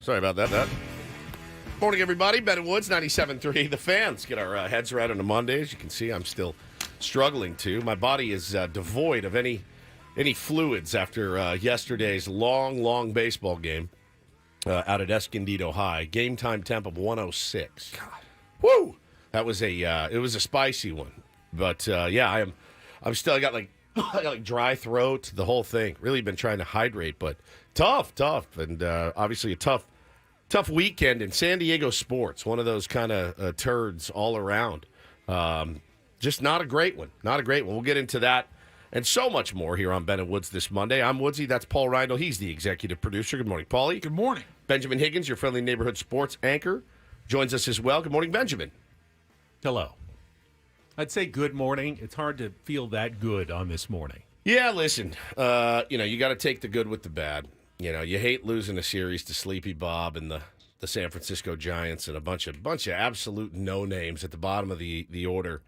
Sorry about that. Morning, everybody. Ben and Woods, 97.3. The Fans. Get our heads right on a Monday. As you can see, I'm still struggling to. My body is devoid of any fluids after yesterday's long baseball game out at Escondido High. Game time temp of 106. God. Woo! That was it was a spicy one. But yeah, I'm still I got dry throat, the whole thing. Really been trying to hydrate, but tough. And obviously a tough weekend in San Diego sports. One of those kind of turds all around. Just not a great one. We'll get into that and so much more here on Ben and Woods this Monday. I'm Woodsy. That's Paul Reindl. He's the executive producer. Good morning, Paulie. Good morning. Benjamin Higgins, your friendly neighborhood sports anchor, joins us as well. Good morning, Benjamin. Hello. I'd say good morning. It's hard to feel that good on this morning. Yeah, listen, you got to take the good with the bad. You hate losing a series to Sleepy Bob and the San Francisco Giants and a bunch of absolute no-names at the bottom of the order,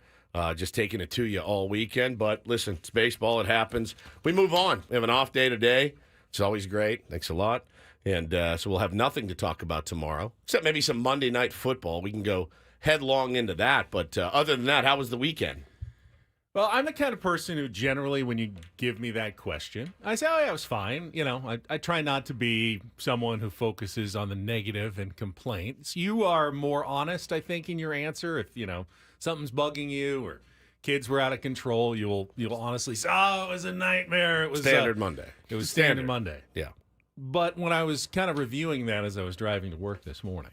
just taking it to you all weekend. But listen, it's baseball. It happens. We move on. We have an off day today. It's always great. Thanks a lot. And so we'll have nothing to talk about tomorrow, except maybe some Monday Night Football. We can go headlong into that. But other than that, how was the weekend? Well, I'm the kind of person who generally, when you give me that question, I say, oh, yeah, it was fine. I try not to be someone who focuses on the negative and complaints. You are more honest, I think, in your answer. If, something's bugging you or kids were out of control, you'll honestly say, oh, it was a nightmare. It was Standard Monday. It was standard Monday. Yeah. But when I was kind of reviewing that as I was driving to work this morning,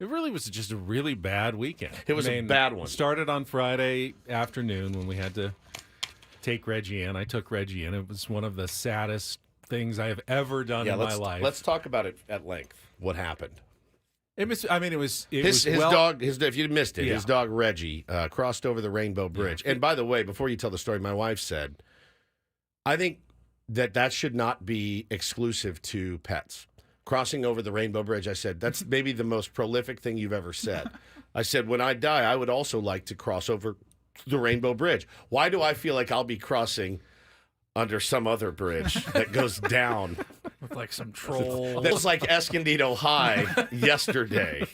it really was just a really bad weekend. It was a bad one. Started on Friday afternoon when we had to take Reggie in. I took Reggie in. It was one of the saddest things I have ever done in my life. Let's talk about it at length. What happened? His dog. If you missed it, Yeah. his dog Reggie crossed over the Rainbow Bridge. Yeah. And by the way, before you tell the story, my wife said, I think that should not be exclusive to pets. Crossing over the Rainbow Bridge, I said, that's maybe the most prolific thing you've ever said. I said, when I die, I would also like to cross over the Rainbow Bridge. Why do I feel like I'll be crossing under some other bridge that goes down? With like some troll. That's like Escondido High yesterday.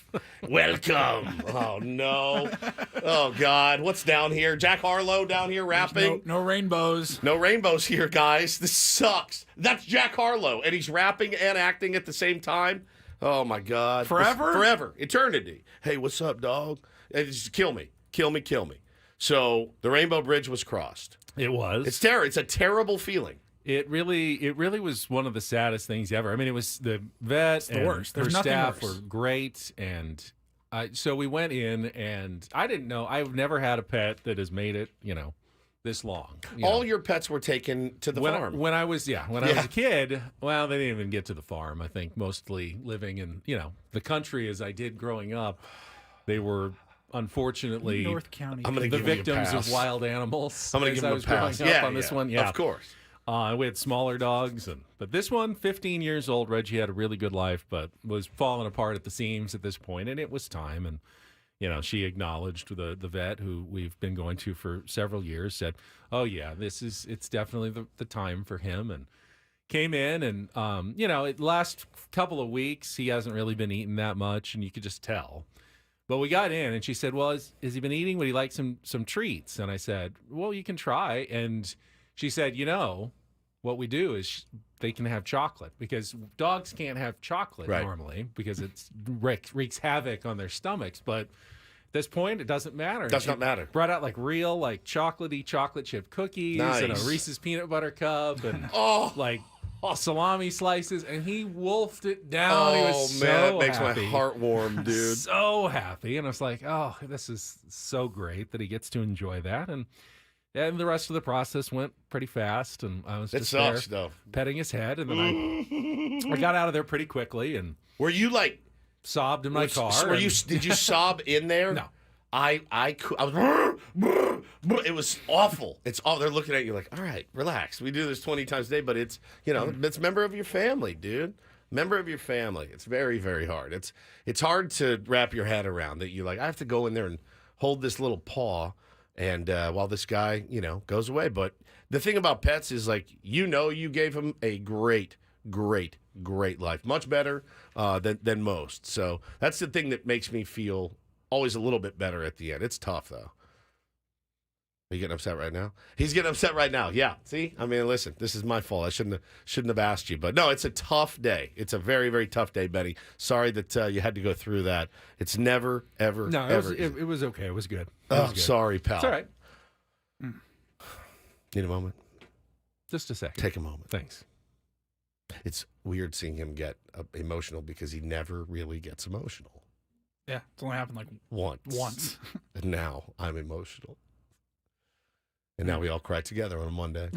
Welcome. Oh, no. Oh, God. What's down here? Jack Harlow down here rapping? No rainbows. No rainbows here, guys. This sucks. That's Jack Harlow, and he's rapping and acting at the same time. Oh, my God. Forever? Forever. Eternity. Hey, what's up, dog? Just kill me. Kill me. So the Rainbow Bridge was crossed. It was. It's terrible. It's a terrible feeling. It really was one of the saddest things ever. I mean, it was the vet the and worst. There's her nothing staff worse. were great, and so we went in, and I didn't know. I've never had a pet that has made it, this long. All your pets were taken to the farm. When I was I was a kid, well, they didn't even get to the farm. I think mostly living in the country as I did growing up. They were unfortunately North County. I'm gonna the give you a victims pass. of wild animals. I'm going to as give I him a was pass. growing up on this one. Yeah, Of course. we had smaller dogs, but this one, 15 years old, Reggie had a really good life, but was falling apart at the seams at this point, and it was time. And she acknowledged the vet who we've been going to for several years, said, "Oh yeah, it's definitely the time for him." And came in, and it last couple of weeks he hasn't really been eating that much, and you could just tell. But we got in, and she said, well, has he been eating? Would he like some treats? And I said, well, you can try. And she said, what we do is they can have chocolate, because dogs can't have chocolate normally because it wreaks havoc on their stomachs. But at this point, it doesn't matter. Does not matter. Brought out real chocolatey chocolate chip cookies and a Reese's peanut butter cup and salami slices, and he wolfed it down. He was so man, that makes happy. my heart warm, dude. So happy. And I was like, oh, this is so great that he gets to enjoy that. And the rest of the process went pretty fast, and I was just there petting his head, and then I got out of there pretty quickly. And were you sobbed in my car? Did you sob in there? No. I was. It was awful. It's all they're looking at you like, all right, relax. We do this 20 times a day, but it's it's a member of your family, dude. Member of your family. It's very, very hard. It's hard to wrap your head around that. You I have to go in there and hold this little paw, and while this guy goes away. But the thing about pets is you gave him a great great life, much better than most. So that's the thing that makes me feel always a little bit better at the end. It's tough though. Are you getting upset right now? He's getting upset right now. Yeah. See? I mean, listen, this is my fault. I shouldn't have asked you. But no, it's a tough day. It's a very, very tough day, Benny. Sorry that you had to go through that. It's never, ever, No, ever. it was okay. It was good. Sorry, pal. It's all right. Need a moment? Just a second. Take a moment. Thanks. It's weird seeing him get emotional because he never really gets emotional. Yeah, it's only happened like Once. And now I'm emotional. And now we all cry together on a Monday.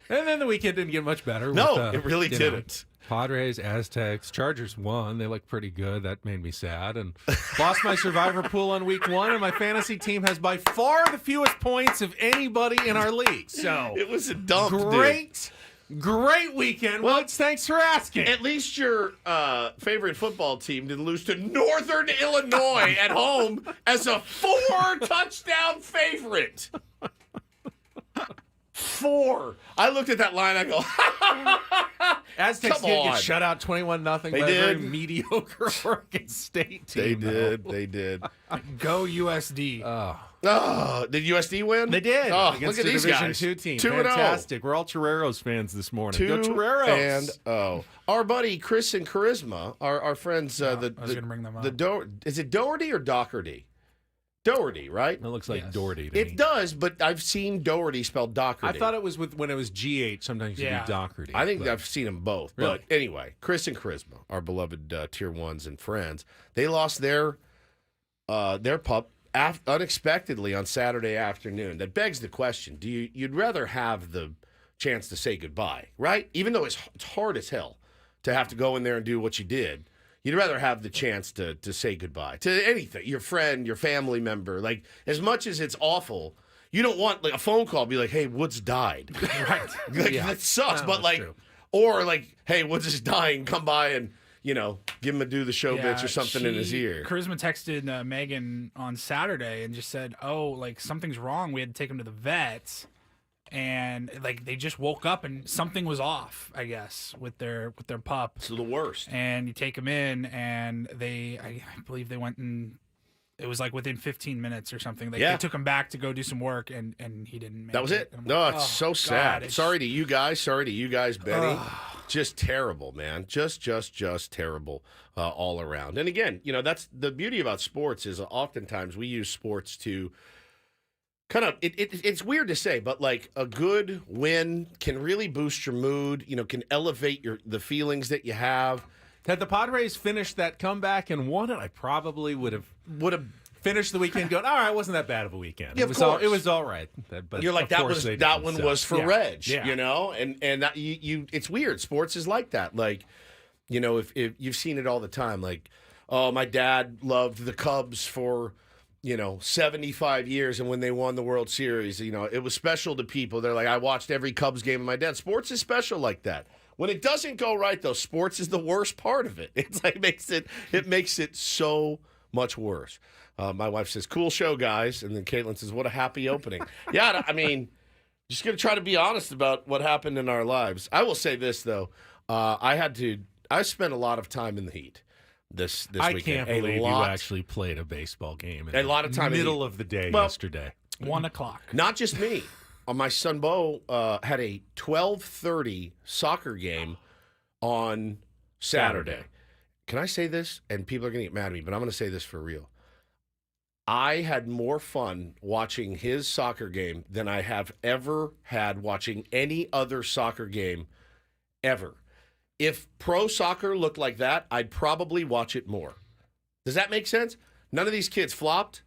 And then the weekend didn't get much better. No, with, it really you know, didn't. Padres, Aztecs, Chargers won. They looked pretty good. That made me sad. And lost my survivor pool on week 1, and my fantasy team has by far the fewest points of anybody in our league. So It was a dump, Great weekend. Well, thanks for asking. At least your favorite football team didn't lose to Northern Illinois at home as a 4-touchdown favorite. 4. I looked at that line. I go, Aztecs come did on. get shut out 21-0 by They a very did. mediocre Oregon State team. They did. Go USD. Oh, did USD win? They did. Oh, Against look at the these Division guys. 2 team. 2-0. Fantastic. We're all Toreros fans this morning. Go 2 Toreros. and 0. Our buddy Chris and Charisma, our friends. I was going to bring them up. Is it Doherty or Doherty? Doherty, right? It looks like Yes. Doherty to me. It does, but I've seen Doherty spelled Doherty. I thought it was when it was GH. Sometimes you Yeah. do Doherty. I think but- I've seen them both. Really? But anyway, Chris and Charisma, our beloved Tier 1s and friends, they lost their pup unexpectedly on Saturday afternoon. That begs the question, you'd rather have the chance to say goodbye, right? Even though it's hard as hell to have to go in there and do what you did, you'd rather have the chance to say goodbye to anything, your friend, your family member. Like, as much as it's awful, you don't want like a phone call be like, hey, Woods died. Right. Like, Yeah. that sucks. No, but that's like, true. or like, hey, Woods is dying. Come by and, give him a do the show bitch or something in his ear. Charisma texted Megan on Saturday and just said, oh, like something's wrong. We had to take him to the vet. And like they just woke up and something was off, I guess, with their pup. It's the worst. And you take him in, and I believe they went and it was like within 15 minutes or something. They took him back to go do some work, and he didn't make it. That was it. And I'm No, like, it's oh, so God, sad. it's- Sorry to you guys, Benny. Just terrible, man. Just terrible all around. And again, that's the beauty about sports is oftentimes we use sports to kind of it's weird to say, but like a good win can really boost your mood, can elevate the feelings that you have. Had the Padres finished that comeback and won it, I probably would have finished the weekend going, all right, it wasn't that bad of a weekend. Yeah, it was course. it was all right. But You're like, of course they that didn't, one so. was for Yeah. Reg, Yeah. and that, you it's weird. Sports is like that. Like, if you've seen it all the time, like, oh, my dad loved the Cubs for 75 years, and when they won the World Series, it was special to people. They're like, I watched every Cubs game of my dad. Sports is special like that. When it doesn't go right, though, sports is the worst part of it. It's like it makes it so much worse. My wife says, "Cool show, guys," and then Caitlin says, "What a happy opening." Yeah, I mean, just gonna try to be honest about what happened in our lives. I will say this though, I spent a lot of time in the heat this I weekend. can't believe you actually played a baseball game in A lot of time in the middle heat. of the day Well, yesterday. 1 o'clock. Not just me. My son Bo had a 12:30 soccer game on Saturday. Can I say this? And people are going to get mad at me, but I'm going to say this for real. I had more fun watching his soccer game than I have ever had watching any other soccer game ever. If pro soccer looked like that, I'd probably watch it more. Does that make sense? None of these kids flopped.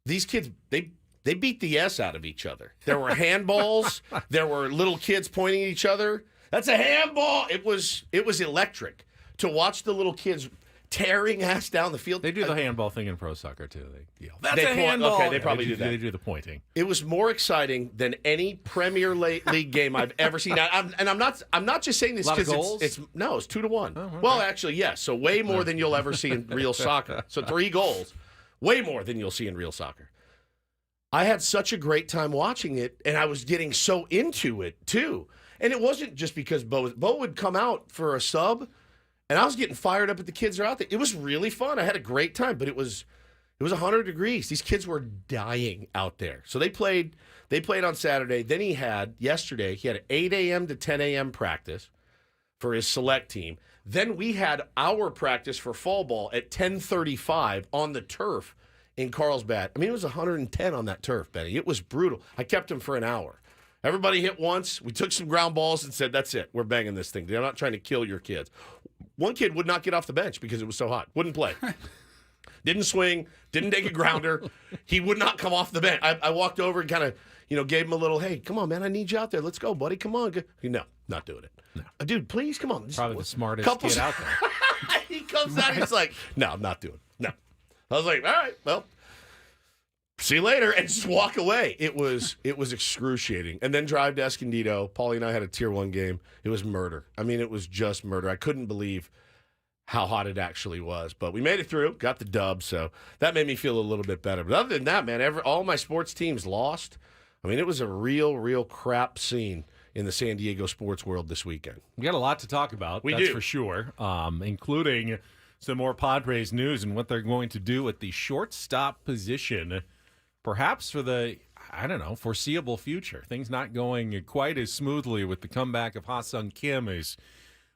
These kids, they beat the S out of each other. There were handballs. There were little kids pointing at each other. That's a handball. It was electric to watch the little kids tearing ass down the field. They do the handball thing in pro soccer too. They yell, "That's They a point- handball!" okay, they probably do that. They do the pointing. It was more exciting than any Premier League game I've ever seen. I'm not just saying this Lot of because goals? it's 2-1. Oh, okay. Well, actually, yes. So way more than you'll ever see in real soccer. So 3 goals, way more than you'll see in real soccer. I had such a great time watching it, and I was getting so into it too. And it wasn't just because Bo would come out for a sub, and I was getting fired up at the kids that are out there. It was really fun. I had a great time, but it was 100 degrees. These kids were dying out there. So they played on Saturday. Then yesterday, he had an 8 a.m. to 10 a.m. practice for his select team. Then we had our practice for fall ball at 10:35 on the turf in Carlsbad. I mean, it was 110 on that turf, Benny. It was brutal. I kept him for an hour. Everybody hit once. We took some ground balls and said, that's it. We're banging this thing. They're not trying to kill your kids. One kid would not get off the bench because it was so hot. Wouldn't play. Didn't swing. Didn't take a grounder. He would not come off the bench. I walked over and kind of, gave him a little, hey, come on, man. I need you out there. Let's go, buddy. Come on. No, not doing it. No. Dude, please, come on. Probably the smartest kid out there. He comes out. He's like, no, I'm not doing it. No. I was like, all right, well, see you later, and just walk away. It was excruciating. And then drive to Escondido. Paulie and I had a Tier 1 game. It was murder. I mean, it was just murder. I couldn't believe how hot it actually was. But we made it through, got the dub, so that made me feel a little bit better. But other than that, man, all my sports teams lost. I mean, it was a real crap scene in the San Diego sports world this weekend. We got a lot to talk about, that's for sure, including some more Padres news and what they're going to do at the shortstop position, perhaps for the, foreseeable future. Things not going quite as smoothly with the comeback of Ha-Sung Kim as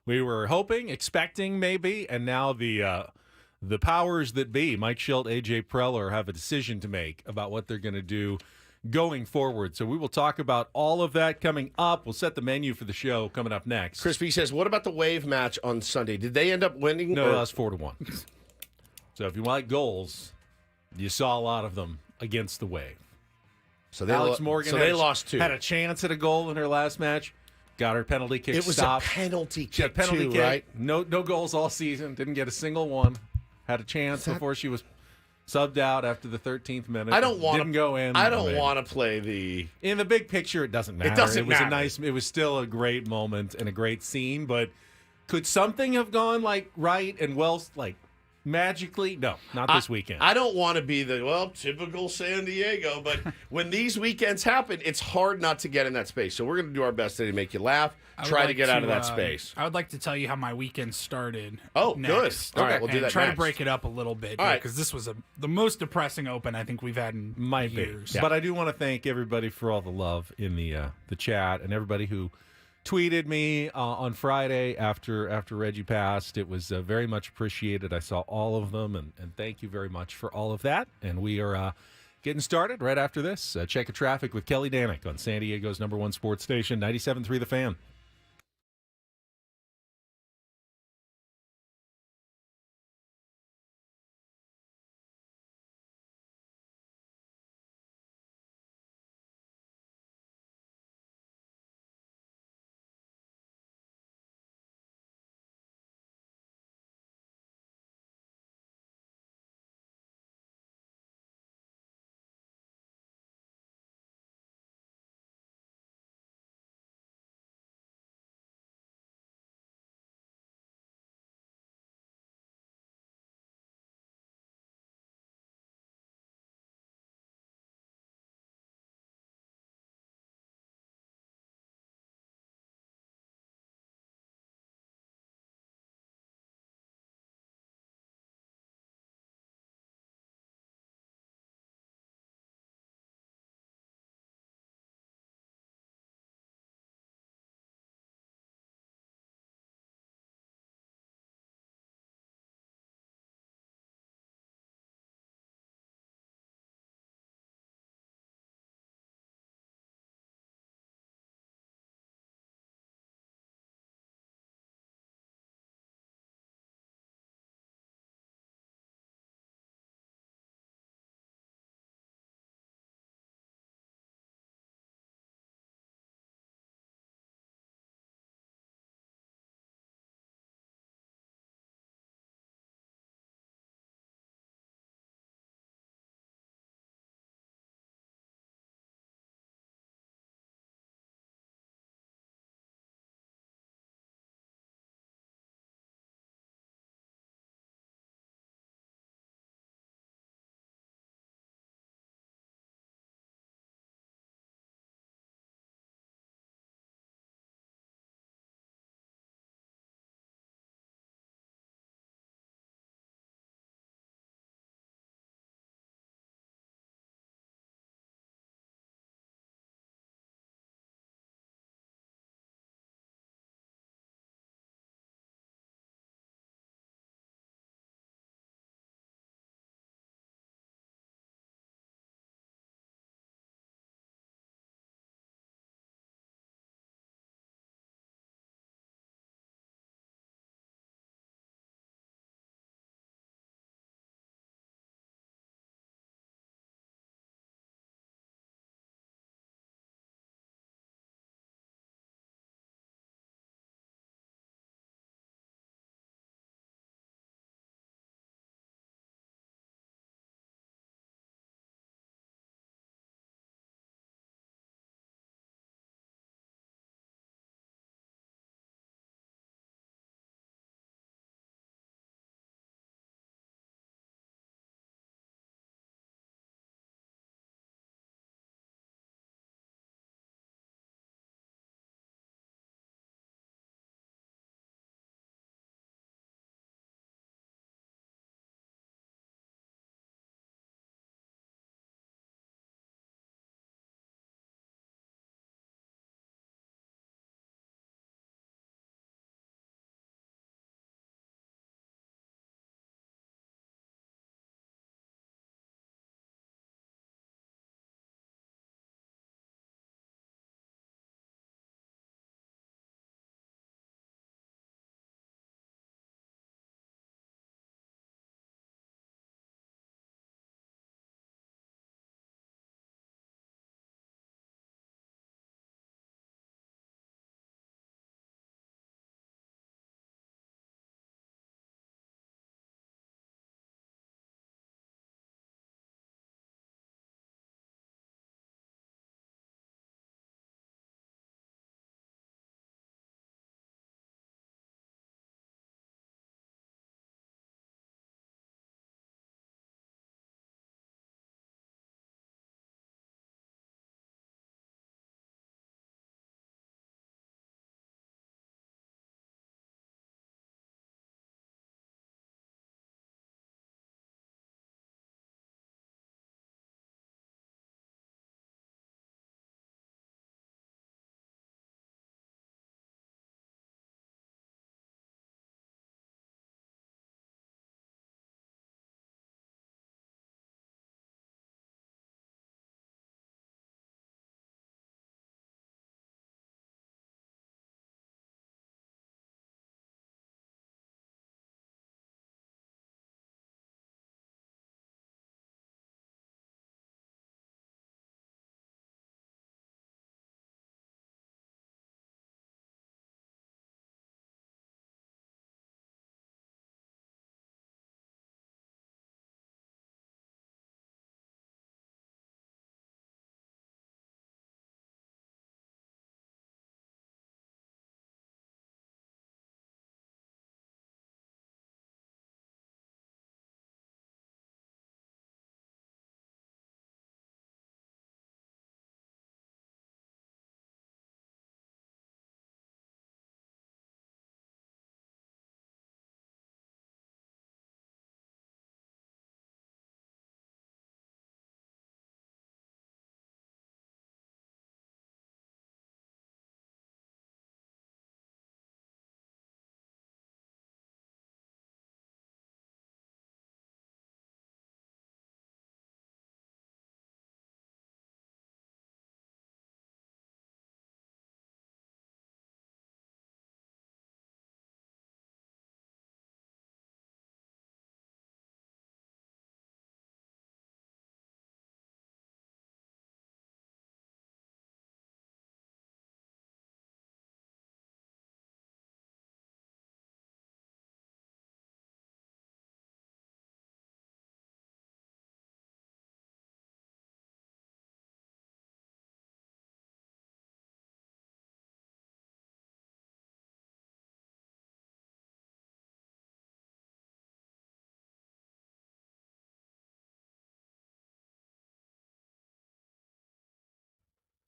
we were hoping, expecting maybe, and now the powers that be, Mike Schilt, A.J. Preller, have a decision to make about what they're going to do going forward. So we will talk about all of that coming up. We'll set the menu for the show coming up next. Chris B says, what about the Wave match on Sunday? Did they end up winning? No, that was 4-1. So if you like goals, you saw a lot of them against the Wave. So Alex Morgan they lost 2. Had a chance at a goal in her last match. Got her penalty kick stopped. It was stopped. a penalty kick, She had penalty kick, right? No goals all season. Didn't get a single one. Had a chance before she was subbed out after the 13th minute. Didn't go in. I don't want to play the. In the big picture, it doesn't matter. It doesn't matter. It was still a great moment and a great scene. But could something have gone right and magically? No, not this weekend. I don't want to be typical San Diego. But when these weekends happen, it's hard not to get in that space. So we're going to do our best today to make you laugh. Try to get out of that space. I would like to tell you how my weekend started. Oh, next. Good. All right, we'll do that try next. to break it up a little bit. All right. Because this was the most depressing open I think we've had in years. But I do want to thank everybody for all the love in the chat and everybody who tweeted me on Friday after Reggie passed. It was very much appreciated. I saw all of them, and thank you very much for all of that. And we are getting started right after this. Check of traffic with Kelly Danick on San Diego's #1 sports station, 97.3 The Fan.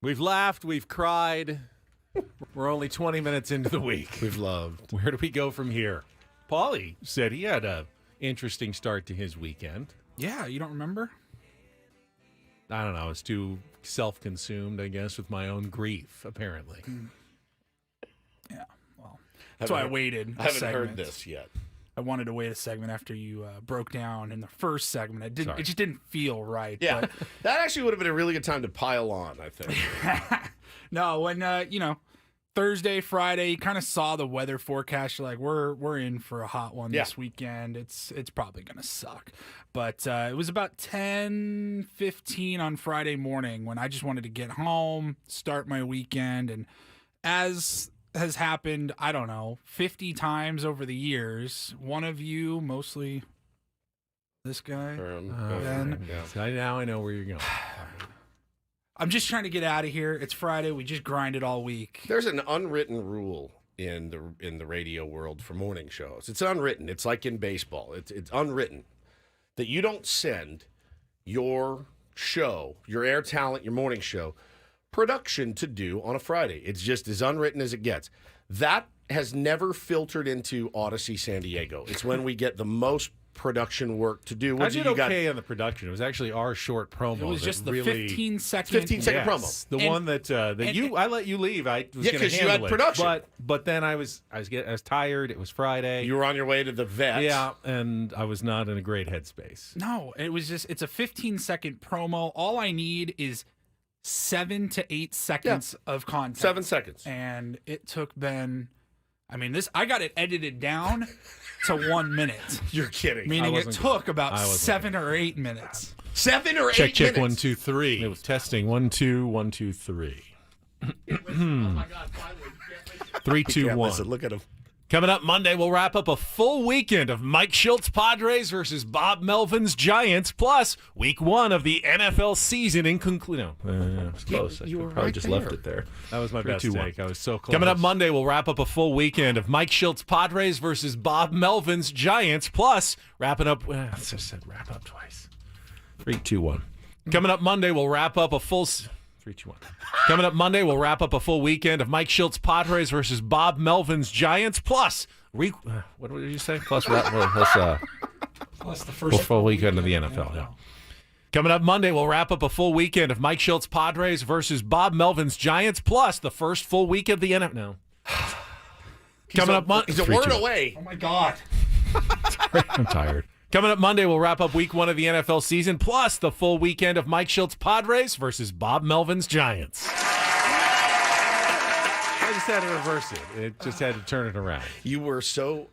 We've laughed. We've cried. We're only 20 minutes into the week. We've loved. Where do we go from here? Paulie said he had a interesting start to his weekend. Yeah, you don't remember? I don't know. I was too self-consumed, I guess, with my own grief, apparently. Yeah, well, that's why I waited. I haven't heard this yet. I wanted to wait a segment after you broke down in the first segment. It just didn't feel right. Yeah, but... that actually would have been a really good time to pile on, I think. No, when Thursday, Friday, you kind of saw the weather forecast. You're like, we're in for a hot one this weekend. It's probably gonna suck. But it was about 10:15 on Friday morning when I just wanted to get home, start my weekend, and as has happened, I don't know, 50 times over the years, one of you, mostly this guy, Ben. Now I know where you're going. I'm just trying to get out of here. It's Friday. We just grinded all week. There's an unwritten rule in the radio world for morning shows. It's unwritten. It's like in baseball. It's unwritten that you don't send your show, your air talent, your morning show production to do on a Friday. It's just as unwritten as it gets. That has never filtered into Odyssey San Diego. It's when we get the most production work to do. I did okay on the production. It was actually our short promo. It was just the really, 15-second promo. The one that I let you leave. I was going to handle you had it. production. But then I was tired. It was Friday. You were on your way to the vet. Yeah, and I was not in a great headspace. No, it's a 15-second promo. All I need is 7 to 8 seconds of content. 7 seconds. And it took Ben, I got it edited down to 1 minute. You're kidding. Meaning it took about 7 or 8 minutes. 7 or 8 minutes? Check, 1, 2, 3. It was testing. 1, 2, 1, 2, 3. Oh my God, finally. 3, 2, 1. Listen, look at him. Coming up Monday, we'll wrap up a full weekend of Mike Schultz Padres versus Bob Melvin's Giants, plus week 1 of the NFL season in conclusion. It's close. You were probably right just there. left it there. That was my 3, best 2, 1. take. I was so close. Coming up Monday, we'll wrap up a full weekend of Mike Schultz Padres versus Bob Melvin's Giants, plus wrapping up. I just said wrap up twice. 3, 2, 1. Coming up Monday, we'll wrap up a full. 3, 2, 1. Coming up Monday, we'll wrap up a full weekend of Mike Schultz Padres versus Bob Melvin's Giants, plus what did you say? Plus the first full weekend of the NFL. Yeah. Coming up Monday, we'll wrap up a full weekend of Mike Schultz Padres versus Bob Melvin's Giants, plus the first full week of the NFL. No. Coming up Monday, he's a word away. Oh my God. I'm tired. Coming up Monday, we'll wrap up week 1 of the NFL season, plus the full weekend of Mike Schultz Padres versus Bob Melvin's Giants. I just had to reverse it. It just had to turn it around. You were so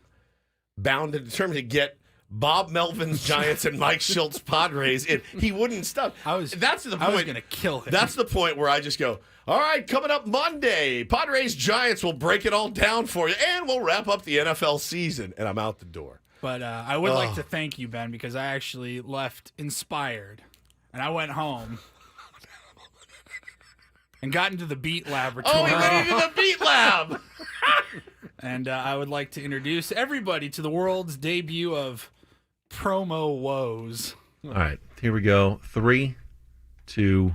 bound and determined to get Bob Melvin's Giants and Mike Schultz Padres. He wouldn't stop. That's the point. I was going to kill him. That's the point where I just go, all right, coming up Monday, Padres Giants will break it all down for you, and we'll wrap up the NFL season. And I'm out the door. But I would like to thank you, Ben, because I actually left inspired. And I went home and got into the Beat Laboratory. Oh, we went into the Beat Lab! And I would like to introduce everybody to the world's debut of Promo Woes. All right, here we go. 3, 2,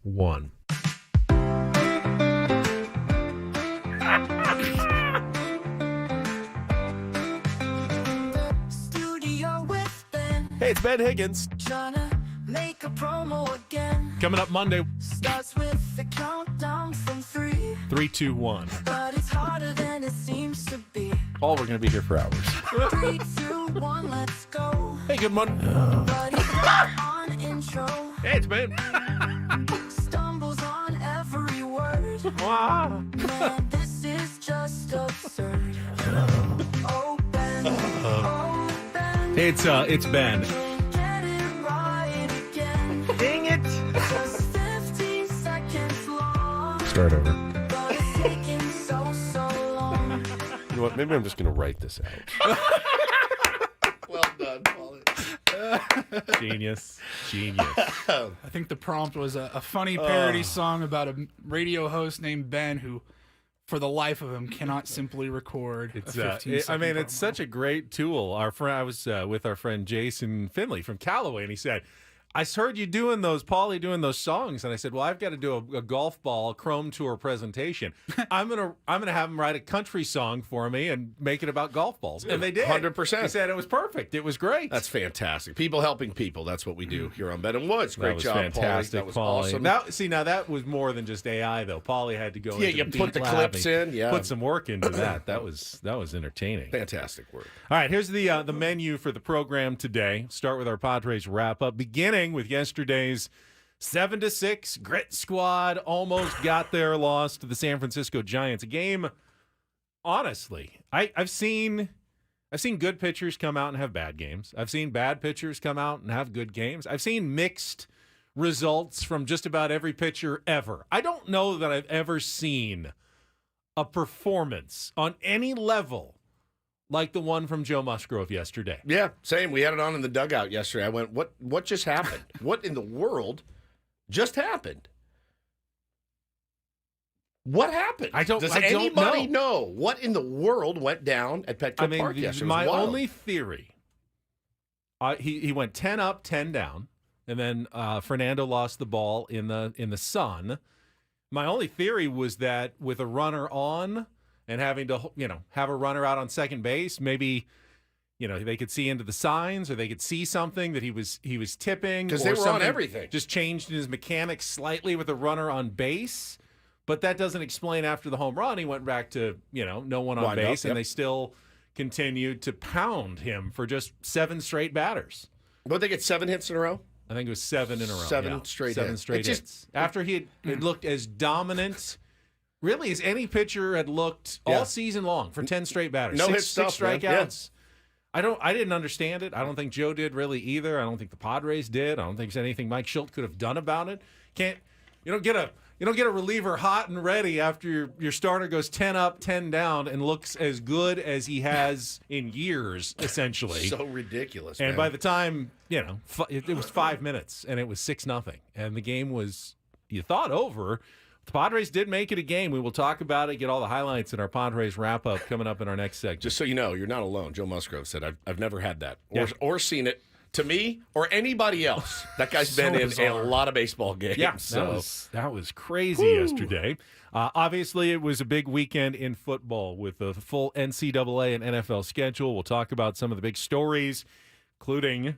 1. Hey, it's Ben Higgins. Make a promo again. Coming up Monday. Starts with the countdown from 3. 3, 2, 1. But it's harder than it seems to be. Paul, we're going to be here for hours. 3, 2, 1, let's go. Hey, good morning. But he's not on intro. Hey, it's Ben. Stumbles on every word. Wow. Man, this is just absurd. Oh, Ben. Oh, Ben. Hey, it's Ben. Can't get it right again. Dang it. Just 15 seconds long. Start over. But it's taking so long. You know what? Maybe I'm just going to write this out. Well done, Paulie. Genius. I think the prompt was a funny parody song about a radio host named Ben who, for the life of him, cannot simply record a 15-second it's such a great tool. I was with our friend Jason Finley from Callaway, and he said, I heard you doing those, Paulie, doing those songs, and I said, well, I've got to do a golf ball Chrome Tour presentation. I'm gonna have them write a country song for me and make it about golf balls, and they did. 100%. He said it was perfect. It was great. That's fantastic. People helping people. That's what we do here on Ben & Woods. Great job, fantastic, Paulie. That was Paulie. awesome. Now that was more than just AI, though. Paulie had to go. Yeah, into you the put beat the lab clips and in. Yeah, put some work into that. That was entertaining. fantastic work. All right, here's the menu for the program today. Start with our Padres wrap-up, beginning with yesterday's 7-6 Grit Squad. Almost got there, lost to the San Francisco Giants. A game, honestly, I've seen good pitchers come out and have bad games. I've seen bad pitchers come out and have good games. I've seen mixed results from just about every pitcher ever. I don't know that I've ever seen a performance on any level like the one from Joe Musgrove yesterday. Yeah, same. We had it on in the dugout yesterday. I went, what just happened? What in the world just happened? What happened? Does anybody know what in the world went down at Petco Park yesterday? My only theory, he went 10 up, 10 down, and then Fernando lost the ball in the sun. My only theory was that with a runner on and having to, have a runner out on second base, maybe, they could see into the signs or they could see something that he was tipping. Because they were on everything. Just changed his mechanics slightly with a runner on base. But that doesn't explain after the home run. He went back to, no one on base, and they still continued to pound him for just 7 straight batters. What, they get 7 hits in a row? I think it was 7 in a row. 7 straight hits. After he had looked as dominant, really, as any pitcher had looked all season long for 10 straight batters. No six strikeouts. Yeah. I didn't understand it. I don't think Joe did really either. I don't think the Padres did. I don't think there's anything Mike Schilt could have done about it. You don't get a reliever hot and ready after your starter goes 10 up, 10 down, and looks as good as he has in years, essentially. So ridiculous, And man. by the time, it was 5 minutes, and it was 6-0. And the game was, you thought, over. The Padres did make it a game. We will talk about it, get all the highlights in our Padres wrap-up coming up in our next segment. Just so you know, you're not alone. Joe Musgrove said, I've never had that or seen it. To me or anybody else, that guy's been in a lot of baseball games. Yeah, so. that was crazy yesterday. Obviously, it was a big weekend in football with the full NCAA and NFL schedule. We'll talk about some of the big stories, including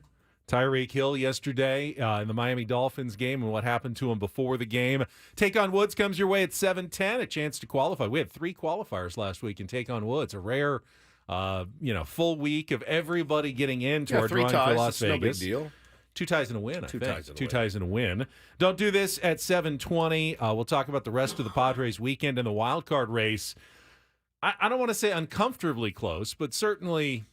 Tyreek Hill yesterday in the Miami Dolphins game and what happened to him before the game. Take on Woods comes your way at 7:10, a chance to qualify. We had 3 qualifiers last week in Take on Woods, a rare full week of everybody getting into our 3 drawing ties, for Las Vegas. Vegas. No big deal. 2 ties and a win, I think. 2 ties and a win. Don't do this at 7:20. We'll talk about the rest of the Padres weekend and the wild card race. I don't want to say uncomfortably close, but certainly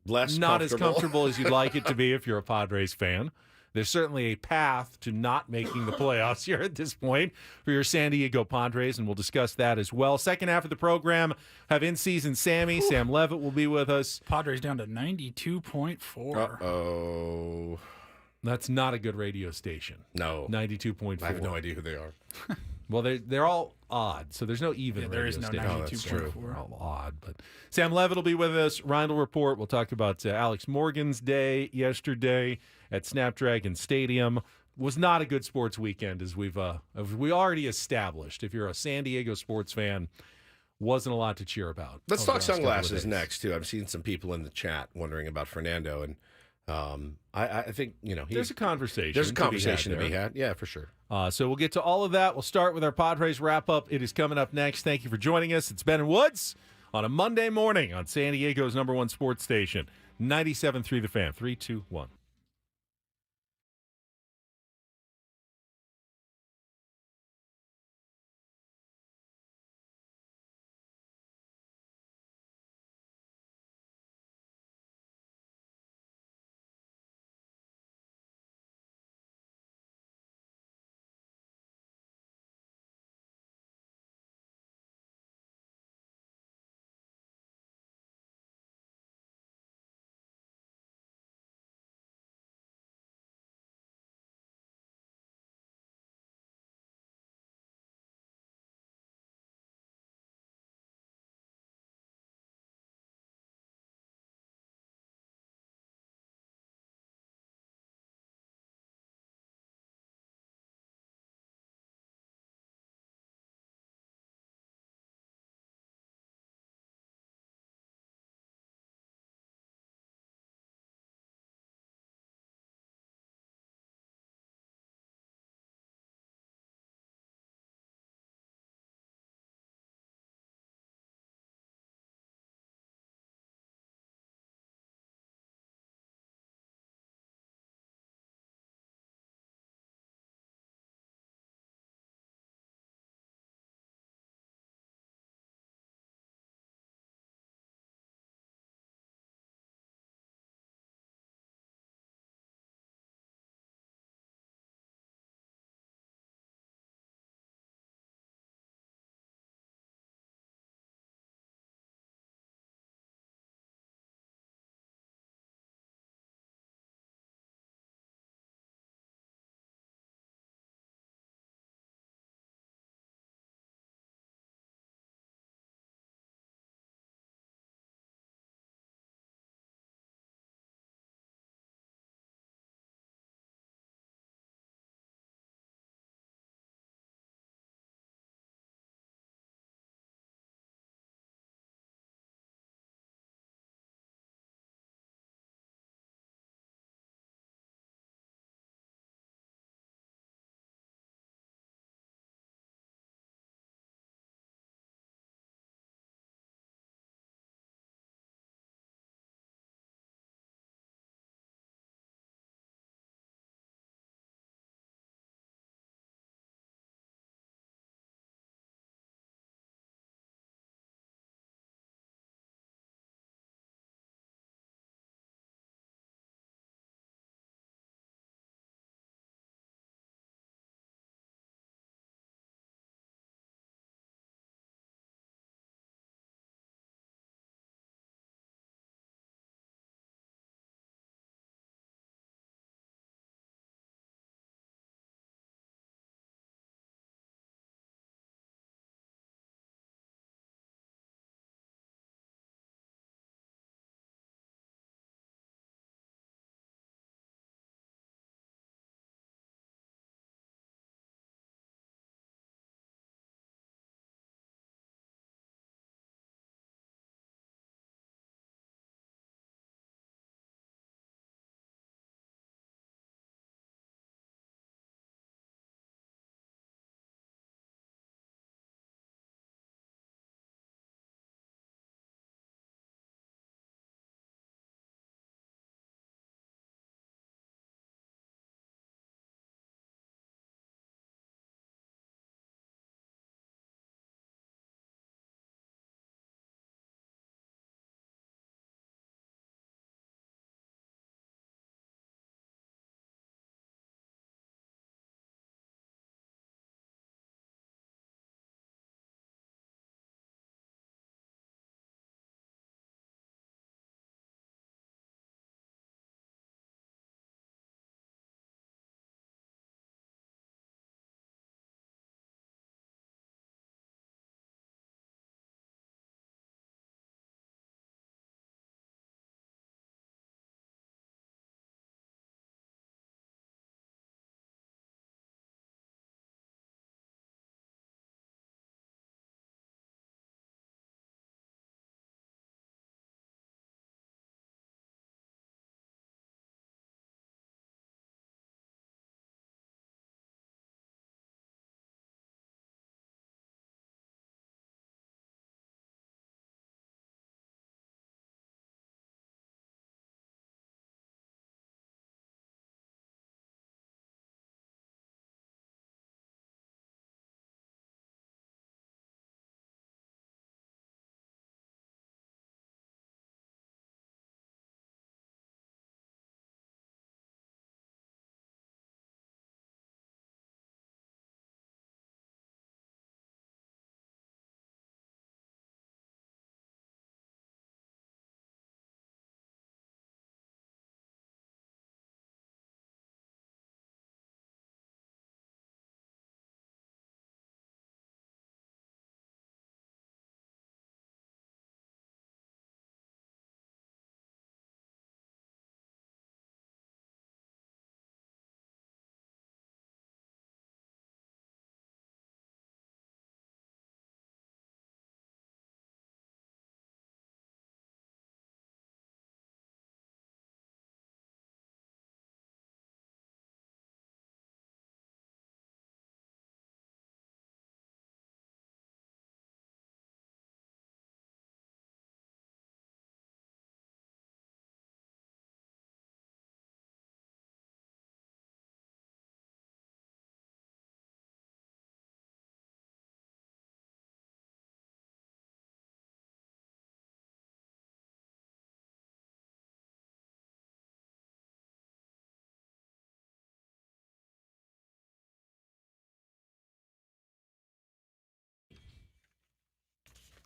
not as comfortable as you'd like it to be if you're a Padres fan. There's certainly a path to not making the playoffs here at this point for your San Diego Padres, and we'll discuss that as well. Second half of the program, have in-season Sammy. Sam Levitt will be with us. Padres down to 92.4. Uh-oh. That's not a good radio station. No. 92.4. I have no idea who they are. Well, they're all odd, so there's no even radio there is no station. 92.4. They're all odd. But Sam Levitt will be with us. Reindl Report. We'll talk about Alex Morgan's day yesterday at Snapdragon Stadium. Was not a good sports weekend, as we already established. If you're a San Diego sports fan, wasn't a lot to cheer about. Let's talk sunglasses next, too. I've seen some people in the chat wondering about Fernando, and I think, there's a conversation. There's a conversation to be had. Yeah, for sure. So we'll get to all of that. We'll start with our Padres wrap-up. It is coming up next. Thank you for joining us. It's Ben and Woods on a Monday morning on San Diego's #1 sports station, 97.3 The Fan. 3, 2, 1.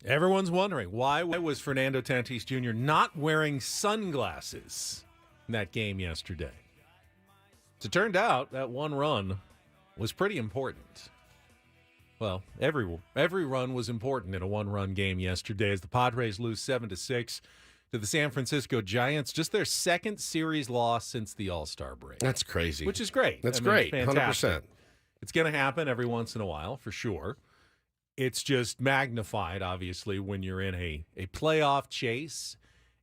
Everyone's wondering, why was Fernando Tatis Jr. not wearing sunglasses in that game yesterday? As it turned out, that one run was pretty important. Well, every run was important in a one-run game yesterday as the Padres lose 7-6 to the San Francisco Giants. Just their second series loss since the All-Star break. That's crazy. Which is great. That's it's great. fantastic. 100%. It's going to happen every once in a while, for sure. It's just magnified, obviously, when you're in a playoff chase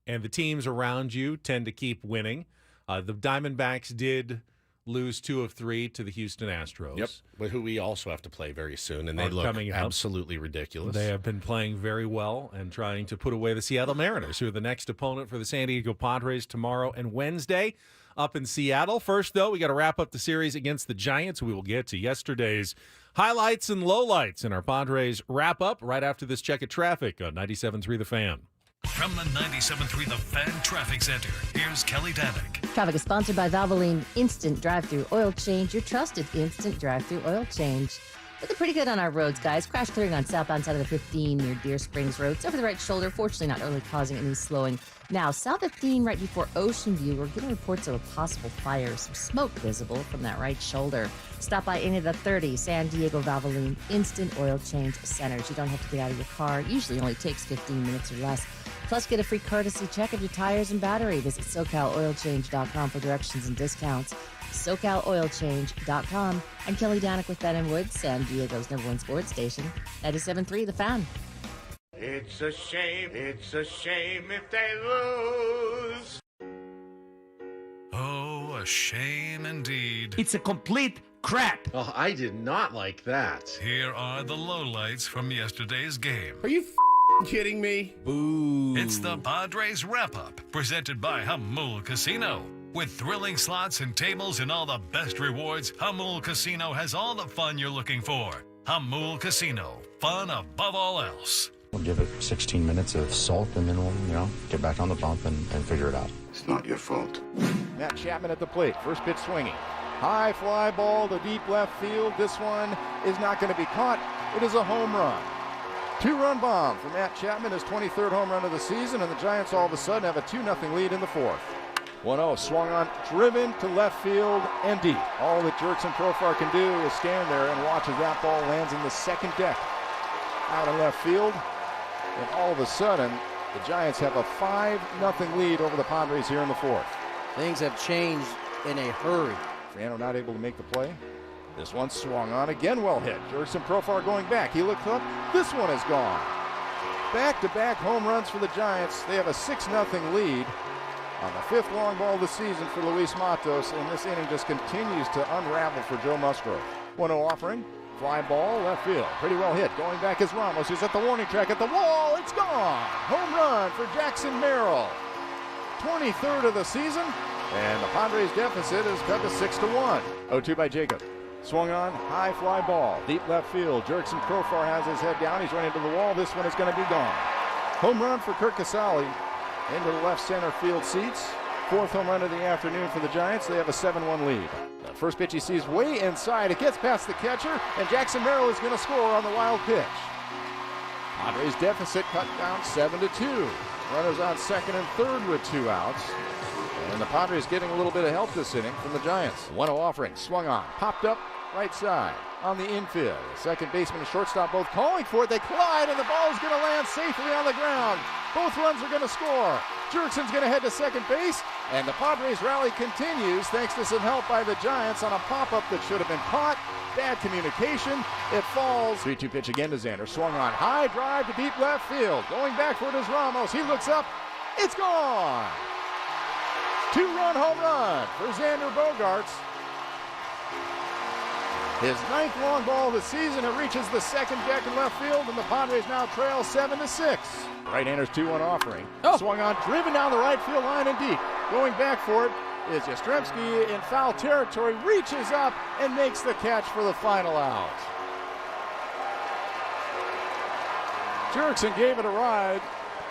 and the teams around you tend to keep winning. The Diamondbacks did lose 2 of 3 to the Houston Astros. Yep, but who we also have to play very soon, and they Are look coming up. absolutely ridiculous. They have been playing very well and trying to put away the Seattle Mariners, who are the next opponent for the San Diego Padres tomorrow and Wednesday up in Seattle. First, though, we got to wrap up the series against the Giants. We will get to yesterday's highlights and lowlights in our Padres wrap-up right after this check of traffic on 97.3 The Fan. From the 97.3 The Fan Traffic Center, here's Kelly Danick. Traffic is sponsored by Valvoline Instant Drive-Thru Oil Change, your trusted instant drive-thru oil change. Looking pretty good on our roads, guys. Crash clearing on southbound side of the 15 near Deer Springs Road. It's over the right shoulder, fortunately not really causing any slowing. Now, south 15 right before Ocean View, we're getting reports of a possible fire. Some smoke visible from that right shoulder. Stop by any of the 30 San Diego Valvoline Instant Oil Change centers. You don't have to get out of your car. It usually only takes 15 minutes or less. Plus, get a free courtesy check of your tires and battery. Visit SoCalOilChange.com for directions and discounts. SoCalOilChange.com. I'm Kelly Danick with Ben & Woods, San Diego's #1 sports station, 97.3 The Fan. It's a shame if they lose. Oh, a shame indeed. It's a complete crap. Oh, I did not like that. Here are the lowlights from yesterday's game. Are you kidding me? Boo. It's the Padres Wrap-Up, presented by Hamul Casino. With thrilling slots and tables and all the best rewards, Hamul Casino has all the fun you're looking for. Hamul Casino, fun above all else. We'll give it 16 minutes of salt, and then we'll, get back on the bump and figure it out. It's not your fault. Matt Chapman at the plate. First pitch swinging. High fly ball to deep left field. This one is not going to be caught. It is a home run. 2-run bomb for Matt Chapman, his 23rd home run of the season, and the Giants all of a sudden have a 2-0 lead in the fourth. 1-0, swung on, driven to left field and deep. All that Jurickson Profar can do is stand there and watch as that ball lands in the second deck out of left field. And all of a sudden, the Giants have a 5-0 lead over the Padres here in the fourth. Things have changed in a hurry. Frano not able to make the play. This one swung on, again well hit. Jurickson Profar going back. He looked up. This one is gone. Back-to-back home runs for the Giants. They have a 6-0 lead on the 5th long ball of the season for Luis Matos, and this inning just continues to unravel for Joe Musgrove. 1-0 offering. Fly ball, left field. Pretty well hit. Going back is Ramos, who's at the warning track at the wall. It's gone. Home run for Jackson Merrill. 23rd of the season, and the Padres deficit is cut to 6-1. 0-2 by Jacob. Swung on, high fly ball. Deep left field. Jurickson Profar has his head down. He's running to the wall. This one is going to be gone. Home run for Kirk Casale into the left center field seats. 4th home run of the afternoon for the Giants. They have a 7-1 lead. The first pitch he sees way inside. It gets past the catcher, and Jackson Merrill is going to score on the wild pitch. Padres deficit cut down 7-2. Runners on second and third with 2 outs. And the Padres getting a little bit of help this inning from the Giants. 1-0 offering, swung on, popped up right side on the infield. Second baseman and shortstop both calling for it. They collide, and the ball is going to land safely on the ground. Both runs are going to score. Jurickson's going to head to second base, and the Padres rally continues thanks to some help by the Giants on a pop-up that should have been caught. Bad communication. It falls. 3-2 pitch again to Xander. Swung on, high drive to deep left field. Going back for it is Ramos. He looks up. It's gone. 2-run home run for Xander Bogaerts. His 9th long ball of the season. It reaches the second deck in left field, and the Padres now trail 7-6. Right-hander's 2-1 offering. Swung on, driven down the right field line and deep. Going back for it is Yastrzemski in foul territory. Reaches up and makes the catch for the final out. Jurickson gave it a ride,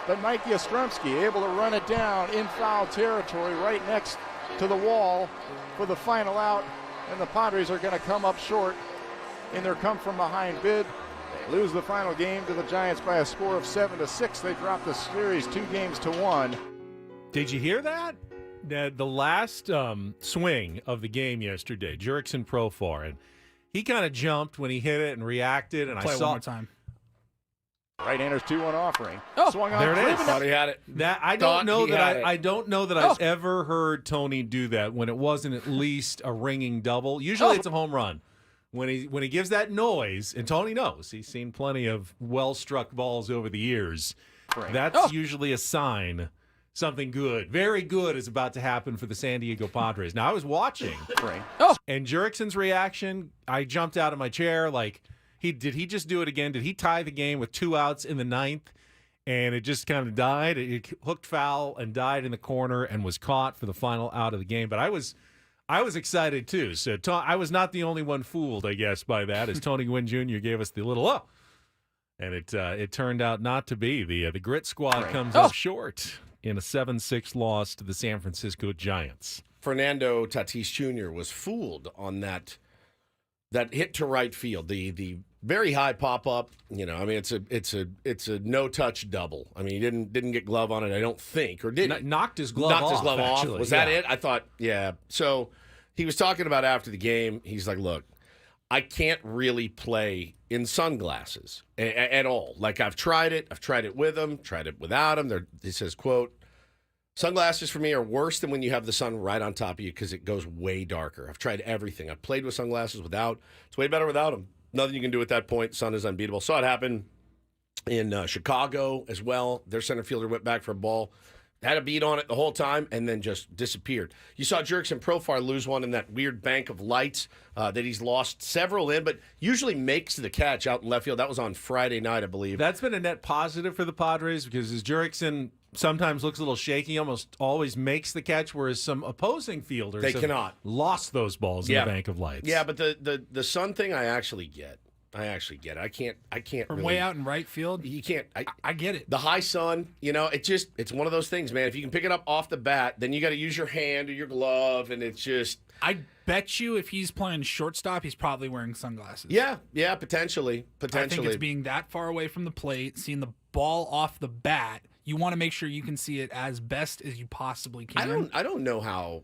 but Mike Yastrzemski able to run it down in foul territory right next to the wall for the final out. And the Padres are going to come up short in their come-from-behind bid. They lose the final game to the Giants by a score of 7-6. They drop the series 2-1. Did you hear that? The last swing of the game yesterday, Jurickson Profar, and he kind of jumped when he hit it and reacted, and Play I it saw one more time. Right-hander's 2-1 offering. Swung on. There it is. Thought he had it. That I don't know that I've ever heard Tony do that when it wasn't at least a ringing double. Usually it's a home run. When he gives that noise, and Tony knows, he's seen plenty of well-struck balls over the years. That's usually a sign something good, very good, is about to happen for the San Diego Padres. Now, I was watching, and Jurickson's reaction, I jumped out of my chair like, did he just do it again? Did he tie the game with 2 outs in the 9th, and it just kind of died? It hooked foul and died in the corner and was caught for the final out of the game. But I was excited, too. So I was not the only one fooled, I guess, by that, as Tony Gwynn Jr. gave us the little, and it turned out not to be. The Grit Squad comes up short in a 7-6 loss to the San Francisco Giants. Fernando Tatis Jr. was fooled on that hit to right field, the very high pop up. You know, I mean, it's a no touch double. I mean, he didn't get glove on it, I don't think, or did knocked his glove off. Actually. Was that it? I thought, yeah. So he was talking about after the game. He's like, look, I can't really play in sunglasses at all. Like, I've tried it with them, tried it without them. He says, quote, sunglasses for me are worse than when you have the sun right on top of you because it goes way darker. I've tried everything. I've played with sunglasses without. It's way better without them. Nothing you can do at that point. Sun is unbeatable. Saw it happen in Chicago as well. Their center fielder went back for a ball, had a beat on it the whole time, and then just disappeared. You saw Jurickson Profar lose one in that weird bank of lights that he's lost several in, but usually makes the catch out in left field. That was on Friday night, I believe. That's been a net positive for the Padres because as Jurickson sometimes looks a little shaky, almost always makes the catch, whereas some opposing fielders have lost those balls in the bank of lights. Yeah, but the sun thing I actually get. I can't From really, way out in right field. You can't. I get it. The high sun, it's one of those things, man. If you can pick it up off the bat, then you got to use your hand or your glove, and it's just. I bet you if he's playing shortstop, he's probably wearing sunglasses. Yeah, potentially. I think it's being that far away from the plate, seeing the ball off the bat. You want to make sure you can see it as best as you possibly can. I don't know how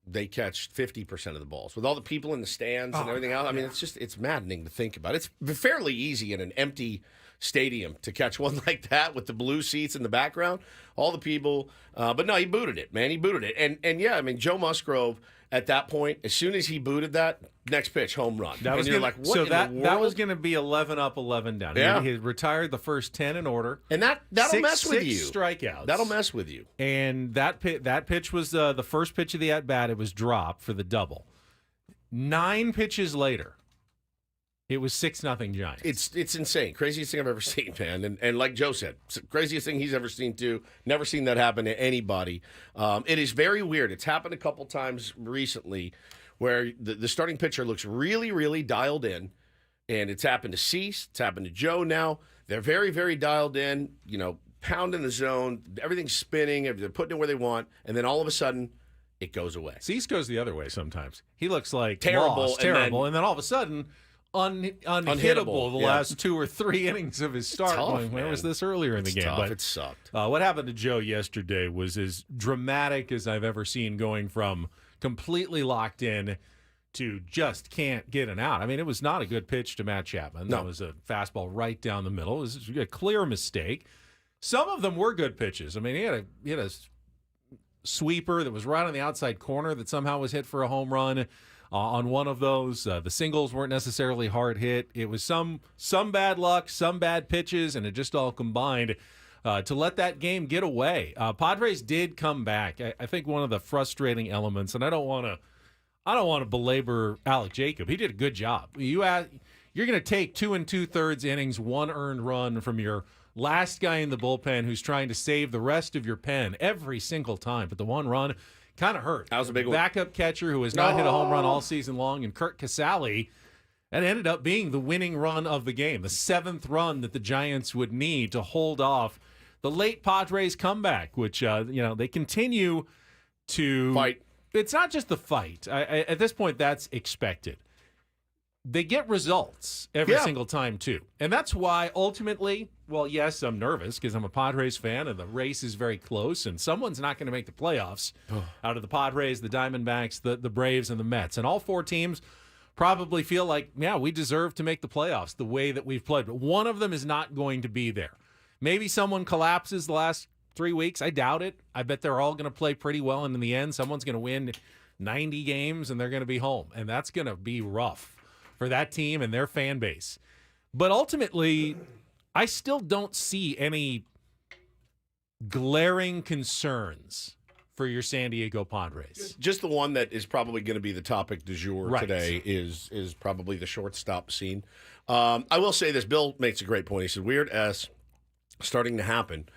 they catch 50% of the balls with all the people in the stands and everything else. I mean, it's maddening to think about. It's fairly easy in an empty stadium to catch one like that with the blue seats in the background, all the people. But no, he booted it, man. He booted it. And yeah, I mean, Joe Musgrove at that point, as soon as he booted that, next pitch, home run. That was you're like, what in the world? That was going to be 11 up, 11 down. Yeah. He retired the first 10 in order. And that'll mess with you. 6 strikeouts. That'll mess with you. And that pitch was the first pitch of the at-bat. It was dropped for the double. 9 pitches later, it was 6-0 Giants. It's insane. Craziest thing I've ever seen, man. And like Joe said, it's the craziest thing he's ever seen, too. Never seen that happen to anybody. It is very weird. It's happened a couple times recently where the starting pitcher looks really, really dialed in. And it's happened to Cease. It's happened to Joe now. They're very, very dialed in, pounding the zone. Everything's spinning. They're putting it where they want. And then all of a sudden, it goes away. Cease goes the other way sometimes. He looks like terrible. And then all of a sudden, unhittable the last 2 or 3 innings of his start. Tough, where was this earlier in the game? Tough. But it sucked. What happened to Joe yesterday was as dramatic as I've ever seen, going from completely locked in to just can't get an out. I mean, it was not a good pitch to Matt Chapman. No. That was a fastball right down the middle. It was a clear mistake. Some of them were good pitches. I mean, he had a sweeper that was right on the outside corner that somehow was hit for a home run. On one of those, the singles weren't necessarily hard hit. It was some bad luck, some bad pitches, and it just all combined to let that game get away. Padres did come back. I think one of the frustrating elements, and I don't want to belabor Alec Jacob. He did a good job. You're going to take 2 2/3 innings, 1 earned run from your last guy in the bullpen who's trying to save the rest of your pen every single time, but the 1 run kind of hurt. That was a big one. Backup catcher who has not hit a home run all season long, and Kurt Casale, that ended up being the winning run of the game, the 7th run that the Giants would need to hold off the late Padres comeback, which they continue to fight. It's not just the fight. At this point, that's expected. they get results every single time, too. And that's why, ultimately, well, yes, I'm nervous because I'm a Padres fan and the race is very close, and someone's not going to make the playoffs out of the Padres, the Diamondbacks, the Braves, and the Mets. And all four teams probably feel like, yeah, we deserve to make the playoffs the way that we've played. But one of them is not going to be there. Maybe someone collapses the last 3 weeks. I doubt it. I bet they're all going to play pretty well, and in the end, someone's going to win 90 games, and they're going to be home. And that's going to be rough for that team and their fan base. But ultimately, I still don't see any glaring concerns for your San Diego Padres. Just the one that is probably going to be the topic du jour Right. today is probably the shortstop scene. I will say this. Bill makes a great point. He said, weird S starting to happen,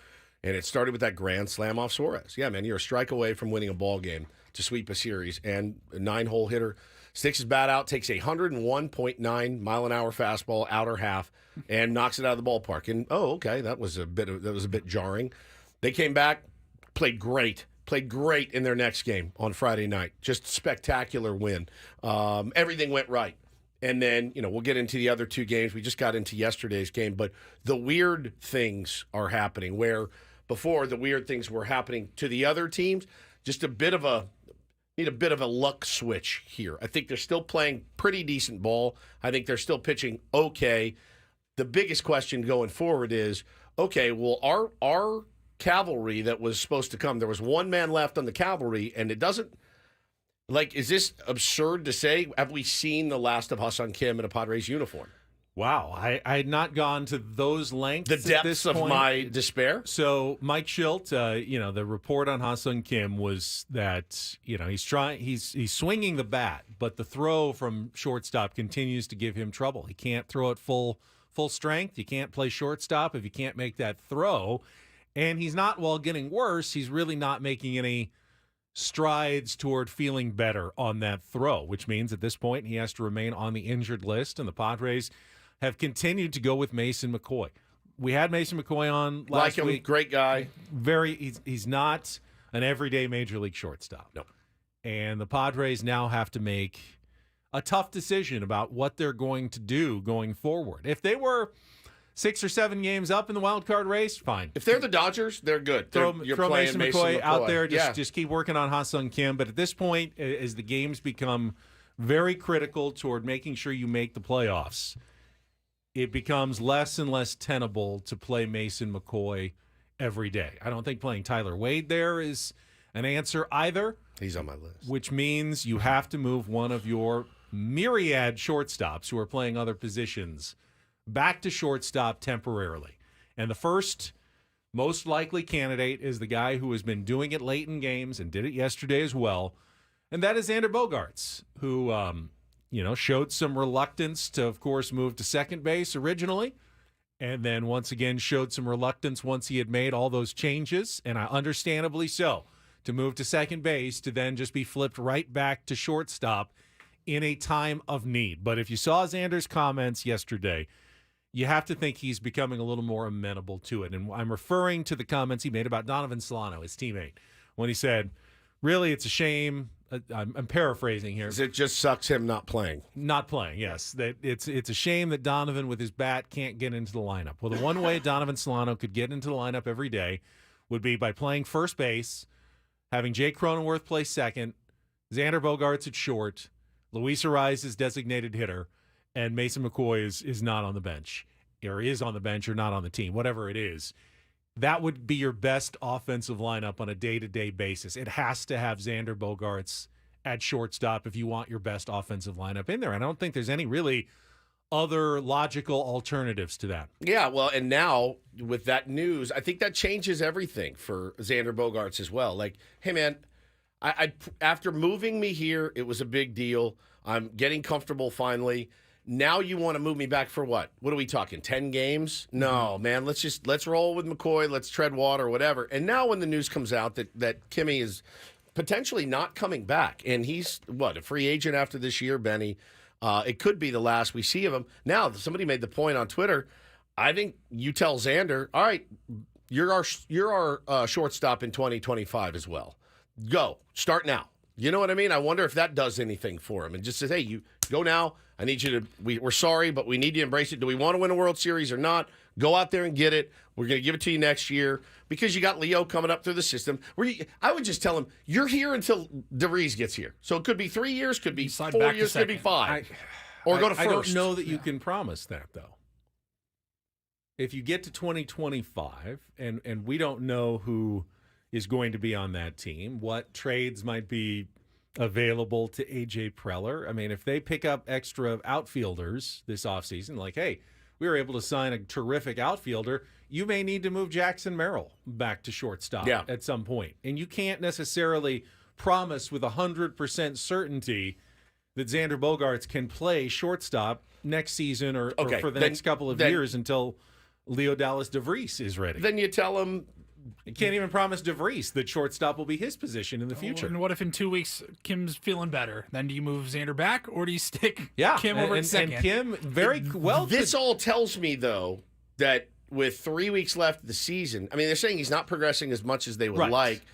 and it started with that grand slam off Suarez. Yeah, man, you're a strike away from winning a ball game to sweep a series, and a 9-hole hitter sticks his bat out, takes a 101.9 mile an hour fastball, outer half, and knocks it out of the ballpark. And okay, that was a bit jarring. They came back, played great in their next game on Friday night. Just spectacular win. Everything went right. And then, we'll get into the other two games. We just got into yesterday's game, but the weird things are happening where before the weird things were happening to the other teams. Just need a bit of a luck switch here. I think they're still playing pretty decent ball. I think they're still pitching okay. The biggest question going forward is, okay, well, our cavalry that was supposed to come, there was one man left on the cavalry, and it doesn't, is this absurd to say? Have we seen the last of Ha-Seong Kim in a Padres uniform? Wow, I had not gone to those lengths. The at depths this of point. my despair. So Mike Schilt, the report on Ha-Seong Kim was that he's swinging the bat, but the throw from shortstop continues to give him trouble. He can't throw it full strength. You can't play shortstop if you can't make that throw. And he's not, while getting worse, he's really not making any strides toward feeling better on that throw, which means at this point he has to remain on the injured list, and the Padres have continued to go with Mason McCoy. We had Mason McCoy on last week. Great guy. He's not an everyday major league shortstop. No. And the Padres now have to make a tough decision about what they're going to do going forward. If they were 6 or 7 games up in the wild card race, fine. If they're the Dodgers, they're good. You're throw playing Mason McCoy out there. Yeah. Just keep working on Ha-Seong Kim. But at this point, as the games become very critical toward making sure you make the playoffs, it becomes less and less tenable to play Mason McCoy every day. I don't think playing Tyler Wade there is an answer either. He's on my list. Which means you have to move one of your myriad shortstops who are playing other positions back to shortstop temporarily. And the first most likely candidate is the guy who has been doing it late in games and did it yesterday as well, and that is Xander Bogaerts, who showed some reluctance to, of course, move to second base originally, and then once again showed some reluctance once he had made all those changes, and understandably so, to move to second base to then just be flipped right back to shortstop in a time of need. But if you saw Xander's comments yesterday, you have to think he's becoming a little more amenable to it. And I'm referring to the comments he made about Donovan Solano, his teammate, when he said, really, it's a shame. I'm paraphrasing here. It just sucks him not playing. Not playing, yes. That it's a shame that Donovan with his bat can't get into the lineup. Well, the one way Donovan Solano could get into the lineup every day would be by playing first base, having Jake Cronenworth play second, Xander Bogaerts at short, Luis Ariz is designated hitter, and Mason McCoy is not on the bench, or is on the bench or not on the team, whatever it is. That would be your best offensive lineup on a day-to-day basis. It has to have Xander Bogaerts at shortstop if you want your best offensive lineup in there. And I don't think there's any really other logical alternatives to that. Yeah, well, and now with that news, I think that changes everything for Xander Bogaerts as well. Like, hey, man, I after moving me here, it was a big deal. I'm getting comfortable finally. Now you want to move me back for what? What are we talking, 10 games? No, man, let's roll with McCoy. Let's tread water, whatever. And now when the news comes out that Kimmy is potentially not coming back, and he's, a free agent after this year, Benny, it could be the last we see of him. Now, somebody made the point on Twitter, I think you tell Xander, all right, you're our shortstop in 2025 as well. Go. Start now. You know what I mean? I wonder if that does anything for him and just says, hey, Go now. I need you to. We're sorry, but we need you to embrace it. Do we want to win a World Series or not? Go out there and get it. We're going to give it to you next year because you got Leo coming up through the system. I would just tell him, you're here until DeVries gets here. So it could be 3 years, could be 4 years, could be 5. Or go to first. I don't know that you can promise that, though. If you get to 2025 and we don't know who is going to be on that team, what trades might be available to A.J. Preller. I mean, if they pick up extra outfielders this offseason, like, hey, we were able to sign a terrific outfielder, you may need to move Jackson Merrill back to shortstop at some point. And you can't necessarily promise with 100% certainty that Xander Bogaerts can play shortstop next season or for the next couple of years until Leo Dallas DeVries is ready. Then you tell him, you can't even promise DeVries that shortstop will be his position in the future. And what if in 2 weeks Kim's feeling better? Then do you move Xander back or do you stick Kim over at second? And Kim very well. This all tells me, though, that with 3 weeks left of the season, I mean, they're saying he's not progressing as much as they would like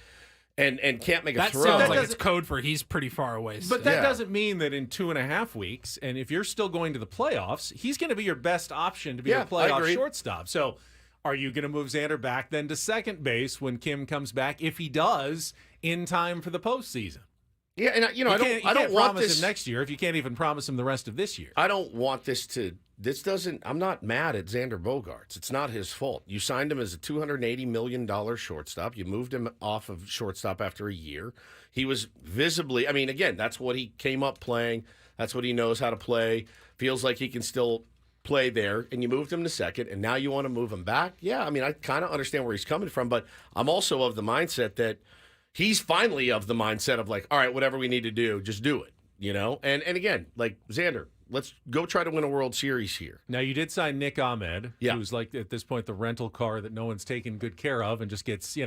and can't make a throw. That sounds like it's code for he's pretty far away. But that doesn't mean that in 2.5 weeks, and if you're still going to the playoffs, he's going to be your best option to be a playoff shortstop. So are you going to move Xander back then to second base when Kim comes back, if he does, in time for the postseason? Yeah, and I don't want promise this him next year if you can't even promise him the rest of this year. I don't want this to. This doesn't. I'm not mad at Xander Bogaerts. It's not his fault. You signed him as a $280 million shortstop. You moved him off of shortstop after a year. He was visibly. I mean, again, that's what he came up playing. That's what he knows how to play. Feels like he can still play there, and you moved him to second, and now you want to move him back? Yeah, I mean, I kind of understand where he's coming from, but I'm also of the mindset that he's finally of the mindset of like, all right, whatever we need to do, just do it, you know? And again, like, Xander, let's go try to win a World Series here. Now, you did sign Nick Ahmed, who's like, at this point, the rental car that no one's taken good care of and just gets,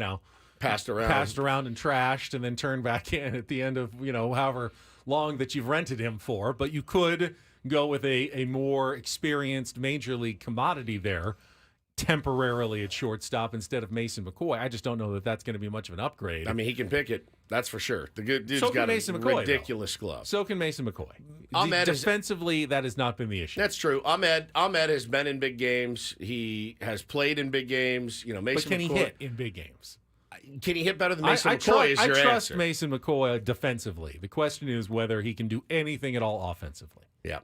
passed around and trashed and then turned back in at the end of, however long that you've rented him for. But you could go with a more experienced major league commodity there temporarily at shortstop instead of Mason McCoy. I just don't know that that's going to be much of an upgrade. I mean, he can pick it. That's for sure. The good dude's got a ridiculous glove. So can Mason McCoy. Defensively, that has not been the issue. That's true. Ahmed has been in big games. He has played in big games. Mason but can McCoy, he hit in big games? Can he hit better than Mason McCoy? I trust Mason McCoy defensively. The question is whether he can do anything at all offensively. Yeah.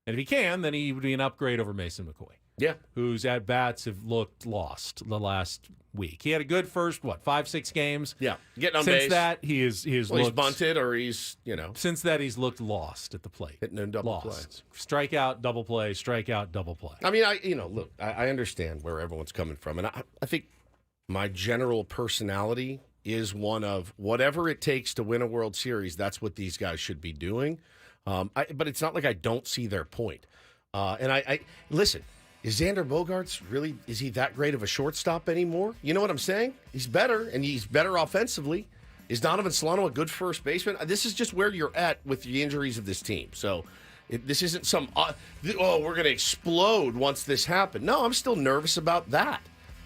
And if he can, then he would be an upgrade over Mason McCoy. Yeah. Whose at-bats have looked lost the last week. He had a good first, 5-6 games? Yeah. Getting on Since base. that, he's he's bunted or he's, Since that, he's looked lost at the plate. Hitting in double play. Strikeout, double play, strikeout, double play. I mean, I understand where everyone's coming from. And I think my general personality is one of whatever it takes to win a World Series, that's what these guys should be doing. But it's not like I don't see their point. And I listen, is Xander Bogaerts really, is he that great of a shortstop anymore? You know what I'm saying? He's better, and he's better offensively. Is Donovan Solano a good first baseman? This is just where you're at with the injuries of this team. So this isn't some, we're going to explode once this happened. No, I'm still nervous about that.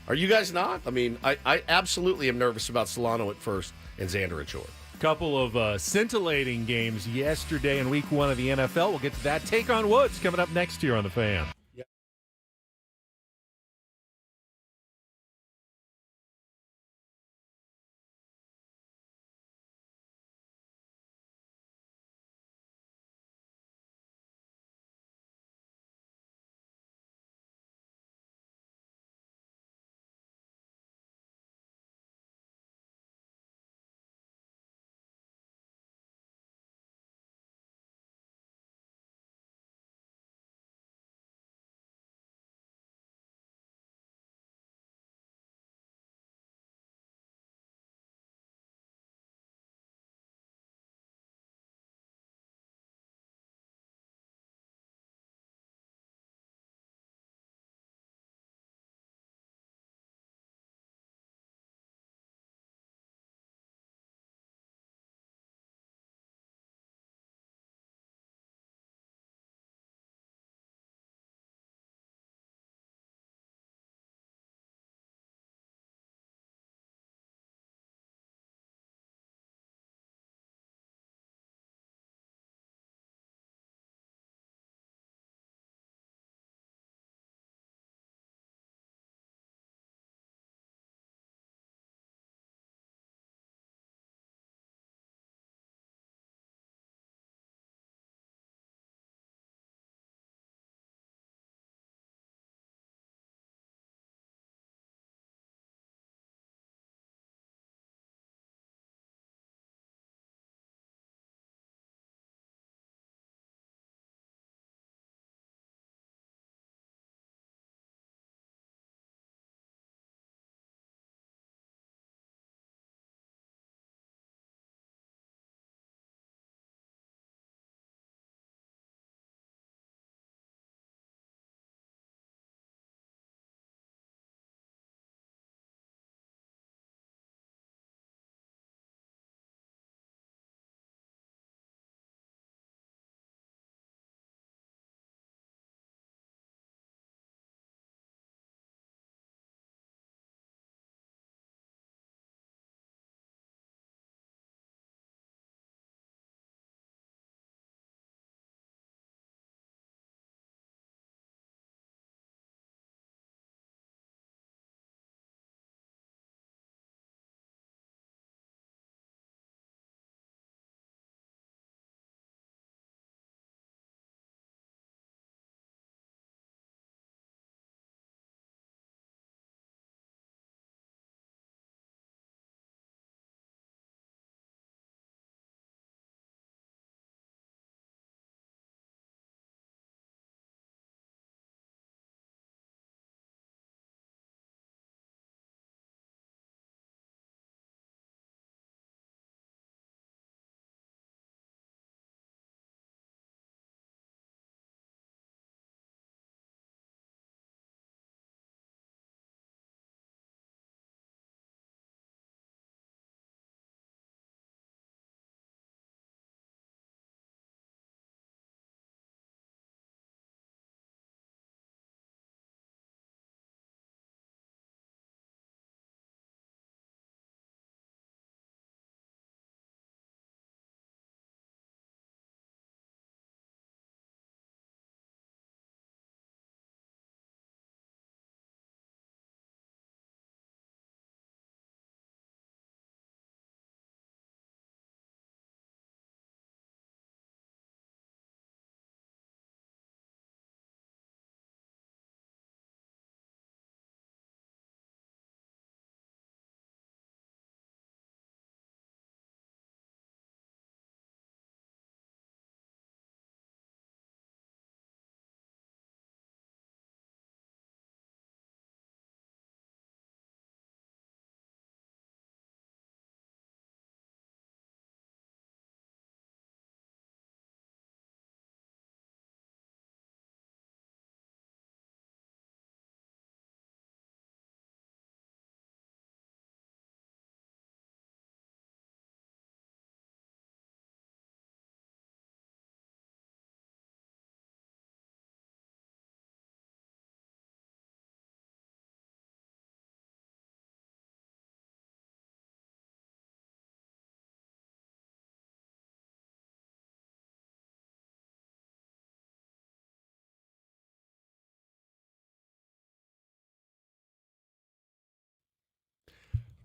Are you guys not? I mean, I absolutely am nervous about Solano at first and Xander at short. Couple of scintillating games yesterday in Week 1 of the NFL. We'll get to that. Take on Woods coming up next here on The Fan.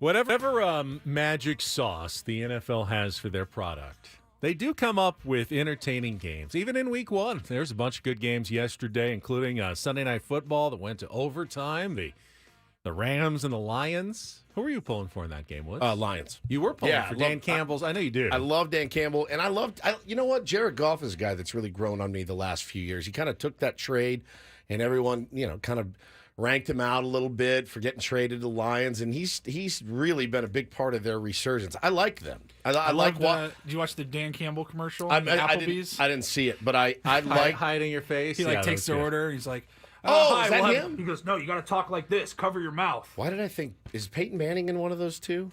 Whatever magic sauce the NFL has for their product, they do come up with entertaining games. Even in week one, there's a bunch of good games yesterday, including Sunday Night Football that went to overtime, the Rams and the Lions. Who were you pulling for in that game, Woods? Lions. You were pulling for Dan Campbell's. I know you do. I love Dan Campbell, and you know what? Jared Goff is a guy that's really grown on me the last few years. He kind of took that trade, and everyone, kind of ranked him out a little bit for getting traded to the Lions, and he's really been a big part of their resurgence. I like them. I like what. Did you watch the Dan Campbell commercial? I Applebee's? I didn't see it, but I like hiding your face. He takes the order, and he's like, hi, is that we'll him? He goes, no, you got to talk like this. Cover your mouth. Why did I think, is Peyton Manning in one of those two?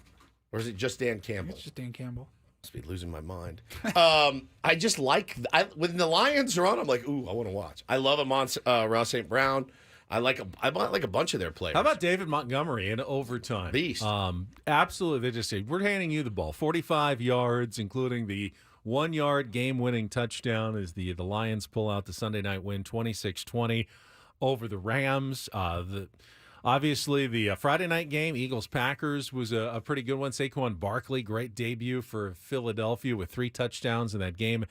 Or is it just Dan Campbell? It's just Dan Campbell. Must be losing my mind. I just when the Lions are on, I'm like, ooh, I want to watch. I love Ross St. Brown. I like a bunch of their players. How about David Montgomery in overtime? Beast. Absolutely. They just say, we're handing you the ball. 45 yards, including the 1-yard game-winning touchdown as the Lions pull out the Sunday night win 26-20 over the Rams. Obviously, the Friday night game, Eagles-Packers, was a pretty good one. Saquon Barkley, great debut for Philadelphia with 3 touchdowns in that game.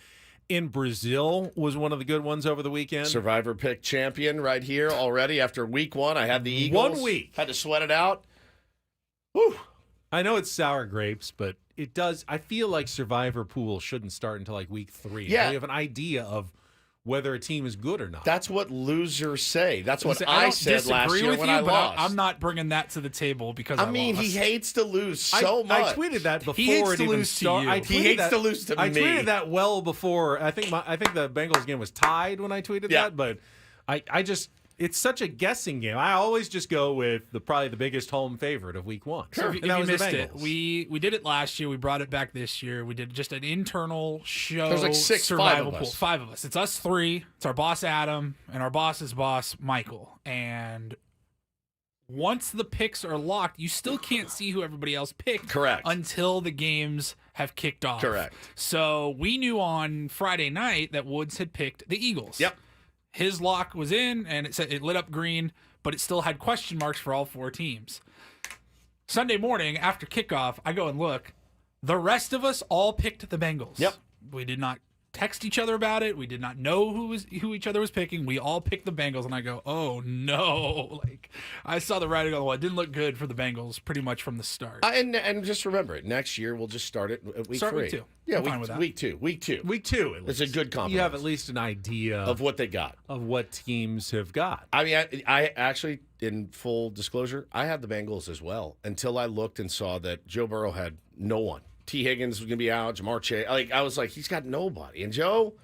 In Brazil was one of the good ones over the weekend. Survivor pick champion right here already after week 1. I had the Eagles. 1 week. Had to sweat it out. Whew. I know it's sour grapes, but it does. I feel like Survivor pool shouldn't start until like week 3. Yeah. We have an idea of whether a team is good or not. That's what losers say. That's what I I said last year when I lost. I'm not bringing that to the table because I mean, he hates to lose so much. I tweeted that before he hates it to even lose to started. you. He hates to lose to me. I tweeted that well before. I think the Bengals game was tied when I tweeted that, but I just it's such a guessing game. I always just go with probably the biggest home favorite of week 1. So if you missed it, we did it last year. We brought it back this year. We did just an internal show. There's like survival pool. us. 5 of us. It's us 3. It's our boss Adam and our boss's boss Michael. And once the picks are locked, you still can't see who everybody else picked. Correct. Until the games have kicked off. Correct. So we knew on Friday night that Woods had picked the Eagles. Yep. His lock was in, and it lit up green, but it still had question marks for all 4 teams. Sunday morning, after kickoff, I go and look. The rest of us all picked the Bengals. Yep. We did not text each other about it. We did not know who each other was picking. We all picked the Bengals, and I go, oh, no. Like, I saw the writing on the wall. It didn't look good for the Bengals pretty much from the start. And just remember it. Next year, we'll just start it at week 3. Week 2. Yeah, I'm fine with that. week 2. Week 2. It's a good compliment. You have at least an idea of what they got, of what teams have got. I mean, I actually, in full disclosure, I had the Bengals as well until I looked and saw that Joe Burrow had no one. T. Higgins was going to be out. Jamar Chase. I was like, he's got nobody. And Joe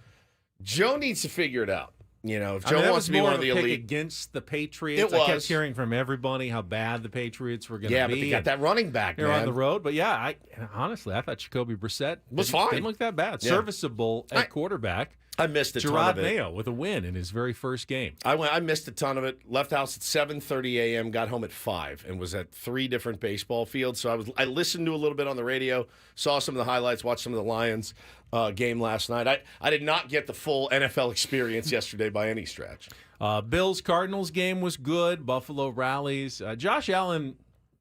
needs to figure it out. If Joe wants to be one of the elite. Against the Patriots. I kept hearing from everybody how bad the Patriots were going to be. Yeah, but they got that running back, They're man. on the road. But yeah, honestly, I thought Jacoby Brissett was fine. Didn't look that bad. Yeah. Serviceable at quarterback. I missed a ton Gerard of it. Mayo with a win in his very first game. I missed a ton of it. Left house at 7:30 a.m., got home at 5, and was at 3 different baseball fields. So I listened to a little bit on the radio, saw some of the highlights, watched some of the Lions game last night. I did not get the full NFL experience yesterday by any stretch. Bills-Cardinals game was good. Buffalo rallies. Josh Allen,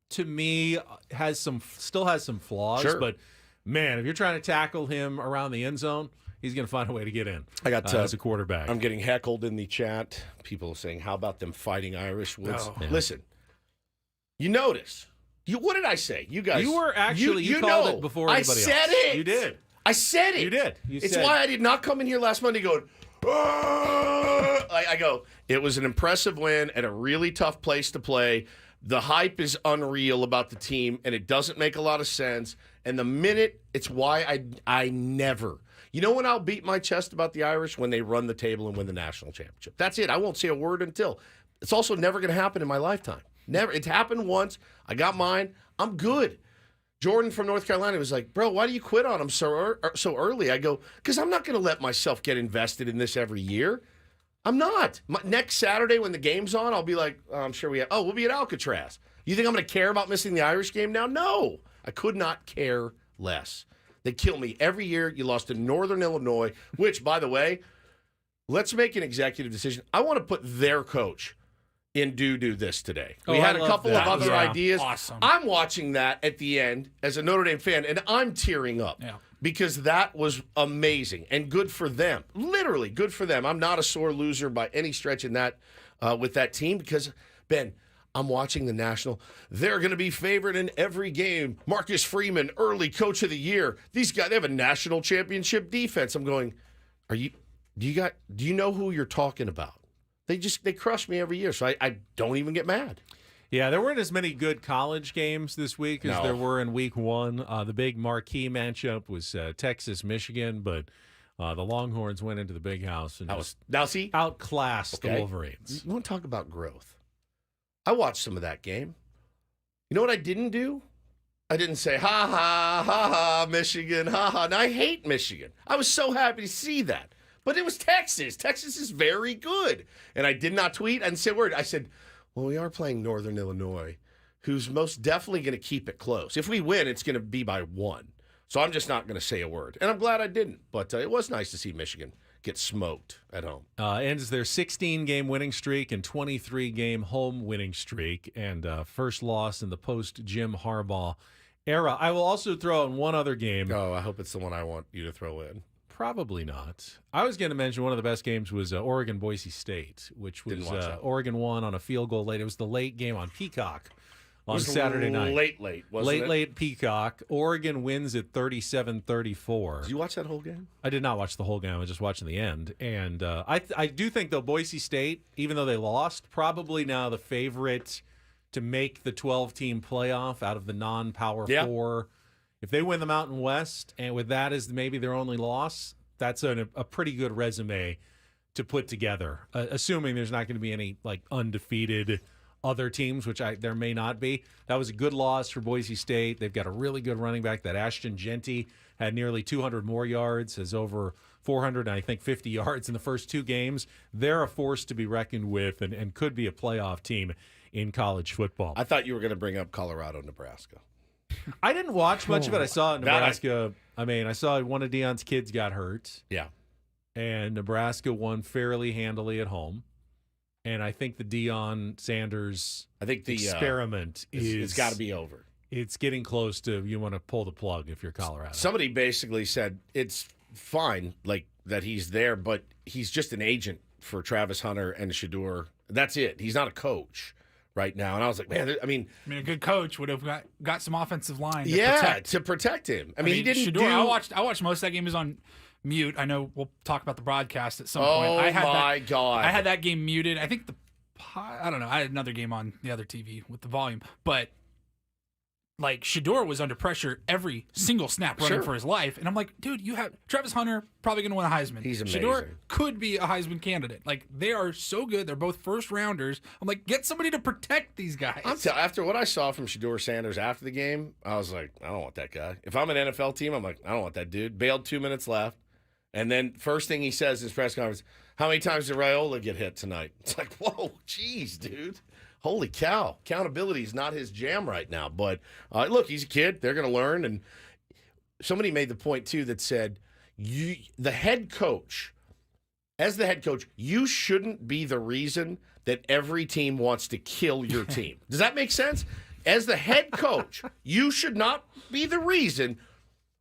to me, still has some flaws. Sure. But, man, if you're trying to tackle him around the end zone, he's going to find a way to get in. I got as a quarterback. I'm getting heckled in the chat. People are saying, "How about them fighting Irish Woods?" Yeah. Listen, you notice. What did I say? You guys. You were actually you called it before anybody else. I said it. You did. I said it. You did. It's why I did not come in here last Monday going. I go. It was an impressive win at a really tough place to play. The hype is unreal about the team, and it doesn't make a lot of sense. And the minute, it's why I never. You know when I'll beat my chest about the Irish? When they run the table and win the national championship. That's it. I won't say a word until. It's also never going to happen in my lifetime. Never. It's happened once. I got mine. I'm good. Jordan from North Carolina was like, "Bro, why do you quit on them so early?" I go, "Because I'm not going to let myself get invested in this every year. I'm not. Next Saturday when the game's on, I'll be like, I'm sure we'll be at Alcatraz. You think I'm going to care about missing the Irish game now? No. I could not care less. They kill me every year. You lost to Northern Illinois, which, by the way, let's make an executive decision. I want to put their coach in do this today. Oh, We had I a love couple that. of other Yeah. ideas. Awesome. I'm watching that at the end as a Notre Dame fan, and I'm tearing up Yeah. because that was amazing and good for them. Literally good for them. I'm not a sore loser by any stretch in that with that team because, Ben, I'm watching the National. They're going to be favored in every game. Marcus Freeman, early coach of the year. These guys, they have a national championship defense. I'm going, do you know who you're talking about? They crush me every year, so I don't even get mad. Yeah, there weren't as many good college games this week as No. there were in week one. The big marquee matchup was Texas-Michigan, but the Longhorns went into the big house and outclassed the Wolverines. You want to talk about growth? I watched some of that game. You know what I didn't do? I didn't say, ha, ha, ha, ha, Michigan, ha, ha. And I hate Michigan. I was so happy to see that. But it was Texas. Texas is very good. And I did not tweet and say a word. I said, well, we are playing Northern Illinois, who's most definitely going to keep it close. If we win, it's going to be by 1. So I'm just not going to say a word. And I'm glad I didn't. But it was nice to see Michigan get smoked at home. Ends their 16-game winning streak and 23-game home winning streak, and first loss in the post-Jim Harbaugh era. I will also throw in one other game. Oh, I hope it's the one I want you to throw in. Probably not. I was going to mention one of the best games was Oregon-Boise State, which was Oregon won on a field goal late. It was the late game on Peacock on Saturday night. Late, wasn't it? Late Peacock. Oregon wins at 37-34. Did you watch that whole game? I did not watch the whole game. I was just watching the end. And I do think, though, Boise State, even though they lost, probably now the favorite to make the 12-team playoff out of the non-Power 4. If they win the Mountain West, and with that as maybe their only loss, that's a pretty good resume to put together, assuming there's not going to be any undefeated other teams, which there may not be. That was a good loss for Boise State. They've got a really good running back. That Ashton Genty had nearly 200 more yards, has over 450 yards in the first 2 games. They're a force to be reckoned with and could be a playoff team in college football. I thought you were going to bring up Colorado, Nebraska. I didn't watch much of it. I saw Nebraska. I saw one of Deion's kids got hurt. Yeah. And Nebraska won fairly handily at home. And I think the Deion Sanders experiment it's got to be over. It's getting close to you want to pull the plug if you're Colorado. Somebody basically said it's fine, that he's there, but he's just an agent for Travis Hunter and Shedeur. That's it. He's not a coach right now. And I was like, man, a good coach would have got some offensive line. To protect him. I mean, he didn't Shedeur, I watched most of that game. Is on mute. I know we'll talk about the broadcast at some point. God! I had that game muted. I think I don't know. I had another game on the other TV with the volume, but Shedeur was under pressure every single snap running for his life, and I'm like, dude, you have Travis Hunter probably going to win a Heisman. He's amazing. Shedeur could be a Heisman candidate. They are so good. They're both first rounders. I'm like, get somebody to protect these guys. After what I saw from Shedeur Sanders after the game, I was like, I don't want that guy. If I'm an NFL team, I'm like, I don't want that dude. Bailed 2 minutes left. And then first thing he says in his press conference, how many times did Raiola get hit tonight? It's like, whoa, geez, dude. Holy cow. Accountability is not his jam right now. But look, he's a kid. They're going to learn. And somebody made the point, too, that said, the head coach, as the head coach, you shouldn't be the reason that every team wants to kill your team. Does that make sense? As the head coach, you should not be the reason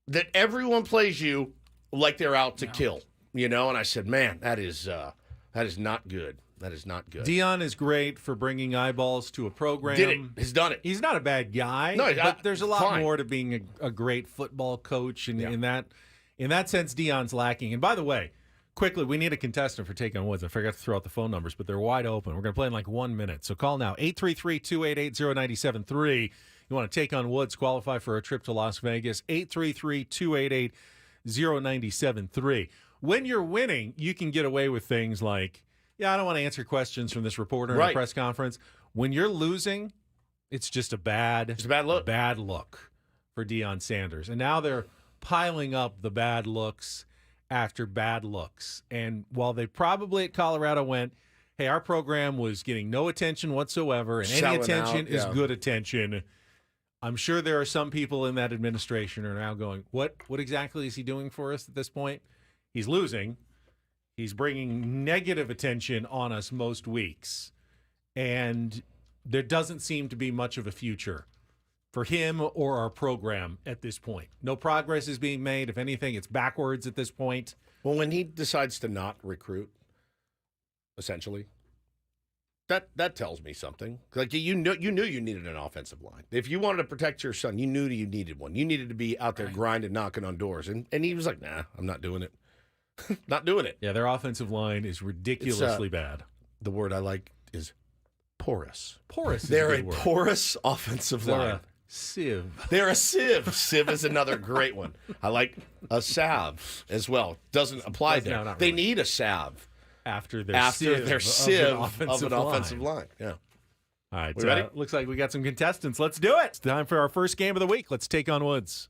that everyone plays you like they're out to kill, And I said, man, that is not good. That is not good. Deion is great for bringing eyeballs to a program. Did it. He's done it. He's not a bad guy. No, but there's a lot fine. more to being a great football coach. And in that sense, Deion's lacking. And by the way, quickly, we need a contestant for Take on Woods. I forgot to throw out the phone numbers, but they're wide open. We're going to play in 1 minute. So call now, 833-288-0973. You want to take on Woods, qualify for a trip to Las Vegas, 833-288-0973. When you're winning, you can get away with things like, I don't want to answer questions from this reporter in a press conference. When you're losing, it's just a bad look. Bad look for Deion Sanders. And now they're piling up the bad looks after bad looks. And while they probably at Colorado went, hey, our program was getting no attention whatsoever, and any attention is good attention, I'm sure there are some people in that administration are now going, what exactly is he doing for us at this point? He's losing. He's bringing negative attention on us most weeks. and there doesn't seem to be much of a future for him or our program at this point. No progress is being made. If anything, it's backwards at this point. Well, when he decides to not recruit, essentially, that tells me something. Like you knew you needed an offensive line. If you wanted to protect your son, you knew you needed one. You needed to be out there grinding, knocking on doors. And he was like, nah, I'm not doing it. Not doing it. Yeah, their offensive line is ridiculously bad. The word I like is porous. Porous. They're is a good word. porous offensive line. Sieve. They're a sieve. Sieve is another great one. I like a salve as well. Doesn't apply there. No, not They really. need a salve After their sieve of an offensive line. Yeah. All right. We ready? Looks like we got some contestants. Let's do it. It's time for our first game of the week. Let's take on Woods.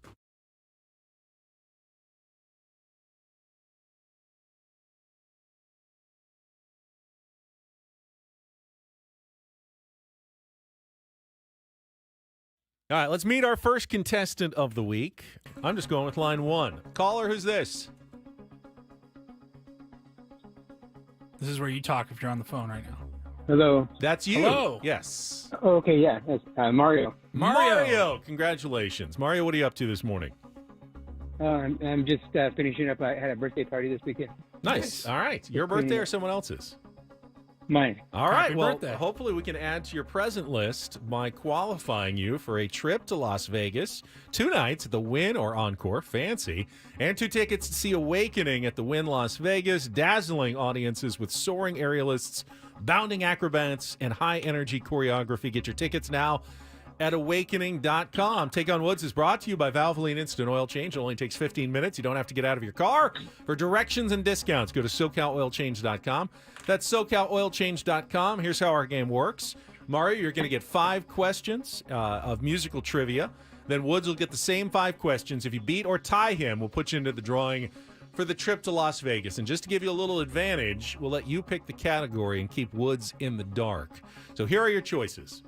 All right, let's meet our first contestant of the week. I'm just going with line 1. Caller, who's this? This is where you talk if you're on the phone right now. Hello. That's you. Hello. Yes. Oh, okay, yeah, that's Mario. Mario. Congratulations. Mario, what are you up to this morning? I'm just finishing up. I had a birthday party this weekend. Nice. All right. Your birthday or someone else's? Mine. All right. Happy Well, birthday. hopefully we can add to your present list by qualifying you for a trip to Las Vegas, 2 nights at the Wynn or Encore, fancy, and 2 tickets to see Awakening at the Wynn Las Vegas, dazzling audiences with soaring aerialists, bounding acrobats, and high-energy choreography. Get your tickets now at awakening.com. Take on Woods is brought to you by Valvoline Instant Oil Change. It only takes 15 minutes. You don't have to get out of your car. For directions and discounts, go to SoCalOilChange.com. That's SoCalOilChange.com. Here's how our game works. Mario, you're going to get 5 questions of musical trivia. Then Woods will get the same 5 questions. If you beat or tie him, we'll put you into the drawing for the trip to Las Vegas. And just to give you a little advantage, we'll let you pick the category and keep Woods in the dark. So here are your choices.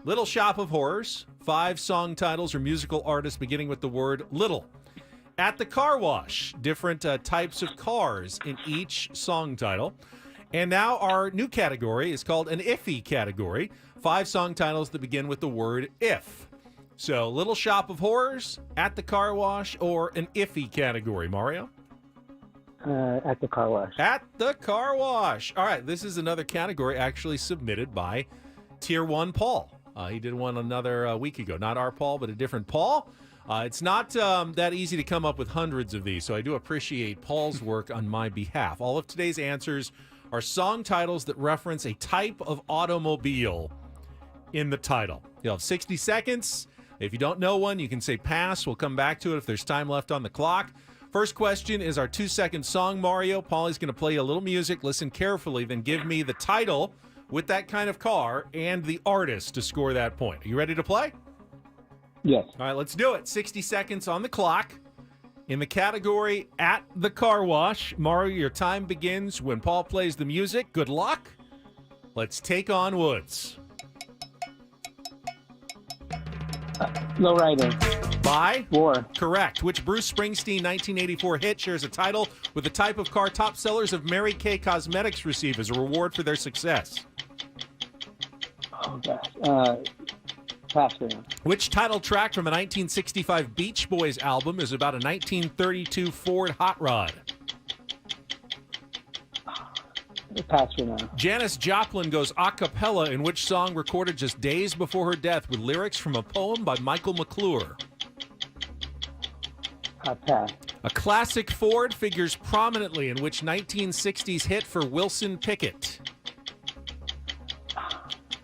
Little Shop of Horrors, 5 song titles or musical artists beginning with the word little. At the Car Wash, different types of cars in each song title. And now our new category is called an iffy category, 5 song titles that begin with the word if. So Little Shop of Horrors, At the Car Wash, or an iffy category. Mario? At the car wash. At the Car Wash. All right, this is another category actually submitted by Tier 1 Paul. He did one another week ago. Not our Paul, but a different Paul. It's not that easy to come up with hundreds of these, so I do appreciate Paul's work on my behalf. All of today's answers are song titles that reference a type of automobile in the title. You'll have 60 seconds. If you don't know one, you can say pass. We'll come back to it if there's time left on the clock. First question is our 2-second song, Mario. Paulie's going to play a little music. Listen carefully, then give me the title with that kind of car and the artist to score that point. Are you ready to play? Yes. All right, let's do it. 60 seconds on the clock. In the category At the Car Wash, Mario, your time begins when Paul plays the music. Good luck. Let's take on Woods. Lowrider. By? War. Correct. Which Bruce Springsteen 1984 hit shares a title with the type of car top sellers of Mary Kay Cosmetics receive as a reward for their success? Oh, gosh. Pass for now. Which title track from a 1965 Beach Boys album is about a 1932 Ford Hot Rod? Pass for now. Janis Joplin goes a cappella in which song recorded just days before her death with lyrics from a poem by Michael McClure? Pass. A classic Ford figures prominently in which 1960s hit for Wilson Pickett?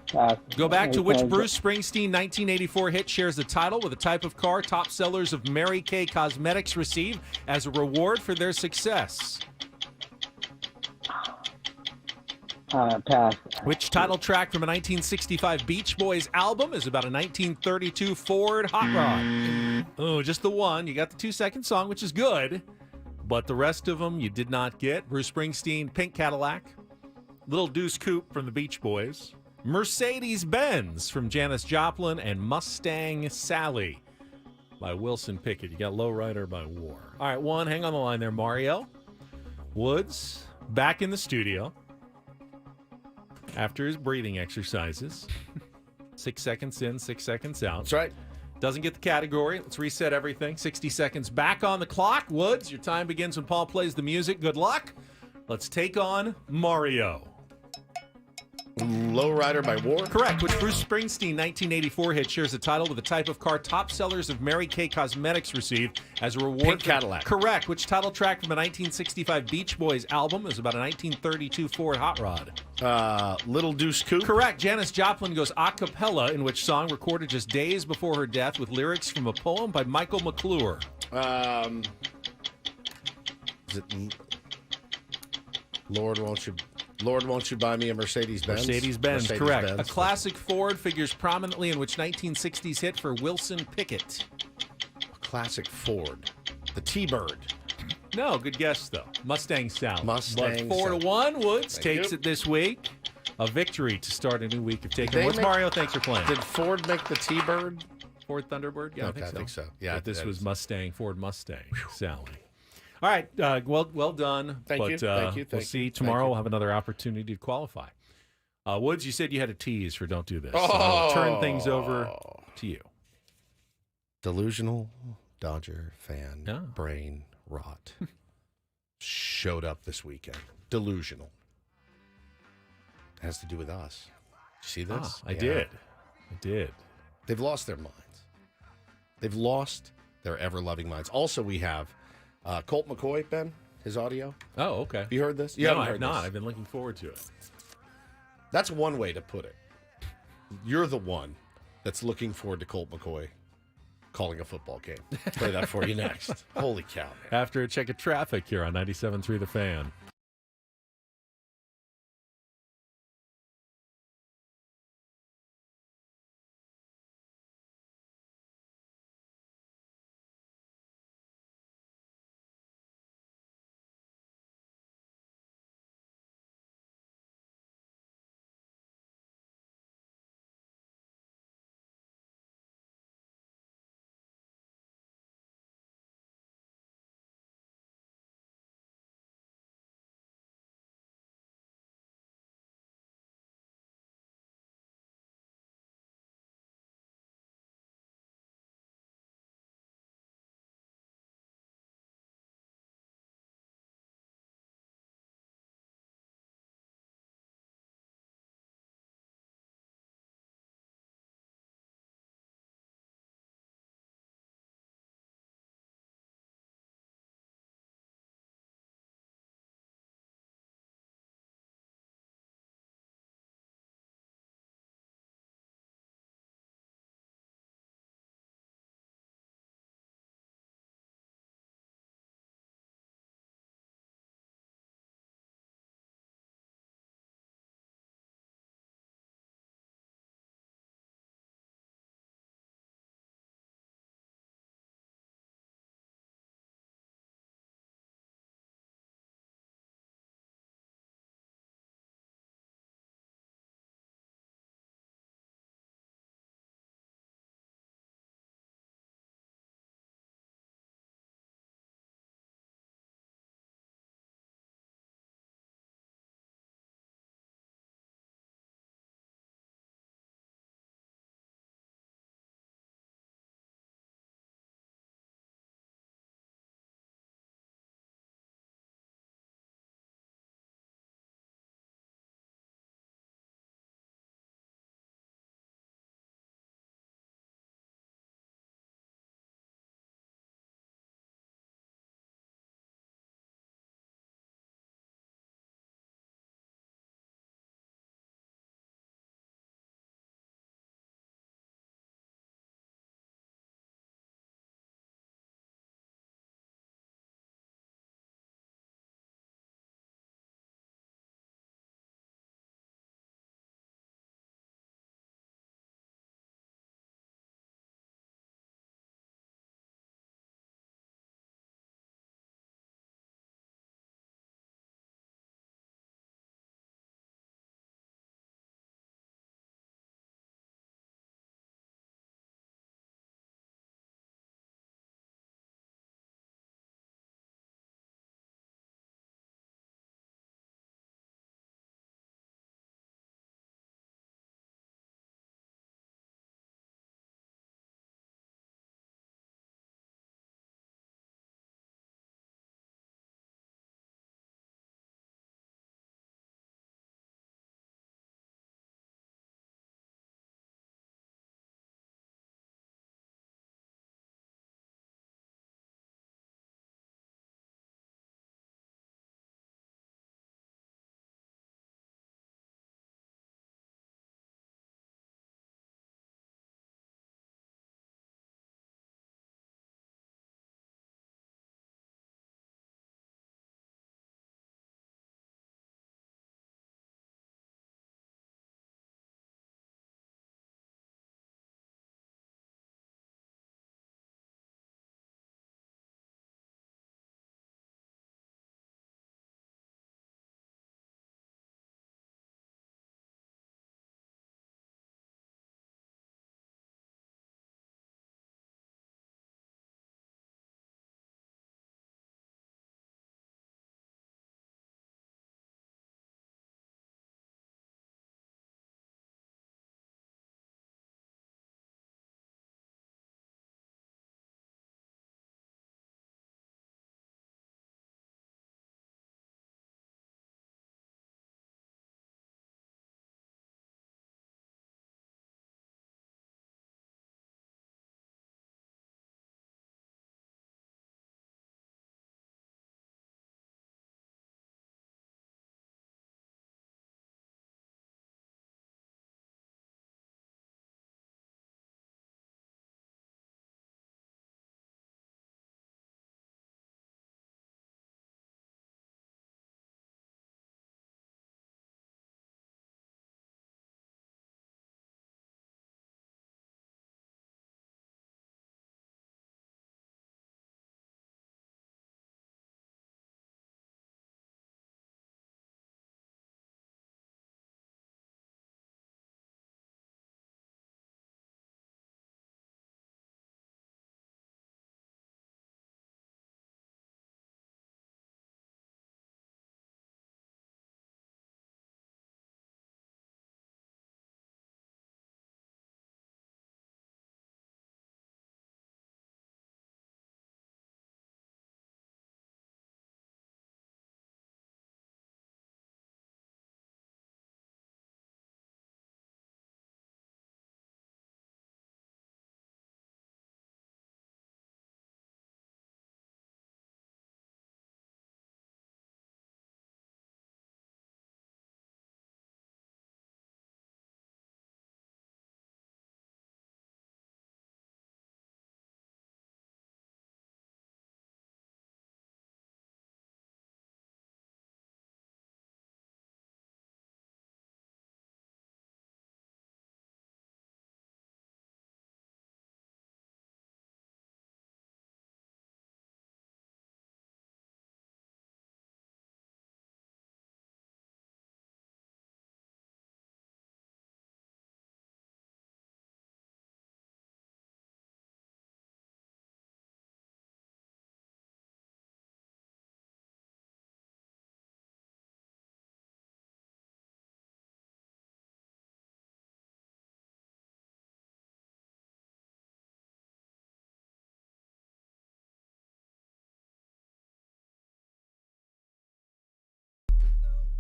Pass. Go back to which Bruce Springsteen 1984 hit shares the title with a type of car top sellers of Mary Kay Cosmetics receive as a reward for their success? Pass. Which title track from a 1965 Beach Boys album is about a 1932 Ford Hot Rod? Oh, just the one. You got the 2-second song, which is good, but the rest of them you did not get. Bruce Springsteen, Pink Cadillac, Little Deuce Coupe from the Beach Boys, Mercedes-Benz from Janis Joplin, and Mustang Sally by Wilson Pickett. You got Lowrider by War. All right, one, hang on the line there, Mario. Woods, back in the studio. after his breathing exercises. 6 seconds in, 6 seconds out. That's right. Doesn't get the category. Let's reset everything. 60 seconds back on the clock. Woods, your time begins when Paul plays the music. Good luck. Let's take on Mario. Lowrider by War? Correct. Which Bruce Springsteen 1984 hit shares the title with the type of car top sellers of Mary Kay Cosmetics received as a reward. Pink Cadillac. Correct. Which title track from the 1965 Beach Boys album is about a 1932 Ford Hot Rod? Little Deuce Coupe? Correct. Janis Joplin goes a cappella in which song recorded just days before her death with lyrics from a poem by Michael McClure? Is it Lord, won't you buy me a Mercedes-Benz? Mercedes-Benz, correct. Mercedes-Benz. A classic Ford figures prominently in which 1960s hit for Wilson Pickett? A classic Ford. The T-Bird. No, good guess, though. Mustang Sally. Mustang But 4-1, Woods Thank takes you. it this week. A victory to start a new week of taking They Woods. make- Mario, thanks for playing. Did Ford make the T-Bird? Ford Thunderbird? Yeah, Okay, I think so. Yeah, But this that was is- Ford Mustang Sally. All right, well done. Thank you, thank you, We'll thank see you, tomorrow. thank you. We'll have another opportunity to qualify. Woods, you said you had a tease for Don't Do This. So Oh. I'll turn things over to you. Delusional Dodger fan Yeah. brain rot showed up this weekend. Delusional. Has to do with us. See this? I did. They've lost their minds. They've lost their ever-loving minds. Also, we have Colt McCoy, Ben, his audio. Oh, okay. Have you heard this? You No, haven't I've heard not. this. I've been looking forward to it. That's one way to put it. You're the one that's looking forward to Colt McCoy calling a football game. Play that for you next. Holy cow, man. After a check of traffic here on 97.3 The Fan.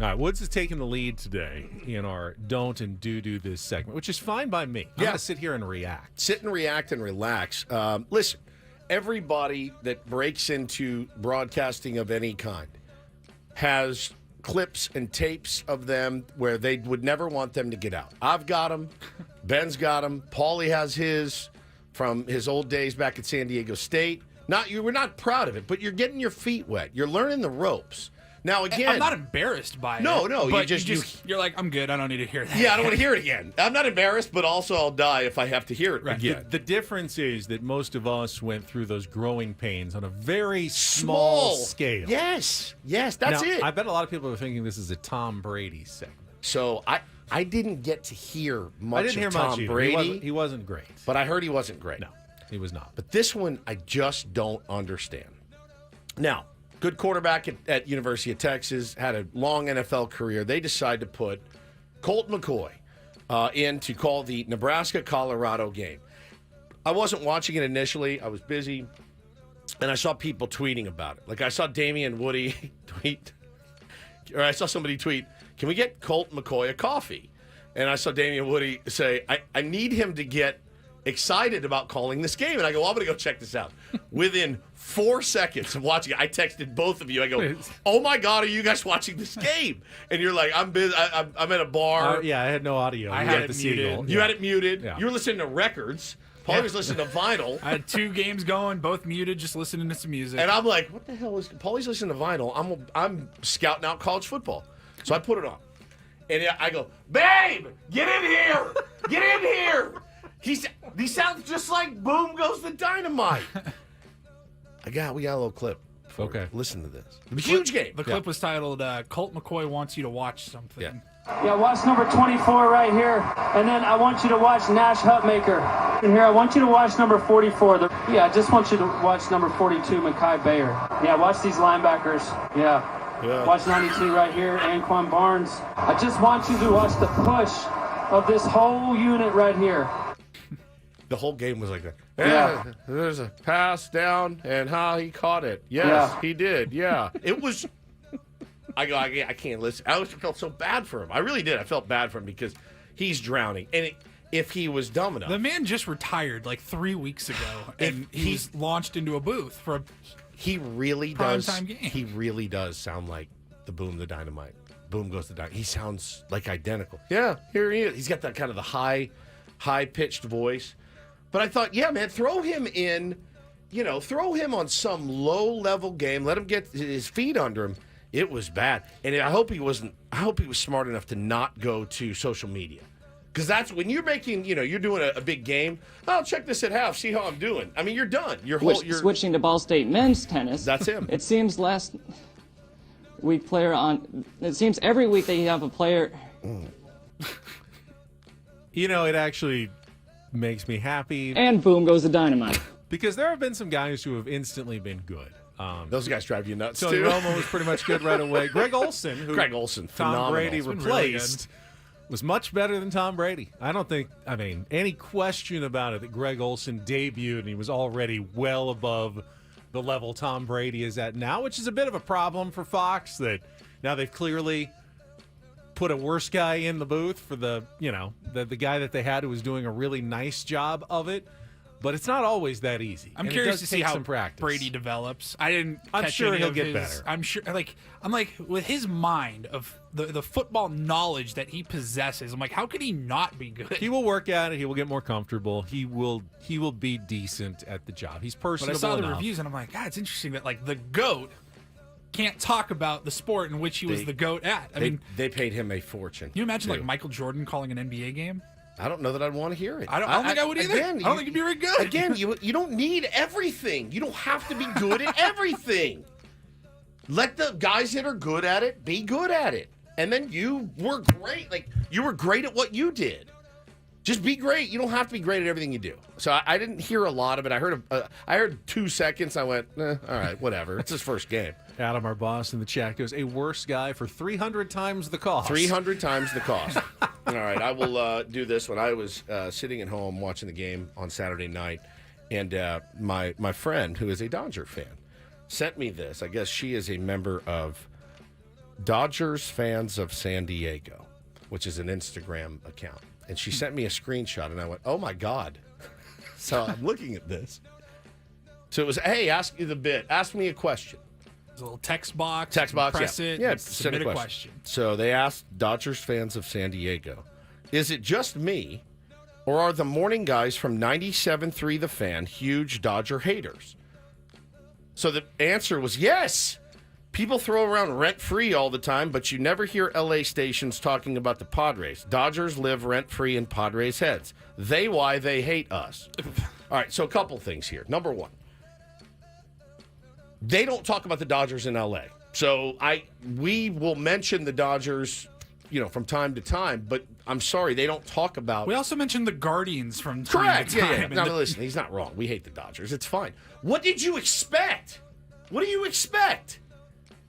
All right, Woods is taking the lead today in our don't and do this segment, which is fine by me. I'm going to sit here and react. Sit and react and relax. Listen, everybody that breaks into broadcasting of any kind has clips and tapes of them where they would never want them to get out. I've got them. Ben's got them. Paulie has his from his old days back at San Diego State. You were not proud of it, but you're getting your feet wet. You're learning the ropes. Now, again, I'm not embarrassed by it. No, but you're like, I'm good. I don't need to hear that. Yeah, I don't want to hear it again. I'm not embarrassed, but also I'll die if I have to hear it again. The difference is that most of us went through those growing pains on a very small scale. Yes, that's it. I bet a lot of people are thinking this is a Tom Brady segment. So I didn't get to hear much of Tom either. Brady. He wasn't great. But I heard he wasn't great. No, he was not. But this one, I just don't understand. Now, good quarterback at University of Texas, had a long NFL career. They decided to put Colt McCoy in to call the Nebraska-Colorado game. I wasn't watching it initially. I was busy, and I saw people tweeting about it. Like I saw Damian Woody tweet, or I saw somebody tweet, can we get Colt McCoy a coffee? And I saw Damian Woody say, I need him to get excited about calling this game. And I go, well, I'm going to go check this out. Within 4 seconds of watching it, I texted both of you. I go, oh, my God, are you guys watching this game? And you're like, I'm busy. I'm at a bar. I had no audio. I had it muted. You had it muted. Yeah. You were listening to records. Paulie was listening to vinyl. I had 2 games going, both muted, just listening to some music. And I'm like, what the hell is Paulie's listening to vinyl? I'm scouting out college football. So I put it on. And I go, babe, get in here. Get in here. He sounds just like Boom Goes the Dynamite. We got a little clip. Okay. Listen to this. Huge game. The clip was titled, Colt McCoy Wants You to Watch Something. Yeah, watch number 24 right here. And then I want you to watch Nash Hutmaker. And here, I want you to watch number 44. I just want you to watch number 42, Mekhi Bayer. Yeah, watch these linebackers. Yeah. Watch 92 right here, Anquan Barnes. I just want you to watch the push of this whole unit right here. The whole game was like that. Yeah. There's a pass down and how he caught it. Yes, he did. Yeah. It was. I can't listen. I felt so bad for him. I really did. I felt bad for him because he's drowning. And if he was dumb enough. The man just retired like 3 weeks ago, and he's launched into a booth for a He really does. Primetime game. He really does sound like the Boom the Dynamite. Boom Goes the Dynamite. He sounds like identical. Yeah, here he is. He's got that kind of the high pitched voice. But I thought, yeah, man, throw him in. Throw him on some low level game. Let him get his feet under him. It was bad, and I hope he wasn't. I hope he was smart enough to not go to social media. Because that's when you're making, you're doing a big game. Oh, check this at half. See how I'm doing. I mean, you're done. You're switching to Ball State men's tennis. That's him. It seems last week it seems every week that you have a player. It actually makes me happy. And Boom Goes the Dynamite. Because there have been some guys who have instantly been good. Those guys drive you nuts, Tony too. Romo was pretty much good right away. Greg Olson, who Tom Brady replaced, was much better than Tom Brady. Any question about it that Greg Olson debuted and he was already well above the level Tom Brady is at now, which is a bit of a problem for Fox, that now they've clearly put a worse guy in the booth for the guy that they had who was doing a really nice job of it. But it's not always that easy. I'm curious to see how Brady develops. I'm sure he'll get better. I'm sure, I'm like, with his mind of the football knowledge that he possesses, I'm like, how could he not be good? He will work at it. He will get more comfortable. He will be decent at the job. He's personable But I saw enough. the reviews, and I'm like, God, it's interesting that the GOAT can't talk about the sport in which he was the GOAT at. They paid him a fortune. Can you imagine Michael Jordan calling an NBA game? I don't know that I'd want to hear it. I don't think I would either. Again, I don't think it'd be very good. Again, you don't need everything. You don't have to be good at everything. Let the guys that are good at it be good at it. And then you were great. You were great at what you did. Just be great. You don't have to be great at everything you do. So I didn't hear a lot of it. I heard 2 seconds. I went, all right, whatever. It's his first game. Adam, our boss in the chat, goes, a worse guy for 300 times the cost. 300 times the cost. All right, I will do this one. I was sitting at home watching the game on Saturday night, and my friend, who is a Dodger fan, sent me this. I guess she is a member of Dodgers Fans of San Diego, which is an Instagram account. And she sent me a screenshot, and I went, oh, my God. So I'm looking at this. So it was, hey, ask me a question. There's a little text box. yeah. Press it. Yeah, submit a question. So they asked Dodgers Fans of San Diego, is it just me, or are the morning guys from 97.3 The Fan huge Dodger haters? So the answer was yes. People throw around rent-free all the time, but you never hear LA stations talking about the Padres. Dodgers live rent-free in Padres' heads. Why they hate us. All right, so a couple things here. Number one, they don't talk about the Dodgers in LA. So we will mention the Dodgers, from time to time, but I'm sorry, they don't talk about. We also mentioned the Guardians from time to time. Correct. Yeah. Now, listen, he's not wrong. We hate the Dodgers. It's fine. What did you expect? What do you expect?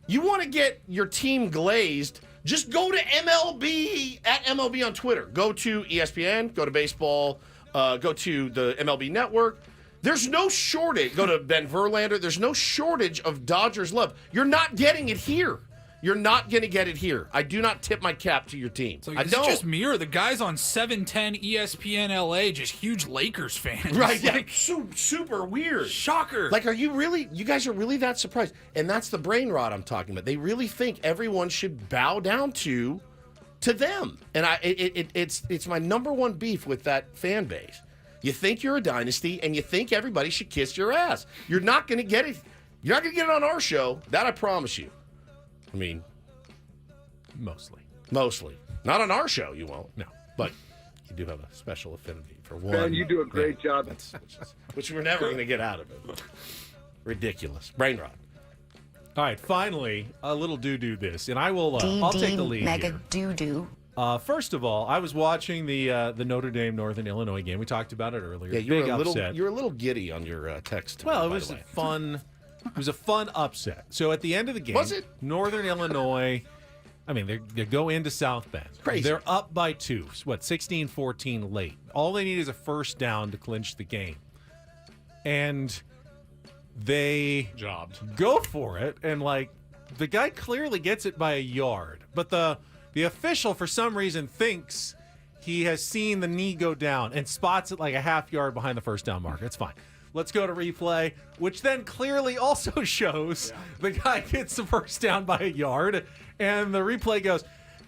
You want to get your team glazed? Just go to MLB, at MLB on Twitter. Go to ESPN, go to baseball, go to the MLB Network. There's no shortage. Go to Ben Verlander. There's no shortage of Dodgers love. You're not getting it here. You're not going to get it here. I do not tip my cap to your team. So I it's don't. just me or the guys on 710 ESPN LA, just huge Lakers fans. Right, yeah. Super weird. Shocker. Like, you guys are really that surprised? And that's the brain rot I'm talking about. They really think everyone should bow down to them. And it's my number one beef with that fan base. You think you're a dynasty, and you think everybody should kiss your ass. You're not going to get it. You're not going to get it on our show. That I promise you. I mean, mostly. Not on our show, you won't. No. But you do have a special affinity for one. Man, you do a great job. Which we're never going to get out of it. Ridiculous. Brain rot. All right, finally, a little do this. And I'll take the lead mega here. doo-doo. First of all, I was watching the Notre Dame Northern Illinois game. We talked about it earlier. Yeah, you were upset. a little giddy on your text. To Well, me, it was fun. It was a fun upset. So at the end of the game, Was it? Northern Illinois, they go into South Bend. Crazy. They're up by 2. 16-14 late. All they need is a first down to clinch the game. And they go for it, and the guy clearly gets it by a yard. But the official, for some reason, thinks he has seen the knee go down and spots it like a half yard behind the first down marker. It's fine. Let's go to replay, which then clearly also shows the guy gets the first down by a yard, and the replay goes,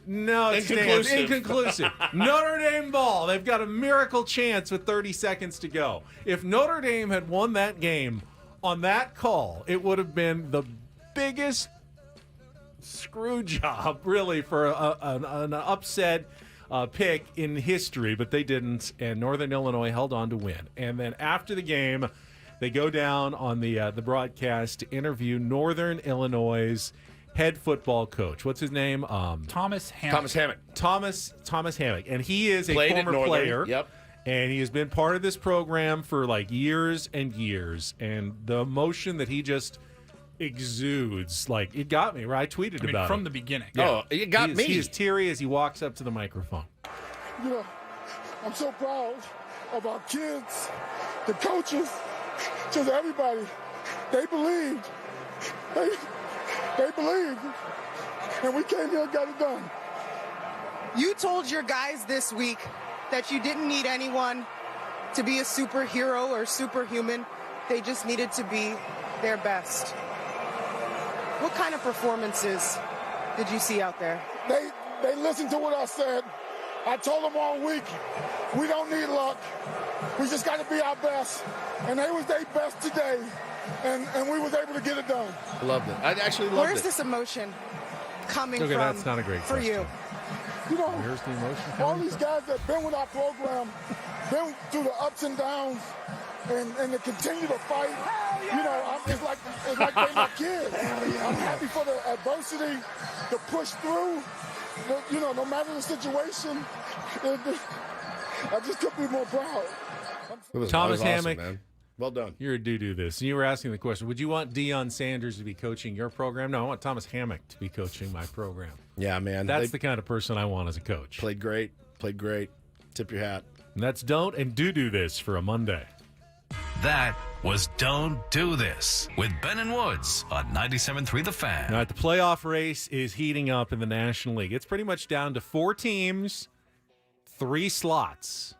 no, it stands inconclusive. Notre Dame ball. They've got a miracle chance with 30 seconds to go. If Notre Dame had won that game on that call, it would have been the biggest screw job, really, for an upset pick in history, but they didn't, and Northern Illinois held on to win. And then after the game, they go down on the broadcast to interview Northern Illinois' head football coach. What's his name? Thomas Hammock. Thomas Hammock, and he is a Played at former Northern. player. Yep. And he has been part of this program for years and years, and the emotion that he just exudes, it got me. Right, I tweeted about from it the beginning. Yeah. Oh, it got me. He is teary as he walks up to the microphone. I'm so proud of our kids, the coaches, just everybody. They believed. They believed. And we came here and got it done. You told your guys this week that you didn't need anyone to be a superhero or superhuman. They just needed to be their best. What kind of performances did you see out there? They listened to what I said. I told them all week, we don't need luck. We just got to be our best. And they was their best today. And we was able to get it done. I loved it. I actually loved it. Where's this emotion coming from that's not a great for question. you? Where's the emotion all coming these guys that have been with our program, been through the ups and downs, and to continue to fight, it's like they're my kids. I'm happy for the adversity, to push through, no matter the situation. I just couldn't be more proud. Thomas awesome, Hammock, man. Well done. You're a do this. And you were asking the question, would you want Deion Sanders to be coaching your program? No, I want Thomas Hammock to be coaching my program. Yeah, man. That's the kind of person I want as a coach. Played great. Tip your hat. And that's don't and do this for a Monday. That was Don't Do This with Ben and Woods on 97.3 The Fan. All right, the playoff race is heating up in the National League. It's pretty much down to 4 teams, 3 slots.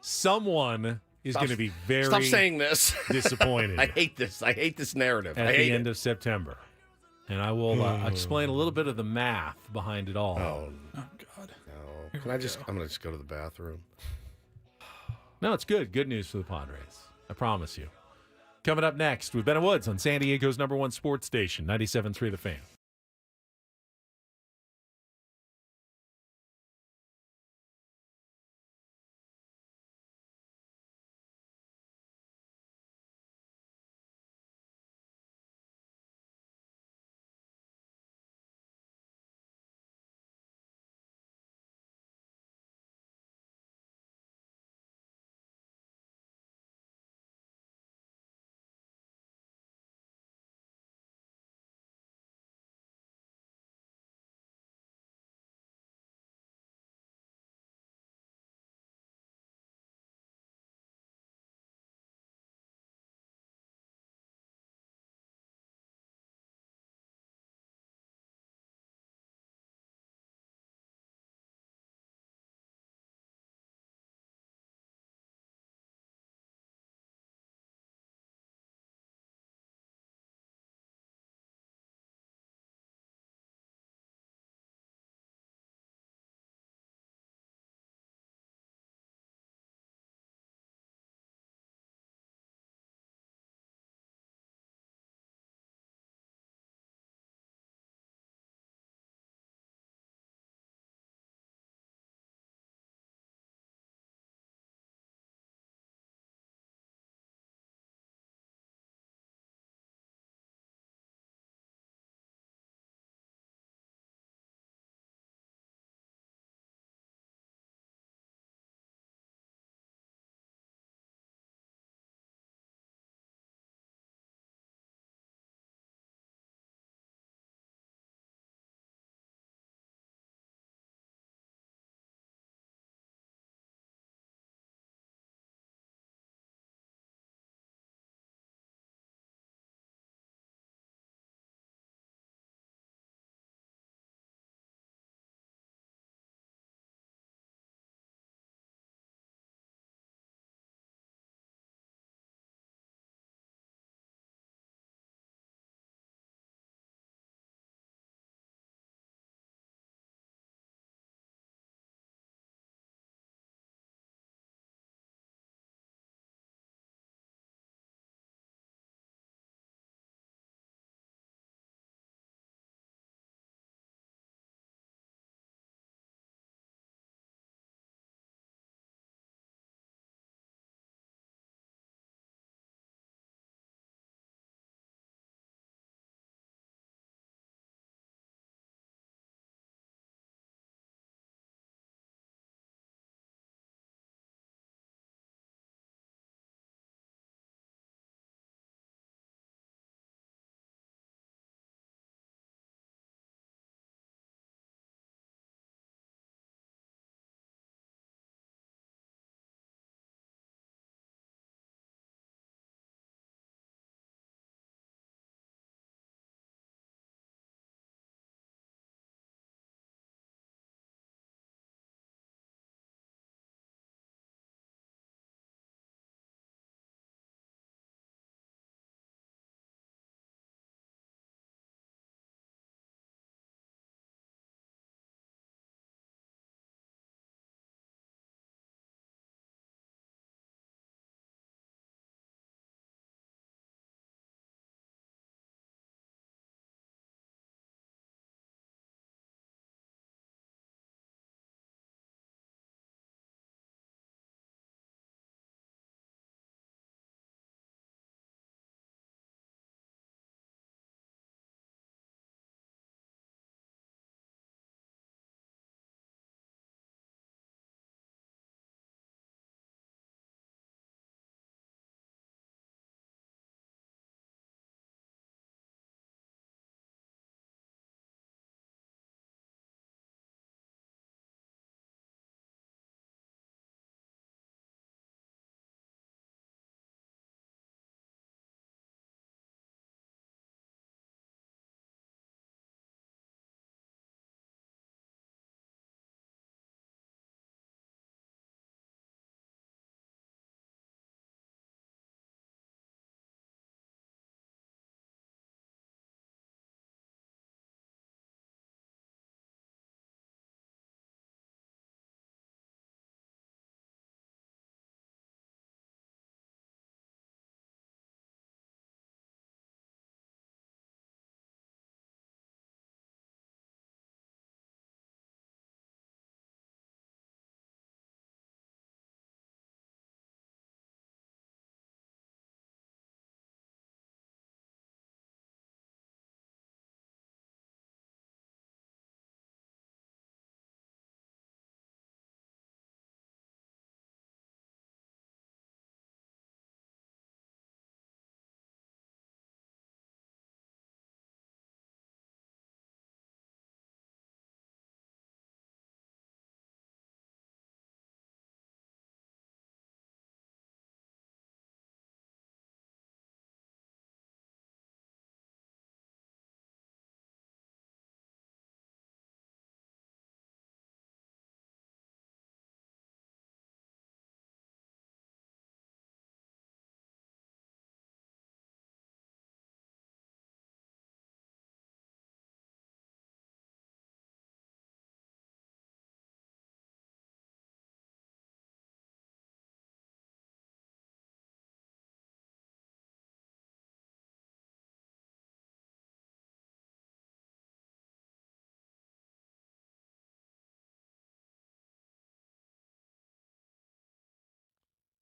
Someone is going to be very Stop saying this. disappointed. I hate this. I hate this narrative. At I hate the end it. of September. And I will explain a little bit of the math behind it all. Oh, God. no. I'm going to just go to the bathroom. No, it's good. Good news for the Padres. I promise you. Coming up next, we've Ben and Woods on San Diego's #1 sports station, 97.3 The Fan.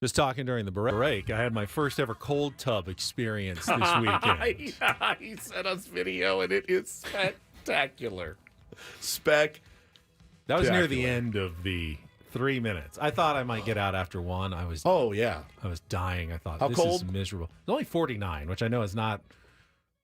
Just talking during the break, I had my first ever cold tub experience this weekend. Yeah, he sent us video, and it is spectacular. Spectacular. That was near the end of the 3 minutes. I thought I might get out after one. I was dying. I thought, How this cold? is miserable. It's only 49, which I know is not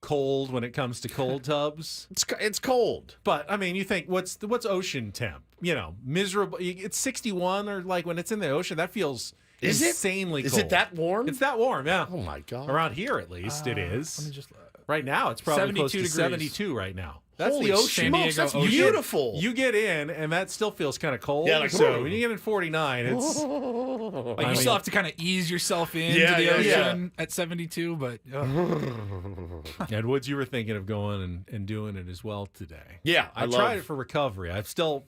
cold when it comes to cold tubs. It's cold. But, I mean, you think, what's ocean temp? You know, miserable. It's 61, or like when it's in the ocean, that feels insanely cold. Is it that warm? It's that warm, yeah. Oh, my God. Around here, at least, it is. Let me just Right now, it's probably close to 72 72 right now. That's Holy the ocean. smokes, that's Ocean. beautiful. You get in, and that still feels kind of cold. Yeah, like, so when you get in 49, it's... Like you still have to kind of ease yourself into the ocean at 72, but... And Woods, you were thinking of going and doing it as well today. Yeah, I tried it for recovery. I'm still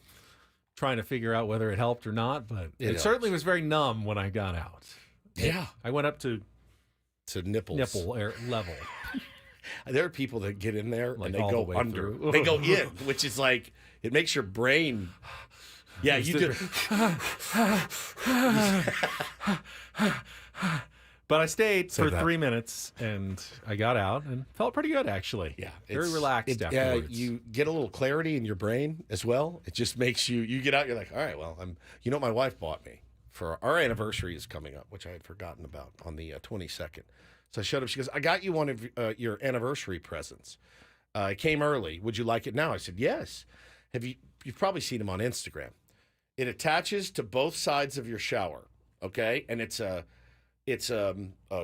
trying to figure out whether it helped or not, but it certainly was very numb when I got out. Yeah. I went up to nipples. Nipple level. There are people that get in there Like and they all go the way under. through. They go in, which is like, it makes your brain. Yeah, you do. But I stayed for 3 minutes, and I got out and felt pretty good, actually. Yeah. Very relaxed afterwards. You get a little clarity in your brain as well. It just makes you get out, you're like, all right, well, you know what my wife bought me for our anniversary is coming up, which I had forgotten about on the 22nd. So I showed up. She goes, I got you one of your anniversary presents. It came early. Would you like it now? I said, yes. You've probably seen them on Instagram. It attaches to both sides of your shower, okay? And it's a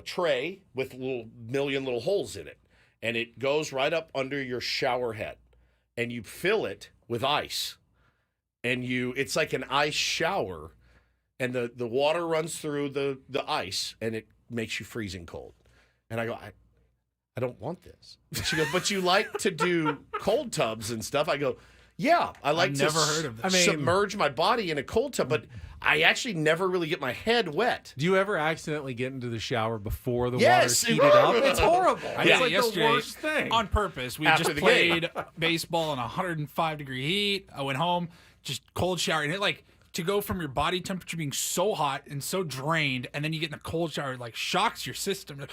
tray with million little holes in it. And it goes right up under your shower head. And you fill it with ice. And it's like an ice shower. And the water runs through the ice, and it makes you freezing cold. And I go, I don't want this. She goes, but you like to do cold tubs and stuff. I go, yeah, I like to heard of this. submerge my body in a cold tub, but I actually never really get my head wet. Do you ever accidentally get into the shower before the Yes, water's heated up? It's horrible. I It's did like yesterday the worst thing. on purpose. We After just the played baseball in 105-degree heat. I went home, just cold shower, and it to go from your body temperature being so hot and so drained, and then you get in a cold shower, it shocks your system.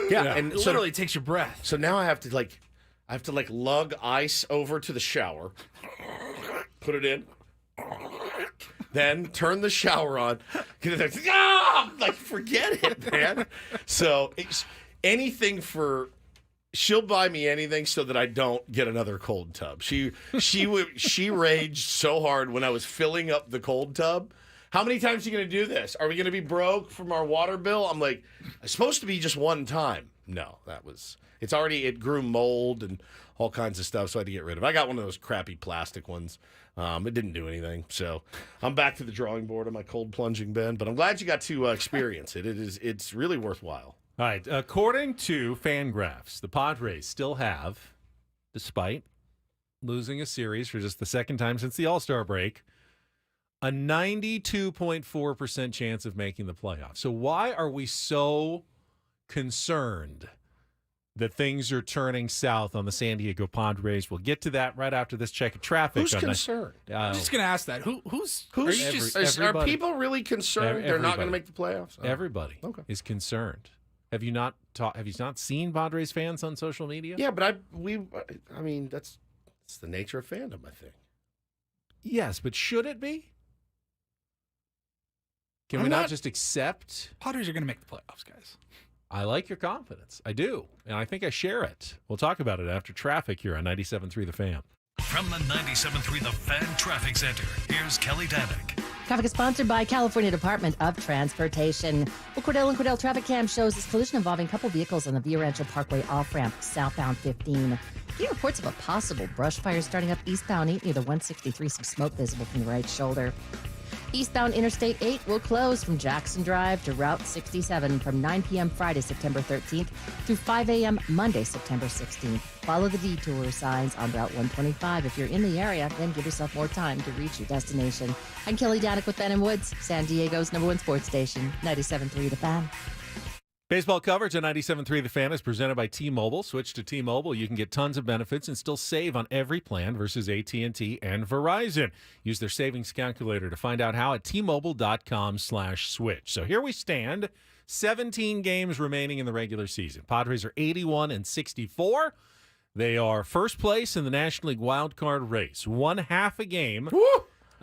Yeah, and it literally takes your breath. So now I have to lug ice over to the shower, put it in, then turn the shower on. Forget it, man. So anything for. She'll buy me anything so that I don't get another cold tub. She raged so hard when I was filling up the cold tub. How many times are you going to do this? Are we going to be broke from our water bill? I'm like, it's supposed to be just one time. No, it grew mold and all kinds of stuff, so I had to get rid of it. I got one of those crappy plastic ones. It didn't do anything. So I'm back to the drawing board on my cold plunging bed, but I'm glad you got to experience it. It's really worthwhile. All right. According to Fangraphs, the Padres still have, despite losing a series for just the second time since the All-Star break, a 92.4% chance of making the playoffs. So why are we so concerned that things are turning south on the San Diego Padres? We'll get to that right after this check of traffic. Who's concerned? I'm just going to ask that. Are people really concerned they're not going to make the playoffs? Oh. Everybody is concerned. Have you not seen Padres fans on social media? Yeah, but that's the nature of fandom, I think. Yes, but should it be? Can we not just accept? Padres are going to make the playoffs, guys. I like your confidence. I do. And I think I share it. We'll talk about it after traffic here on 97.3 The Fan. From the 97.3 The Fan Traffic Center, here's Kelly Danick. Traffic is sponsored by California Department of Transportation. Well, Cordell & Cordell Traffic Cam shows this collision involving a couple vehicles on the Via Rancho Parkway off-ramp, southbound 15. Getting reports of a possible brush fire starting up eastbound 8 near the 163, some smoke visible from the right shoulder. Eastbound Interstate 8 will close from Jackson Drive to Route 67 from 9 p.m. Friday, September 13th through 5 a.m. Monday, September 16th. Follow the detour signs on Route 125. If you're in the area, then give yourself more time to reach your destination. I'm Kelly Danick with Ben & Woods, San Diego's #1 sports station, 97.3 The Fan. Baseball coverage on 97.3 The Fan is presented by T-Mobile. Switch to T-Mobile. You can get tons of benefits and still save on every plan versus AT&T and Verizon. Use their savings calculator to find out how at T-Mobile.com/switch. So here we stand. 17 games remaining in the regular season. Padres are 81-64. They are first place in the National League wild card race. 1/2 a game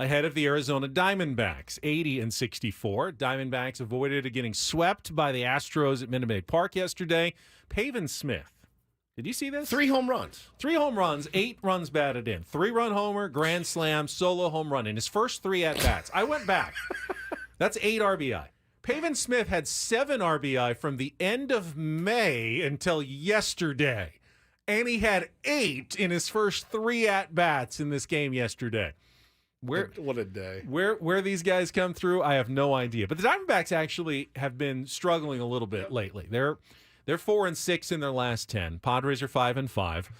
ahead of the Arizona Diamondbacks, 80-64. Diamondbacks avoided getting swept by the Astros at Minute Maid Park yesterday. Pavin Smith. Did you see this? 3 home runs. 3 home runs, 8 runs batted in. 3-run homer, grand slam, solo home run in his first 3 at-bats. I went back. That's 8 RBI. Pavin Smith had 7 RBI from the end of May until yesterday. And he had 8 in his first 3 at-bats in this game yesterday. What a day. Where these guys come through, I have no idea. But the Diamondbacks actually have been struggling a little bit lately. They're 4-6 in their last 10. Padres are 5-5.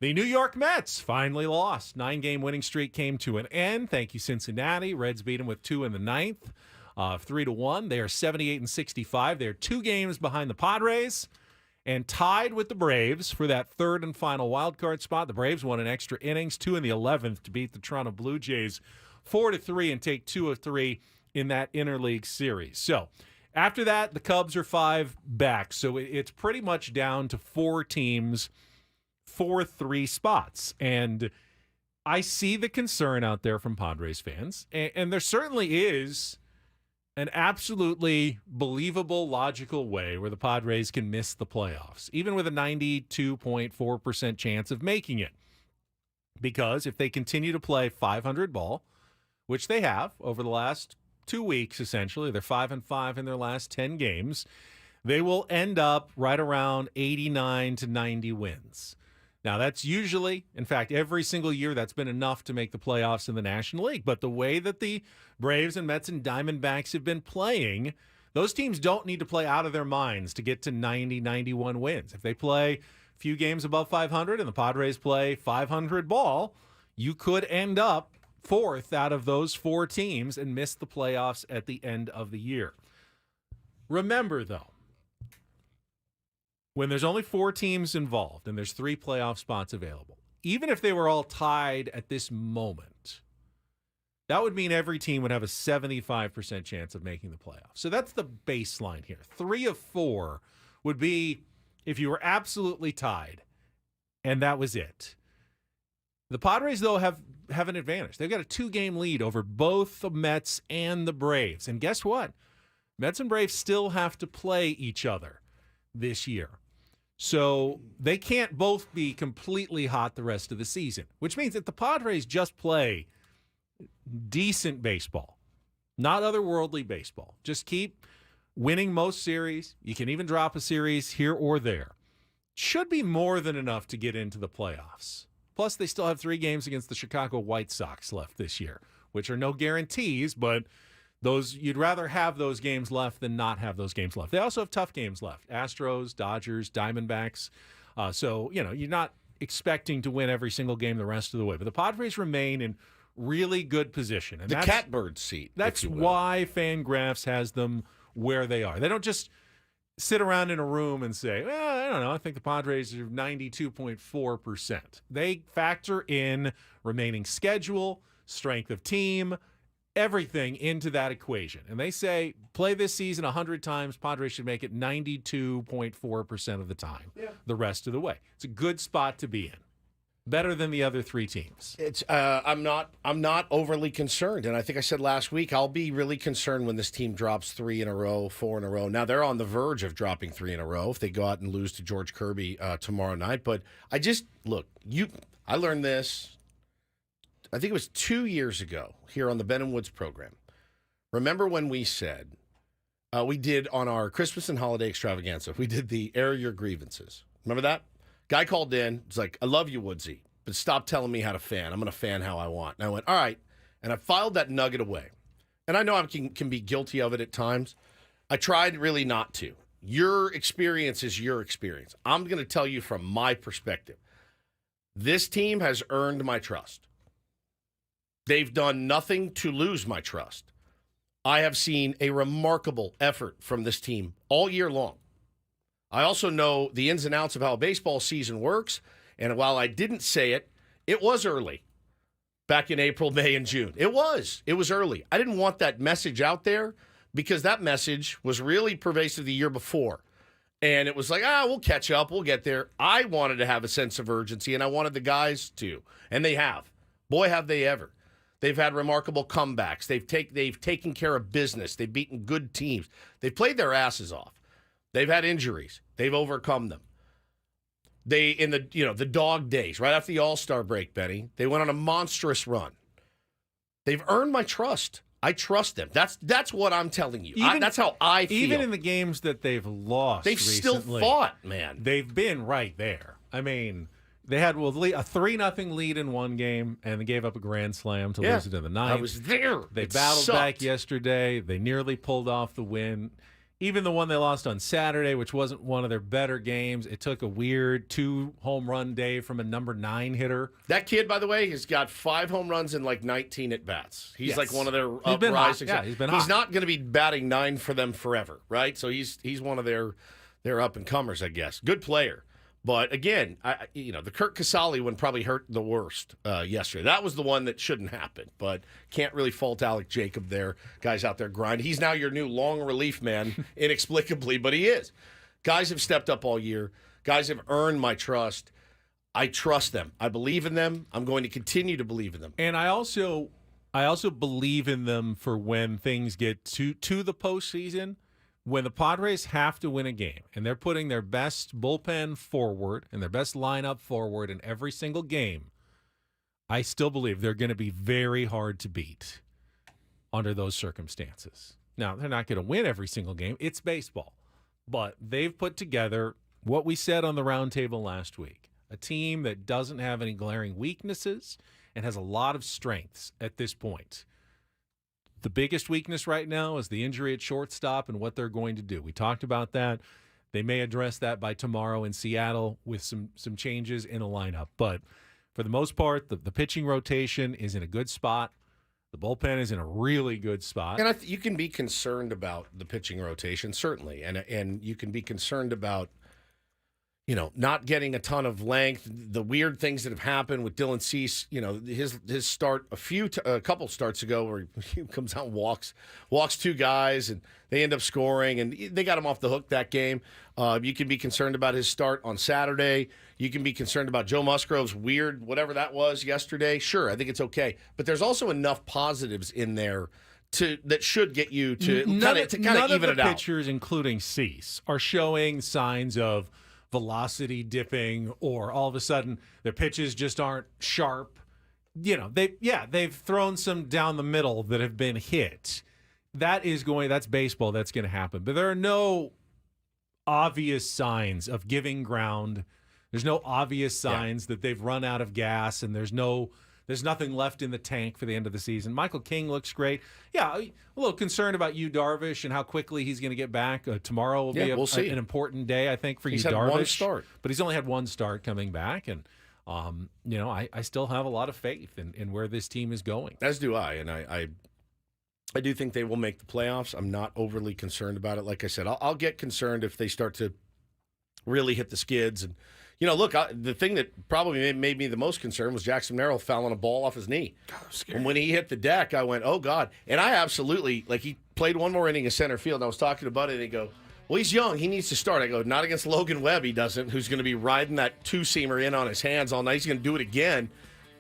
The New York Mets finally lost. 9-game winning streak came to an end. Thank you, Cincinnati. Reds beat them with 2 in the 9th, 3-1. They are 78-65. They're 2 games behind the Padres and tied with the Braves for that 3rd and final wild card spot. The Braves won in extra innings, 2 in the 11th, to beat the Toronto Blue Jays 4-3 and take 2 of 3 in that interleague series. So after that, the Cubs are 5 back. So it's pretty much down to 4 teams for 3 spots. And I see the concern out there from Padres fans. And there certainly is an absolutely believable, logical way where the Padres can miss the playoffs, even with a 92.4% chance of making it. Because if they continue to play 500 ball, which they have over the last 2 weeks, essentially, they're 5-5 in their last 10 games, they will end up right around 89 to 90 wins. Now, that's usually, in fact, every single year that's been enough to make the playoffs in the National League. But the way that the Braves and Mets and Diamondbacks have been playing, those teams don't need to play out of their minds to get to 90, 91 wins. If they play a few games above 500 and the Padres play 500 ball, you could end up 4th out of those 4 teams and miss the playoffs at the end of the year. Remember, though, when there's only 4 teams involved and there's 3 playoff spots available, even if they were all tied at this moment, that would mean every team would have a 75% chance of making the playoffs. So that's the baseline here. 3 of 4 would be if you were absolutely tied, and that was it. The Padres, though, have an advantage. They've got a 2-game lead over both the Mets and the Braves. And guess what? Mets and Braves still have to play each other this year. So they can't both be completely hot the rest of the season, which means that the Padres just play decent baseball, not otherworldly baseball. Just keep winning most series. You can even drop a series here or there. Should be more than enough to get into the playoffs. Plus, they still have 3 games against the Chicago White Sox left this year, which are no guarantees, but those you'd rather have those games left than not have those games left. They also have tough games left. Astros, Dodgers, Diamondbacks. So, you're not expecting to win every single game the rest of the way. But the Padres remain in really good position. And the catbird seat. That's why Fangraphs has them where they are. They don't just sit around in a room and say, well, I don't know, I think the Padres are 92.4%. They factor in remaining schedule, strength of team, everything into that equation. And they say, play this season 100 times, Padres should make it 92.4% of the time, the rest of the way. It's a good spot to be in. Better than the other 3 teams. It's I'm not overly concerned, and I think I said last week I'll be really concerned when this team drops 3 in a row, 4 in a row. Now they're on the verge of dropping 3 in a row if they go out and lose to George Kirby tomorrow night. But I learned this. I think it was 2 years ago here on the Ben and Woods program. Remember when we said we did on our Christmas and holiday extravaganza? We did the air your grievances. Remember that? Guy called in. He's like, I love you, Woodsy, but stop telling me how to fan. I'm going to fan how I want. And I went, all right. And I filed that nugget away. And I know I can be guilty of it at times. I tried really not to. Your experience is your experience. I'm going to tell you from my perspective. This team has earned my trust. They've done nothing to lose my trust. I have seen a remarkable effort from this team all year long. I also know the ins and outs of how a baseball season works. And while I didn't say it, it was early back in April, May, and June. It was early. I didn't want that message out there because that message was really pervasive the year before. And it was like, we'll catch up. We'll get there. I wanted to have a sense of urgency, and I wanted the guys to. And they have. Boy, have they ever. They've had remarkable comebacks. They've taken care of business. They've beaten good teams. They've played their asses off. They've had injuries. They've overcome them. They, in the dog days, right after the All-Star break, Benny, they went on a monstrous run. They've earned my trust. I trust them. That's what I'm telling you. That's how I feel. Even in the games that they've lost they've recently, still fought, man. They've been right there. I mean, they had a 3-0 lead in one game, and they gave up a grand slam to lose it in the ninth. I was there. They battled back yesterday. They nearly pulled off the win. Even the one they lost on Saturday, which wasn't one of their better games, it took a weird 2-home-run day from a number 9 hitter. That kid, by the way, has got 5 home runs and like 19 at-bats. He's like one of their uprising. Yeah, he's been hot. He's not going to be batting 9 for them forever, right? So he's one of their up-and-comers, I guess. Good player. But again, the Kurt Casale one probably hurt the worst yesterday. That was the one that shouldn't happen, but can't really fault Alec Jacob there. Guys out there grinding. He's now your new long relief man, inexplicably, but he is. Guys have stepped up all year. Guys have earned my trust. I trust them. I believe in them. I'm going to continue to believe in them. And I also believe in them for when things get to the postseason. When the Padres have to win a game and they're putting their best bullpen forward and their best lineup forward in every single game, I still believe they're going to be very hard to beat under those circumstances. Now, they're not going to win every single game. It's baseball. But they've put together what we said on the roundtable last week, a team that doesn't have any glaring weaknesses and has a lot of strengths at this point. The biggest weakness right now is the injury at shortstop and what they're going to do. We talked about that. They may address that by tomorrow in Seattle with some changes in the lineup. But for the most part, the pitching rotation is in a good spot. The bullpen is in a really good spot. And you can be concerned about the pitching rotation, certainly. And you can be concerned about, not getting a ton of length, the weird things that have happened with Dylan Cease, his start a couple starts ago where he comes out and walks 2 guys and they end up scoring and they got him off the hook that game. You can be concerned about his start on Saturday. You can be concerned about Joe Musgrove's weird, whatever that was yesterday. Sure, I think it's okay. But there's also enough positives in there that should get you to kind of even it out. None of the pitchers, including Cease, are showing signs of velocity dipping or all of a sudden their pitches just aren't sharp. They've thrown some down the middle that have been hit. That's baseball. That's going to happen. But there are no obvious signs of giving ground. There's no obvious signs that they've run out of gas and there's nothing left in the tank for the end of the season. Michael King looks great. Yeah, a little concerned about Yu Darvish and how quickly he's going to get back. Tomorrow will be an important day, I think, for Yu Darvish. He's had one start. But he's only had one start coming back. And, I still have a lot of faith in where this team is going. As do I. And I do think they will make the playoffs. I'm not overly concerned about it. Like I said, I'll get concerned if they start to really hit the skids. And, look, the thing that probably made me the most concerned was Jackson Merrill fouling a ball off his knee. And when he hit the deck, I went, oh, God. And I absolutely, he played one more inning in center field. And I was talking to Buddy, and they go, well, he's young. He needs to start. I go, not against Logan Webb, he doesn't, who's going to be riding that 2-seamer in on his hands all night. He's going to do it again.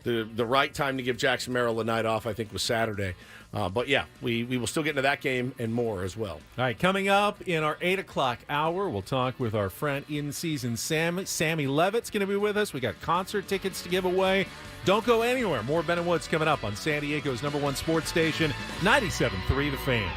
The right time to give Jackson Merrill a night off, I think, was Saturday. But, yeah, we will still get into that game and more as well. All right, coming up in our 8 o'clock hour, we'll talk with our friend in-season Sammy Levitt's going to be with us. We got concert tickets to give away. Don't go anywhere. More Ben and Woods coming up on San Diego's #1 sports station, 97.3 The Fan.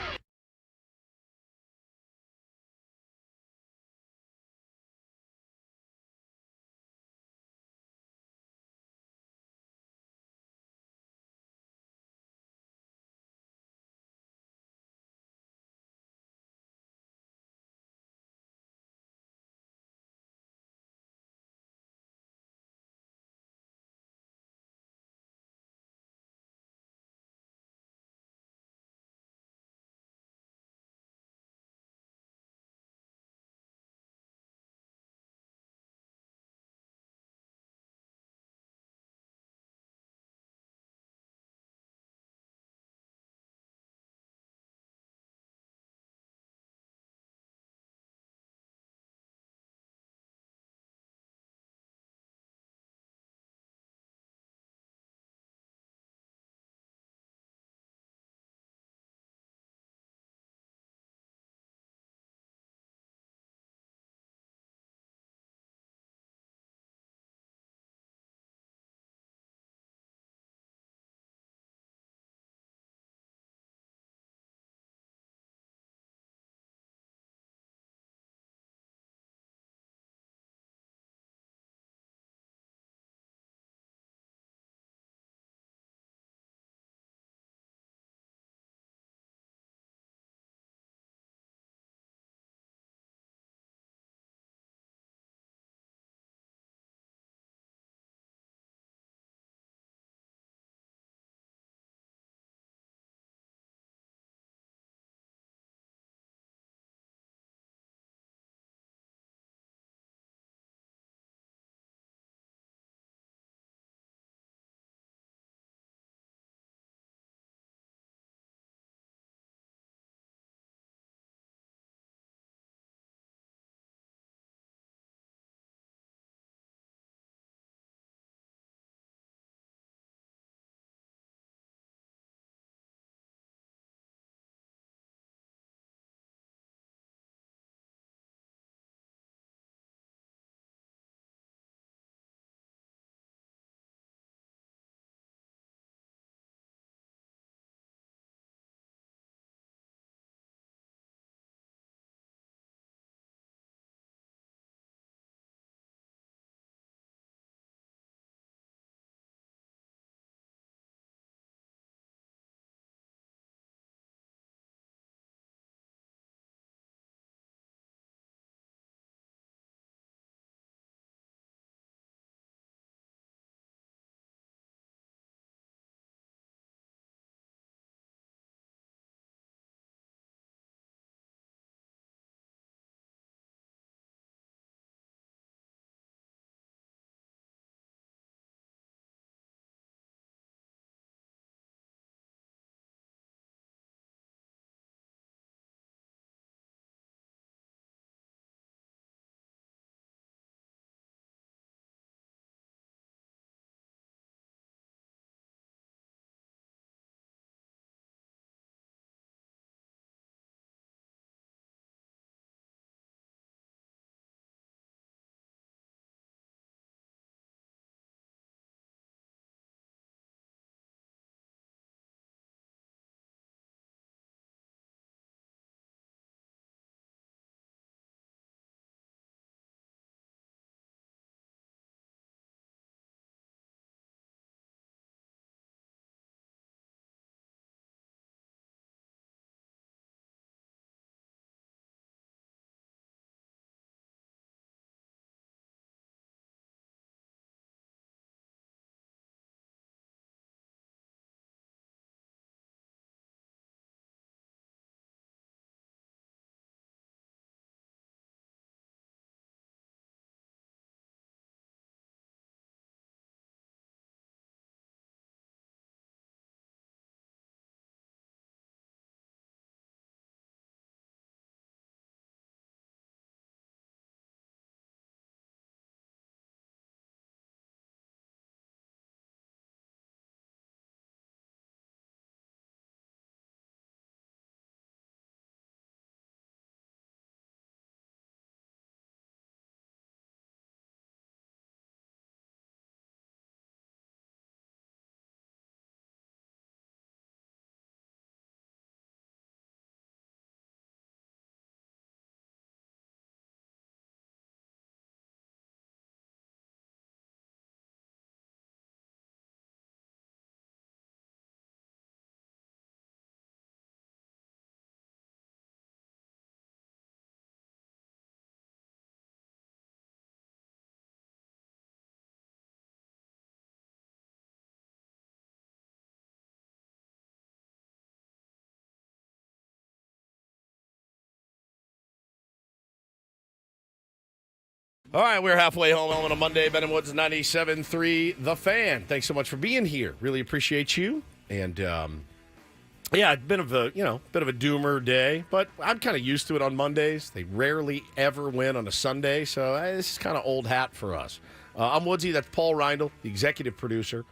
All right, we're halfway home on a Monday. Ben and Woods 97.3 The Fan. Thanks so much for being here. Really appreciate you. And yeah, it's been bit of a doomer day, but I'm kind of used to it on Mondays. They rarely ever win on a Sunday, so this is kind of old hat for us. I'm Woodsy. That's Paul Reindl, the executive producer.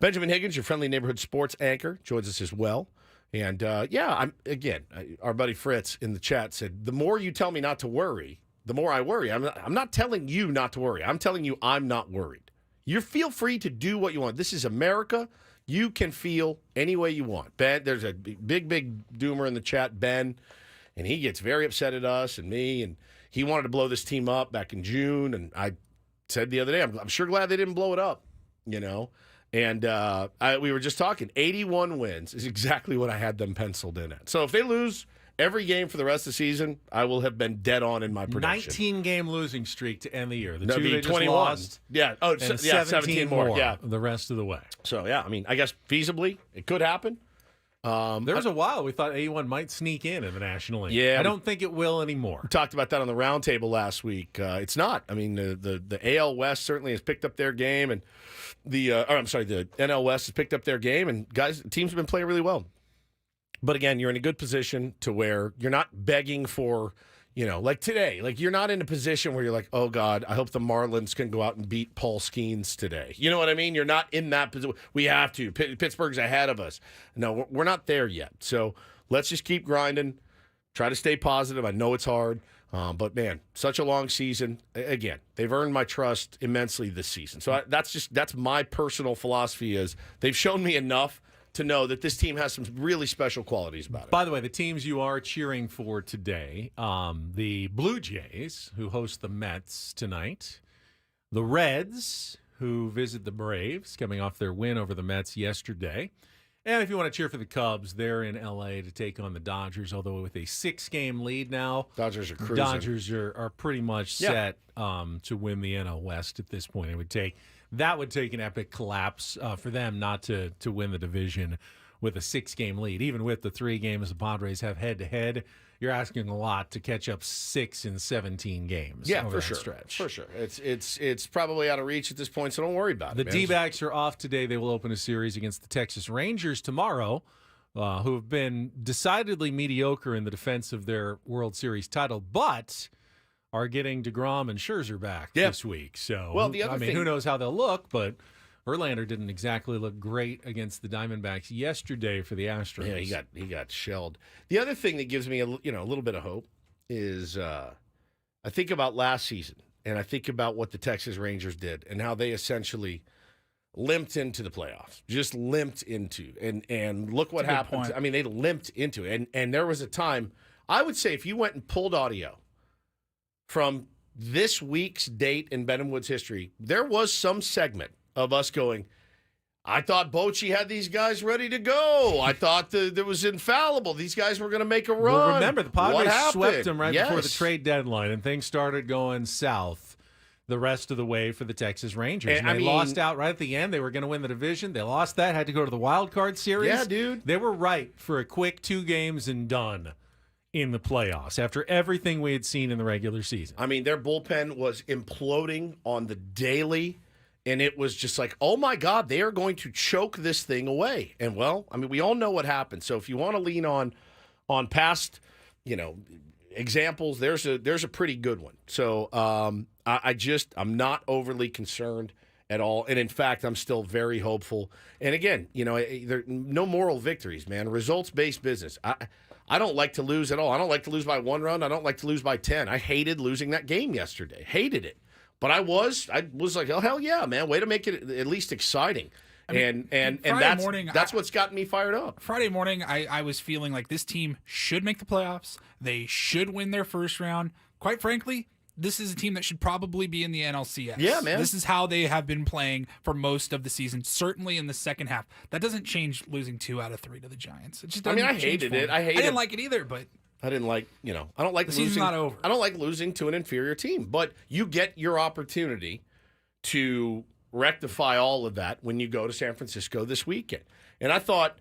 Benjamin Higgins, your friendly neighborhood sports anchor, joins us as well. And our buddy Fritz in the chat said, the more you tell me not to worry, the more I worry. I'm not telling you not to worry. I'm telling you I'm not worried. You feel free to do what you want. This is America. You can feel any way you want. Ben, there's a big doomer in the chat, Ben, and he gets very upset at us and me, and he wanted to blow this team up back in June, and I said the other day, I'm sure glad they didn't blow it up, And we were just talking, 81 wins is exactly what I had them penciled in at. So if they lose every game for the rest of the season, I will have been dead on in my prediction. 19-game losing streak to end the year. The That'd two be they just 21. lost. Yeah. Oh, and 17 more. Yeah. The rest of the way. So, yeah, I mean, I guess feasibly it could happen. There was a while we thought A1 might sneak in the National League. Yeah. I don't think it will anymore. We talked about that on the roundtable last week. It's not. I mean, the AL West certainly has picked up their game, and the NL West has picked up their game, and guys, teams have been playing really well. But again, you're in a good position to where you're not begging for, like today. Like you're not in a position where you're like, oh God, I hope the Marlins can go out and beat Paul Skeens today. You know what I mean? You're not in that position. We have to. Pittsburgh's ahead of us. No, we're not there yet. So let's just keep grinding. Try to stay positive. I know it's hard. But man, such a long season. Again, they've earned my trust immensely this season. So that's my personal philosophy is they've shown me enough to know that this team has some really special qualities about it. By the way, the teams you are cheering for today, the Blue Jays, who host the Mets tonight, the Reds, who visit the Braves, coming off their win over the Mets yesterday. And if you want to cheer for the Cubs, they're in L.A. to take on the Dodgers, although with a 6-game lead now. Dodgers are cruising. Dodgers are pretty much set to win the NL West at this point. That would take an epic collapse for them not to win the division with a 6-game lead. Even with the 3 games the Padres have head-to-head, you're asking a lot to catch up 6 in 17 games over that stretch. For sure. It's probably out of reach at this point, so don't worry about it. The D-backs are off today. They will open a series against the Texas Rangers tomorrow, who have been decidedly mediocre in the defense of their World Series title, but are getting DeGrom and Scherzer back this week. So, who knows how they'll look, but Verlander didn't exactly look great against the Diamondbacks yesterday for the Astros. Yeah, he got shelled. The other thing that gives me a little bit of hope is I think about last season, and I think about what the Texas Rangers did and how they essentially limped into the playoffs. Just limped into. And look what happened. I mean, they limped into it. And there was a time, I would say if you went and pulled audio from this week's date in Ben and Woods history, there was some segment of us going, I thought Bochy had these guys ready to go. I thought that was infallible. These guys were going to make a run. Well, remember, the Padres swept them right before the trade deadline, and things started going south the rest of the way for the Texas Rangers. And they lost out right at the end. They were going to win the division. They lost that, had to go to the wild card series. Yeah, dude. They were right for a quick 2 games and done in the playoffs after everything we had seen in the regular season. I mean, their bullpen was imploding on the daily, and it was just like, oh, my God, they are going to choke this thing away. And, well, I mean, we all know what happened. So if you want to lean on past, examples, there's a pretty good one. So I'm not overly concerned at all. And, in fact, I'm still very hopeful. And, again, there no moral victories, man. Results-based business. I don't like to lose at all. I don't like to lose by 1 run. I don't like to lose by 10. I hated losing that game yesterday. Hated it. But I was like, oh, hell yeah, man. Way to make it at least exciting. And that's what's gotten me fired up. Friday morning, I was feeling like this team should make the playoffs. They should win their first round. Quite frankly, this is a team that should probably be in the NLCS. Yeah, man. This is how they have been playing for most of the season, certainly in the second half. That doesn't change losing 2 out of 3 to the Giants. It just doesn't I hated it. I didn't like it either, but I didn't like, I don't like the losing. Season's not over. I don't like losing to an inferior team, but you get your opportunity to rectify all of that when you go to San Francisco this weekend. And I thought,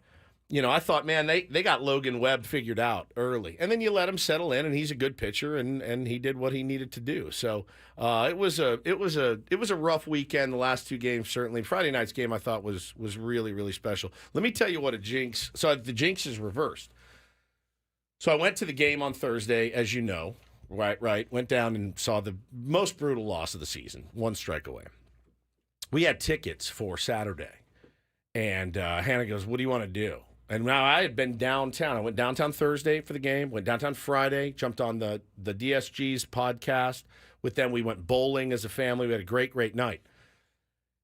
I thought, man, they got Logan Webb figured out early, and then you let him settle in, and he's a good pitcher, and he did what he needed to do. So it was a rough weekend. The last two games, certainly. Friday night's game, I thought was really, really special. Let me tell you what a jinx. So the jinx is reversed. So I went to the game on Thursday, as you know, right. Went down and saw the most brutal loss of the season, one strike away. We had tickets for Saturday, and Hannah goes, "What do you want to do?" And now I had been downtown. I went downtown Thursday for the game, went downtown Friday, jumped on the DSG's podcast with them. We went bowling as a family. We had a great, great night.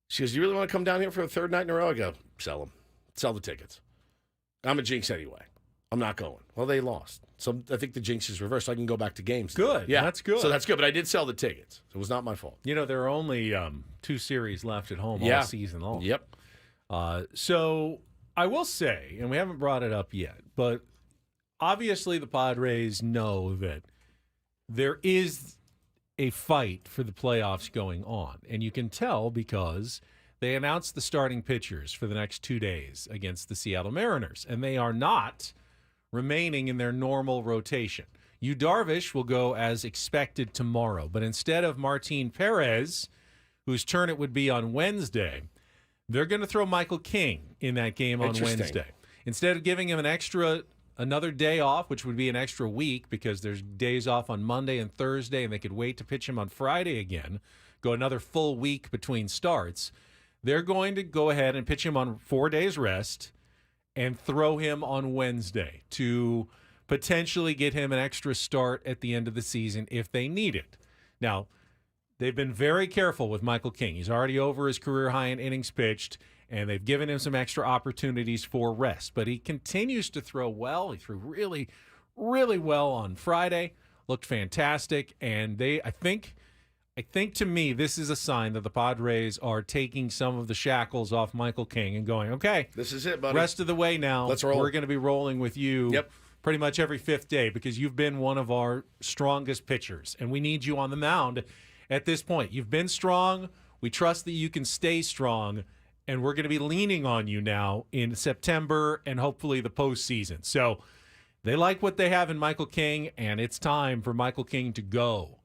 She goes, "You really want to come down here for a third night in a row?" I go, "Sell them. Sell the tickets. I'm a jinx anyway. I'm not going." Well, they lost. So I think the jinx is reversed. So I can go back to games. Good. Yeah. That's good. So that's good. But I did sell the tickets. So it was not my fault. There are only 2 series left at home all season long. Yep. So I will say, and we haven't brought it up yet, but obviously the Padres know that there is a fight for the playoffs going on. And you can tell because they announced the starting pitchers for the next 2 days against the Seattle Mariners, and they are not remaining in their normal rotation. Yu Darvish will go as expected tomorrow, but instead of Martin Perez, whose turn it would be on Wednesday, they're going to throw Michael King in that game on Wednesday. Instead of giving him another day off, which would be an extra week because there's days off on Monday and Thursday, and they could wait to pitch him on Friday again, go another full week between starts, they're going to go ahead and pitch him on 4 days rest and throw him on Wednesday to potentially get him an extra start at the end of the season if they need it. Now, they've been very careful with Michael King. He's already over his career high in innings pitched, and they've given him some extra opportunities for rest. But he continues to throw well. He threw really, really well on Friday, looked fantastic, and I think to me this is a sign that the Padres are taking some of the shackles off Michael King and going, okay, this is it, buddy. Rest of the way now. Let's roll. We're going to be rolling with you. Yep. Pretty much every 5th day because you've been one of our strongest pitchers, and we need you on the mound at this point. You've been strong. We trust that you can stay strong, and we're going to be leaning on you now in September and hopefully the postseason. So they like what they have in Michael King, and it's time for Michael King to go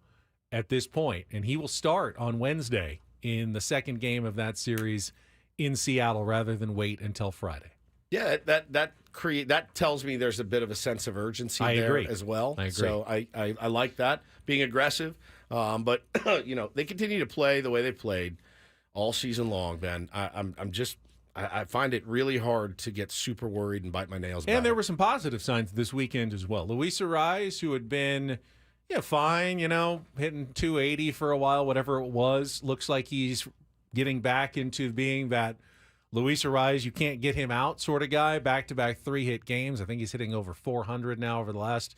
at this point, and he will start on Wednesday in the second game of that series in Seattle rather than wait until Friday. Yeah, that tells me there's a bit of a sense of urgency there as well. I agree. So I like that, being aggressive. But they continue to play the way they played all season long, Ben. I find it really hard to get super worried and bite my nails. And there were some positive signs this weekend as well. Luis Ariz, who had been fine, hitting 280 for a while, whatever it was, looks like he's getting back into being that Luis Ariz, you can't get him out sort of guy, back-to-back 3-hit games. I think he's hitting over 400 now over the last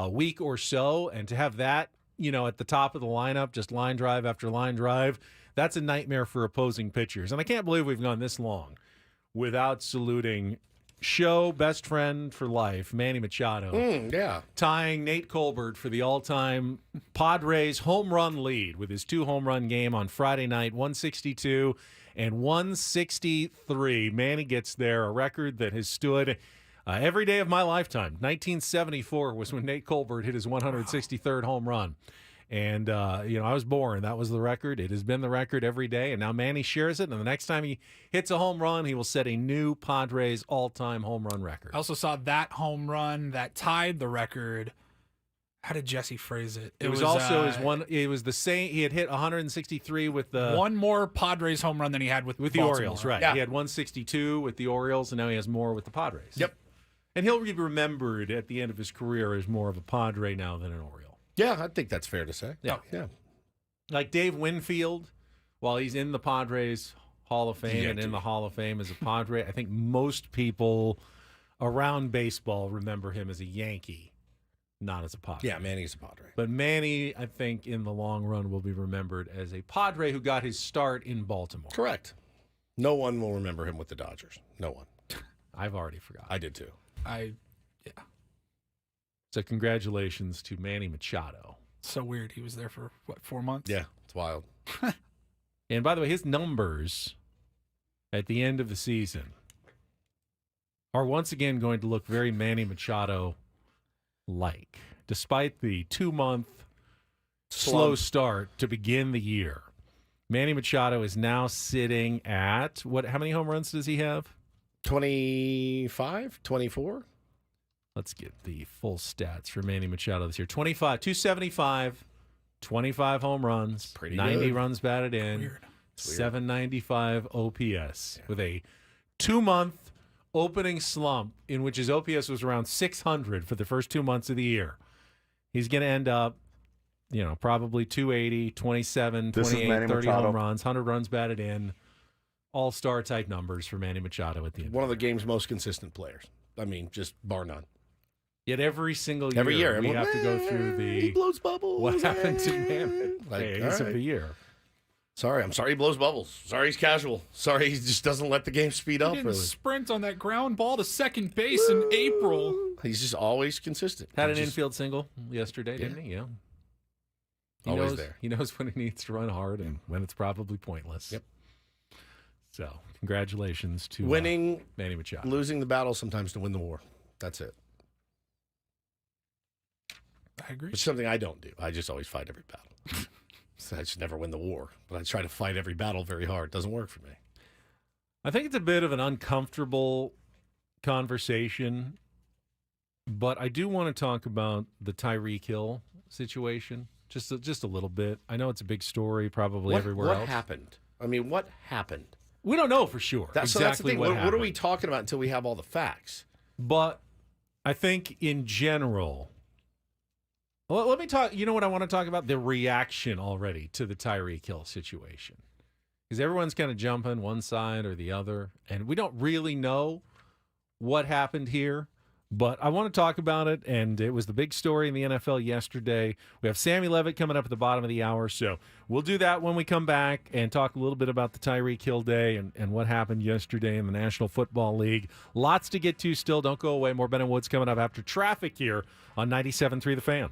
week or so. And to have that, at the top of the lineup, just line drive after line drive, that's a nightmare for opposing pitchers. And I can't believe we've gone this long without saluting show best friend for life, Manny Machado. Tying Nate Colbert for the all-time Padres home run lead with his 2-home-run game on Friday night, 162 and 163. Manny gets there, a record that has stood every day of my lifetime. 1974 was when Nate Colbert hit his 163rd home run. And, I was born. That was the record. It has been the record every day. And now Manny shares it. And the next time he hits a home run, he will set a new Padres all-time home run record. I also saw that home run that tied the record. How did Jesse phrase it? It was also his one. It was the same. He had hit 163 with the one more Padres home run than he had with the Baltimore. Orioles. Right. Yeah. He had 162 with the Orioles, and now he has more with the Padres. Yep. And he'll be remembered at the end of his career as more of a Padre now than an Oriole. Yeah, I think that's fair to say. Yeah. Yeah. Like Dave Winfield, while he's in the Padres Hall of Fame and in the Hall of Fame as a Padre, I think most people around baseball remember him as a Yankee, not as a Padre. Yeah, Manny's a Padre. But Manny, I think, in the long run, will be remembered as a Padre who got his start in Baltimore. Correct. No one will remember him with the Dodgers. No one. I've already forgotten. I did too. So congratulations to Manny Machado. So weird. He was there for, 4 months? Yeah, it's wild. And by the way, his numbers at the end of the season are once again going to look very Manny Machado-like, despite the 2-month slow start to begin the year. Manny Machado is now sitting at, how many home runs does he have? 25, 24? Let's get the full stats for Manny Machado this year. 275, 25 home runs, pretty 90 good. runs batted in, 795 OPS, with a 2-month opening slump in which his OPS was around 600 for the first 2 months of the year. He's going to end up, probably 280, 27, 28, 30 home runs, 100 runs batted in. All-star type numbers for Manny Machado at the end. One of the game's most consistent players. I mean, just bar none. Yet every single year, we have to go through he blows bubbles. what happened to Manny phase of the year. Sorry, I'm sorry he blows bubbles. Sorry he's casual. Sorry he just doesn't let the game speed up. He didn't Really. sprint on that ground ball to second base in April. He's just always consistent. Had an infield single yesterday, didn't he? Yeah. Always there. He knows when he needs to run hard and when it's probably pointless. Yep. So, congratulations to winning, Manny Machado. Losing the battle sometimes to win the war. That's it. I agree. It's something I don't do. I just always fight every battle. So I just never win the war. But I try to fight every battle very hard. It doesn't work for me. I think it's a bit of an uncomfortable conversation, but I do want to talk about the Tyreek Hill situation just a little bit. I know it's a big story probably everywhere else. What happened? I mean, what happened? We don't know for sure That's the thing. What are we talking about until we have all the facts? But I think in general, let me talk. You know what I want to talk about? The reaction already to the Tyreek Hill situation. Because everyone's kind of jumping one side or the other, and we don't really know what happened here. But I want to talk about it, and it was the big story in the NFL yesterday. We have Sammy Levitt coming up at the bottom of the hour, so we'll do that when we come back and talk a little bit about the Tyreek Hill day and what happened yesterday in the National Football League. Lots to get to still. Don't go away. More Ben and Woods coming up after traffic here on 97.3 The Fan.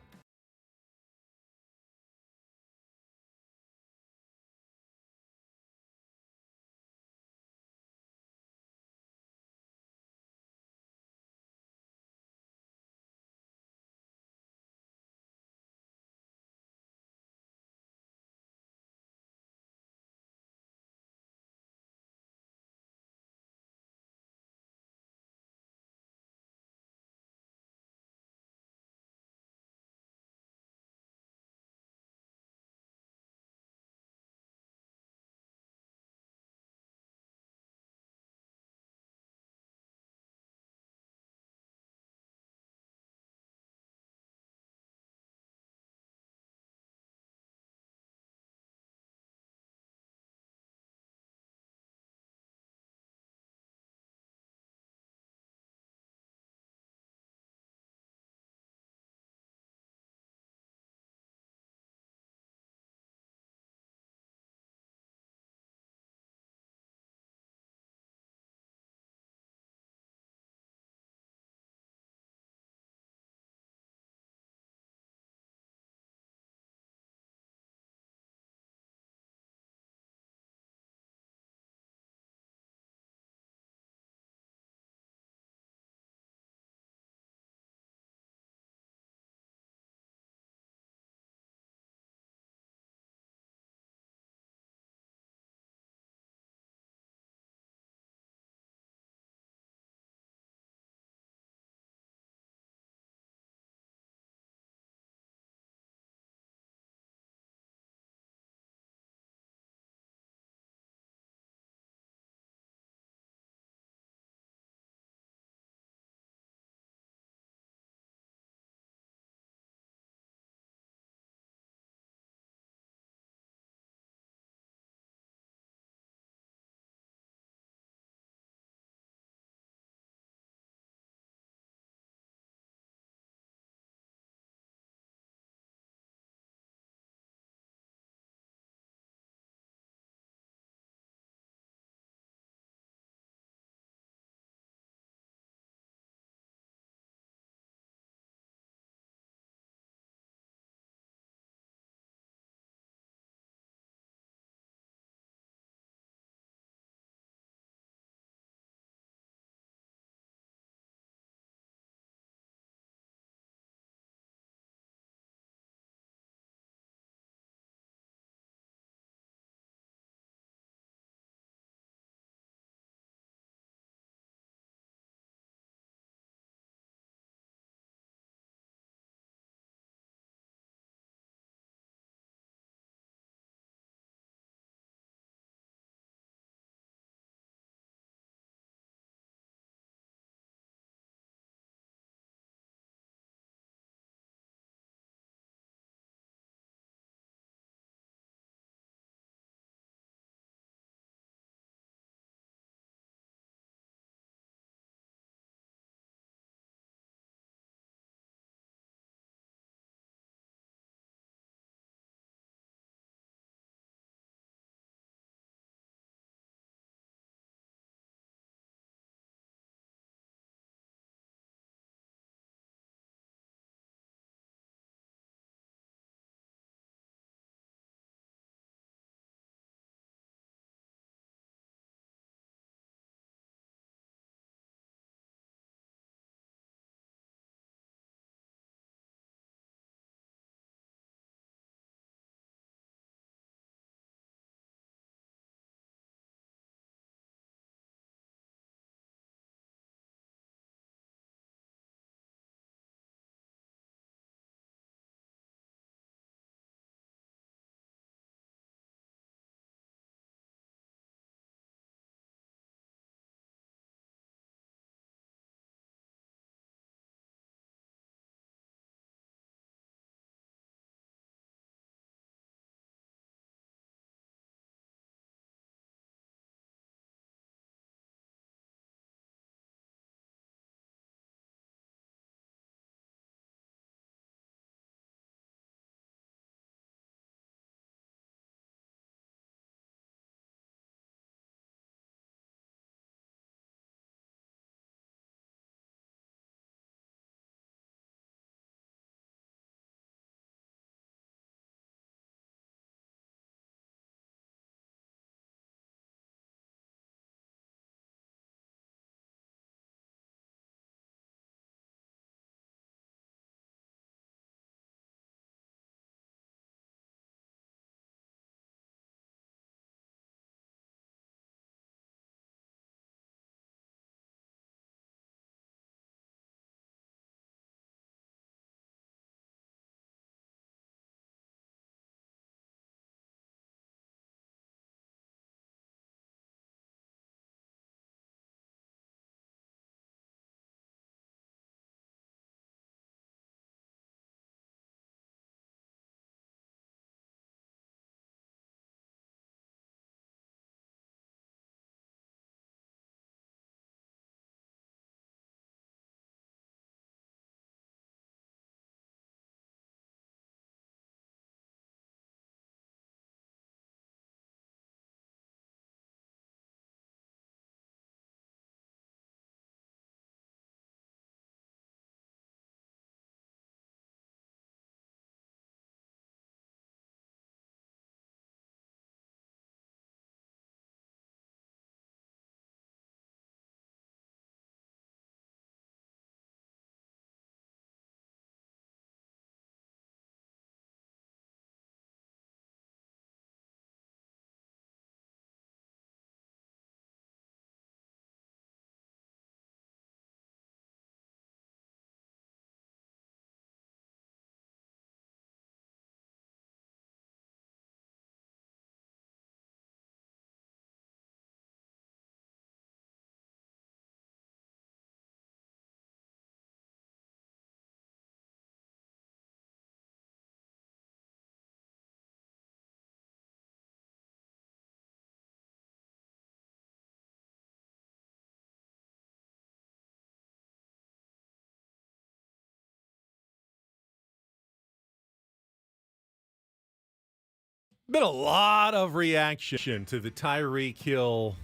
Been a lot of reaction to the Tyreek Hill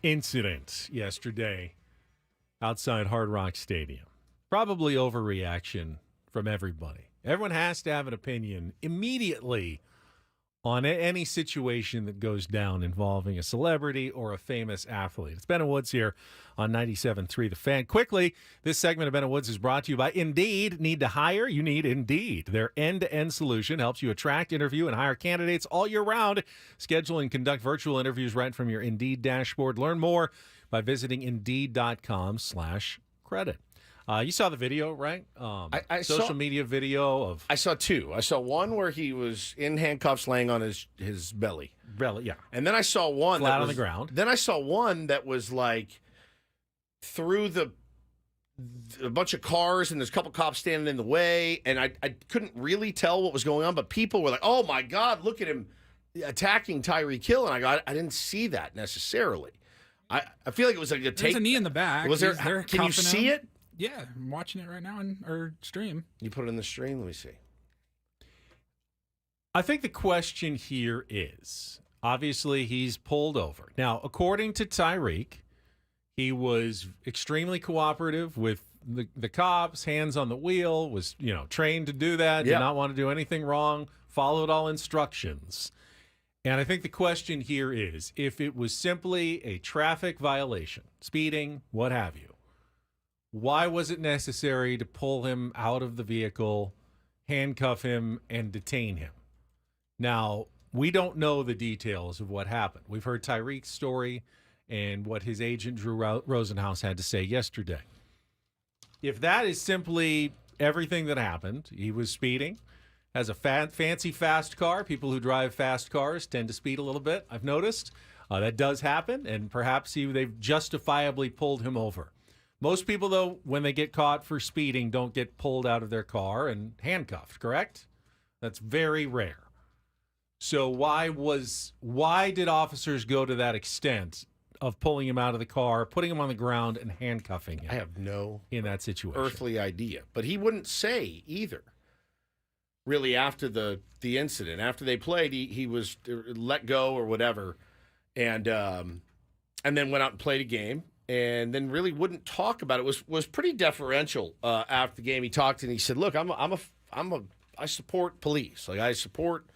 incident yesterday outside Hard Rock Stadium. Probably overreaction from everybody. Everyone has to have an opinion immediately on any situation that goes down involving a celebrity or a famous athlete. It's Ben and Woods here on 97.3 The Fan. Quickly, this segment of Ben and Woods is brought to you by Indeed. Need to hire? You need Indeed. Their end-to-end solution helps you attract, interview, and hire candidates all year round. Schedule and conduct virtual interviews right from your Indeed dashboard. Learn more by visiting Indeed.com/credit. You saw the video, right? I social saw, media video of. I saw two. I saw one where he was in handcuffs, laying on his belly. Belly, yeah. And then I saw one flat that on was, the ground. Then I saw one that was like through a bunch of cars, and there's a couple cops standing in the way, and I couldn't really tell what was going on, but people were like, "Oh my God, look at him attacking Tyreek Hill," and I didn't see that necessarily. I feel like it was like a There's a knee in the back. Was there? They're Can you cuffing see him. it? Yeah, I'm watching it right now on our stream. You put it in the stream. Let me see. I think the question here is, obviously he's pulled over. Now, according to Tyreek, he was extremely cooperative with the cops, hands on the wheel, was, trained to do that, did not want to do anything wrong, followed all instructions. And I think the question here is, if it was simply a traffic violation, speeding, what have you, why was it necessary to pull him out of the vehicle, handcuff him, and detain him? Now, we don't know the details of what happened. We've heard Tyreek's story and what his agent, Drew Rosenhaus, had to say yesterday. If that is simply everything that happened, he was speeding, has a fancy fast car. People who drive fast cars tend to speed a little bit, I've noticed. That does happen, and perhaps they've justifiably pulled him over. Most people, though, when they get caught for speeding, don't get pulled out of their car and handcuffed, correct? That's very rare. So why did officers go to that extent of pulling him out of the car, putting him on the ground, and handcuffing him? I have no in that situation earthly idea. But he wouldn't say either. Really, after the incident, after they played, he was let go or whatever, and then went out and played a game. And then really wouldn't talk about it. Was pretty deferential after the game. He talked and he said, "Look, I support police. Like I support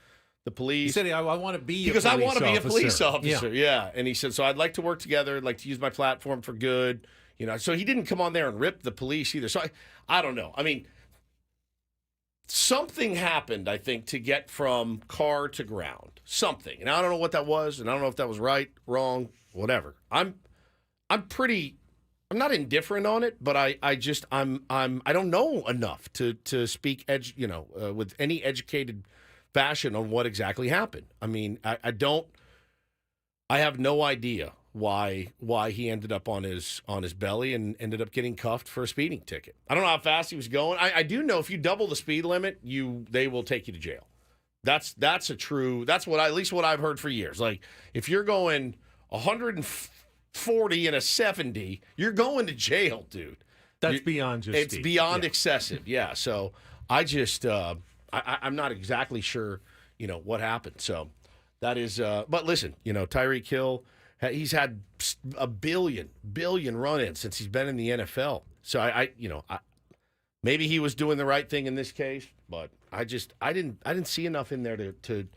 the police." He said, "I want to be because I want to be a police officer." Yeah. And he said, "So I'd like to work together. I'd like to use my platform for good." So he didn't come on there and rip the police either. So I don't know. I mean, something happened, I think, to get from car to ground. Something, and I don't know what that was, and I don't know if that was right, wrong, whatever. I'm not indifferent on it, but I don't know enough to speak with any educated fashion on what exactly happened. I mean, I have no idea why he ended up on his belly and ended up getting cuffed for a speeding ticket. I don't know how fast he was going. I do know if you double the speed limit, they will take you to jail. That's at least what I've heard for years. Like if you're going 140 and a 70, you're going to jail, dude. That's beyond just it's beyond excessive. Yeah. So I just I'm not exactly sure, what happened. So that is but listen, Tyreek Hill, he's had a billion run-ins since he's been in the NFL. So I maybe he was doing the right thing in this case, but I didn't see enough in there to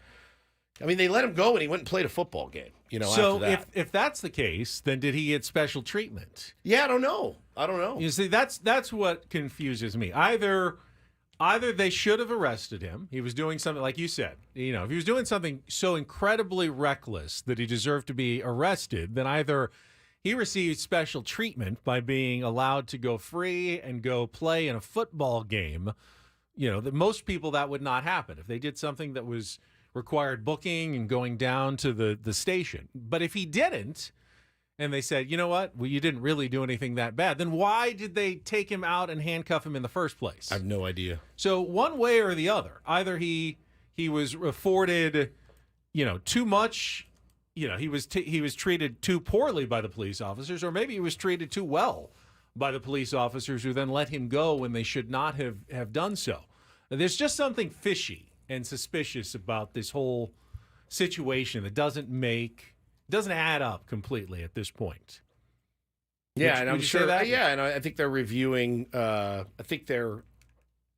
I mean, they let him go and he went and played a football game, So after that. if that's the case, then did he get special treatment? Yeah, I don't know. You see, that's what confuses me. Either they should have arrested him. He was doing something, like you said, if he was doing something so incredibly reckless that he deserved to be arrested, then either he received special treatment by being allowed to go free and go play in a football game. That most people, that would not happen if they did something that was required booking and going down to the station. But if he didn't, and they said, you know what, well, you didn't really do anything that bad, then why did they take him out and handcuff him in the first place? I have no idea. So one way or the other, either he was afforded, too much, he was treated too poorly by the police officers, or maybe he was treated too well by the police officers who then let him go when they should not have done so. There's just something fishy and suspicious about this whole situation that doesn't add up completely at this point. Yeah, and I'm would you say sure. that? Yeah, and I think they're reviewing. I think they're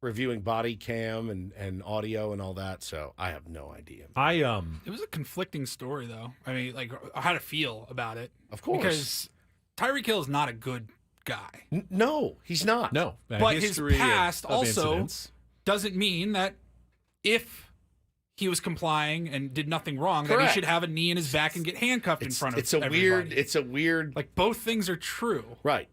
reviewing body cam and audio and all that. So I have no idea. It was a conflicting story, though. I mean, like, how to feel about it. Of course, because Tyreek Hill is not a good guy. No, he's not. No, but his past of also incidents. doesn't mean that if he was complying and did nothing wrong, that Correct. he should have a knee in his back and get handcuffed in front of everybody. It's a weird. Like, both things are true. Right.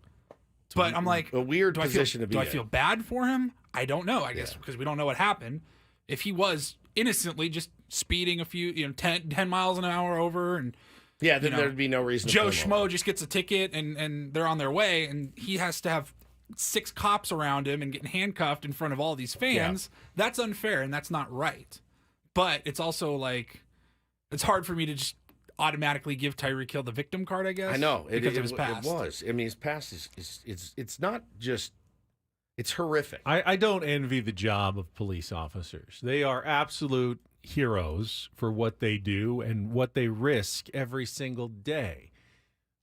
But I'm like, a weird position to be Do I in. feel bad for him? I don't know, I guess, because we don't know what happened. If he was innocently just speeding a few, 10 miles an hour over and then there'd be no reason. Joe to pull him over. Schmo just gets a ticket and they're on their way and he has to have 6 cops around him and getting handcuffed in front of all these fans. That's unfair and that's not right. But it's also like, it's hard for me to just automatically give Tyreek Hill the victim card, I guess. I know because of his past. It was. I mean, his past is it's not just. It's horrific. I don't envy the job of police officers. They are absolute heroes for what they do and what they risk every single day.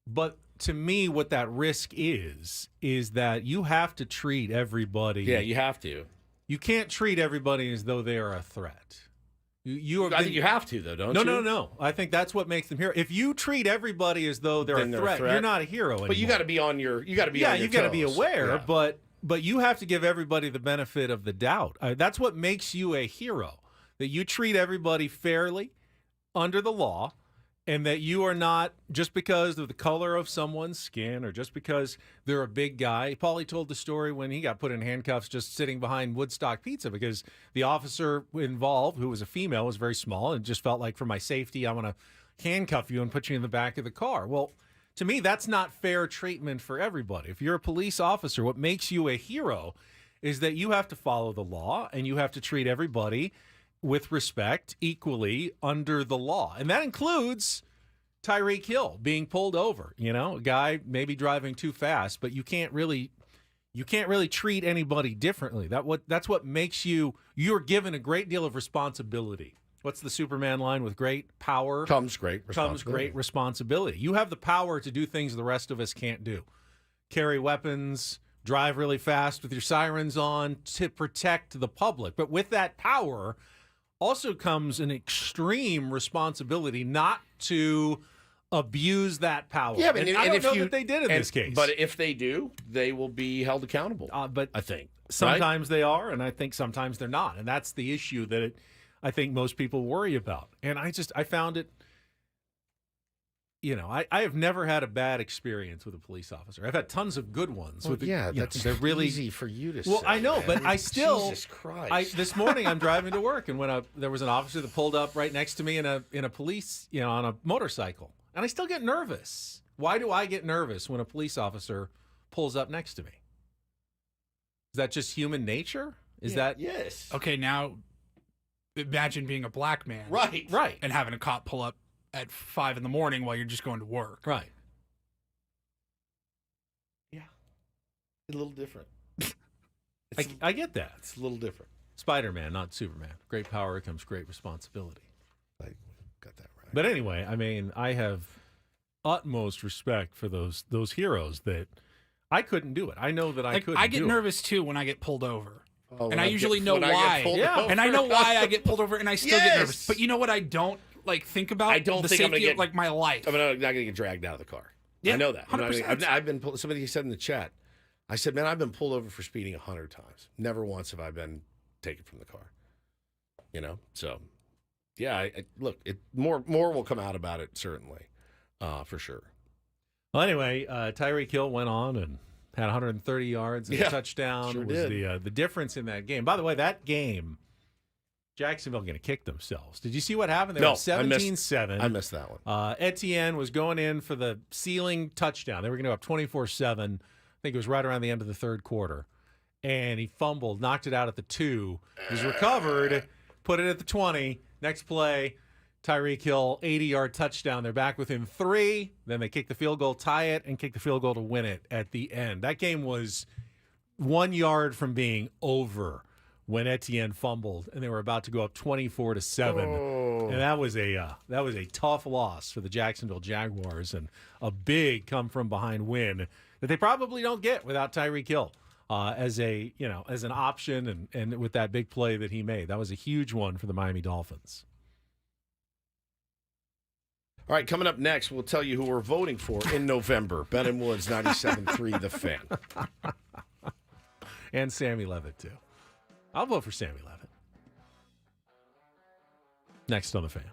But to me, what that risk is that you have to treat everybody. Yeah, you have to. You can't treat everybody as though they are a threat. I think you have to, though, don't you? No. I think that's what makes them hero. If you treat everybody as though they're a threat, you're not a hero anymore. But you got to be on your. You got to be. on your you got to be toes. aware. Yeah. But you have to give everybody the benefit of the doubt. That's what makes you a hero. That you treat everybody fairly under the law, and that you are not, just because of the color of someone's skin or just because they're a big guy. Paulie told the story when he got put in handcuffs just sitting behind Woodstock Pizza because the officer involved, who was a female, was very small and just felt like, for my safety, I want to handcuff you and put you in the back of the car. Well, to me, that's not fair treatment for everybody. If you're a police officer, what makes you a hero is that you have to follow the law and you have to treat everybody with respect equally under the law. And that includes Tyreek Hill being pulled over. A guy maybe driving too fast, but you can't really treat anybody differently. That's what makes you're given a great deal of responsibility. What's the Superman line? With great power comes great responsibility. You have the power to do things the rest of us can't do. Carry weapons, drive really fast with your sirens on to protect the public. But with that power also comes an extreme responsibility not to abuse that power. Yeah, but I don't know that they did in this case. But if they do, they will be held accountable. But I think sometimes they are, and I think sometimes they're not, and that's the issue that I think most people worry about. And I found it. I have never had a bad experience with a police officer. I've had tons of good ones. Well, that's they're really easy for you to say. Well, I know, man. but I still. Jesus Christ. This morning I'm driving to work, and when there was an officer that pulled up right next to me in a police, on a motorcycle, and I still get nervous. Why do I get nervous when a police officer pulls up next to me? Is that just human nature? Yes. Okay, now imagine being a black man. Right. And having a cop pull up at 5 a.m. while you're just going to work. Right. Yeah. A little different. I get that. It's a little different. Spider-Man, not Superman. Great power comes great responsibility. I got that right. But anyway, I mean, I have utmost respect for those heroes that I couldn't do it. I know that I couldn't. I get nervous too when I get pulled over. And I usually know when I why. get pulled over. And I know why I get pulled over and I still get nervous. But you know what I don't think about? I don't the think I'm safety gonna get of my life. I'm not going to get dragged out of the car. Yeah, I know that. 100%. I've been pulled. Somebody said in the chat, I said, man, I've been pulled over for speeding 100 times. Never once have I been taken from the car. So yeah, look, more will come out about it, certainly, for sure. Well, anyway, Tyreek Hill went on and had 130 yards and a touchdown. Sure was did. the difference in that game. By the way, that game, Jacksonville going to kick themselves. Did you see what happened? They were 17-7. I missed that one. Etienne was going in for the ceiling touchdown. They were going to go up 24-7. I think it was right around the end of the third quarter. And he fumbled, knocked it out at the 2. He was recovered, put it at the 20. Next play, Tyreek Hill, 80-yard touchdown. They're back within 3. Then they kick the field goal, tie it, and kick the field goal to win it at the end. That game was 1 yard from being over when Etienne fumbled, and they were about to go up 24-7 And that was a tough loss for the Jacksonville Jaguars and a big come from behind win that they probably don't get without Tyreek Hill as an option and with that big play that he made. That was a huge one for the Miami Dolphins. All right, coming up next, we'll tell you who we're voting for in November. Ben and Woods, 97.3 The Fan. And Sammy Levitt, too. I'll vote for Sammy Levitt. Next on The Fan.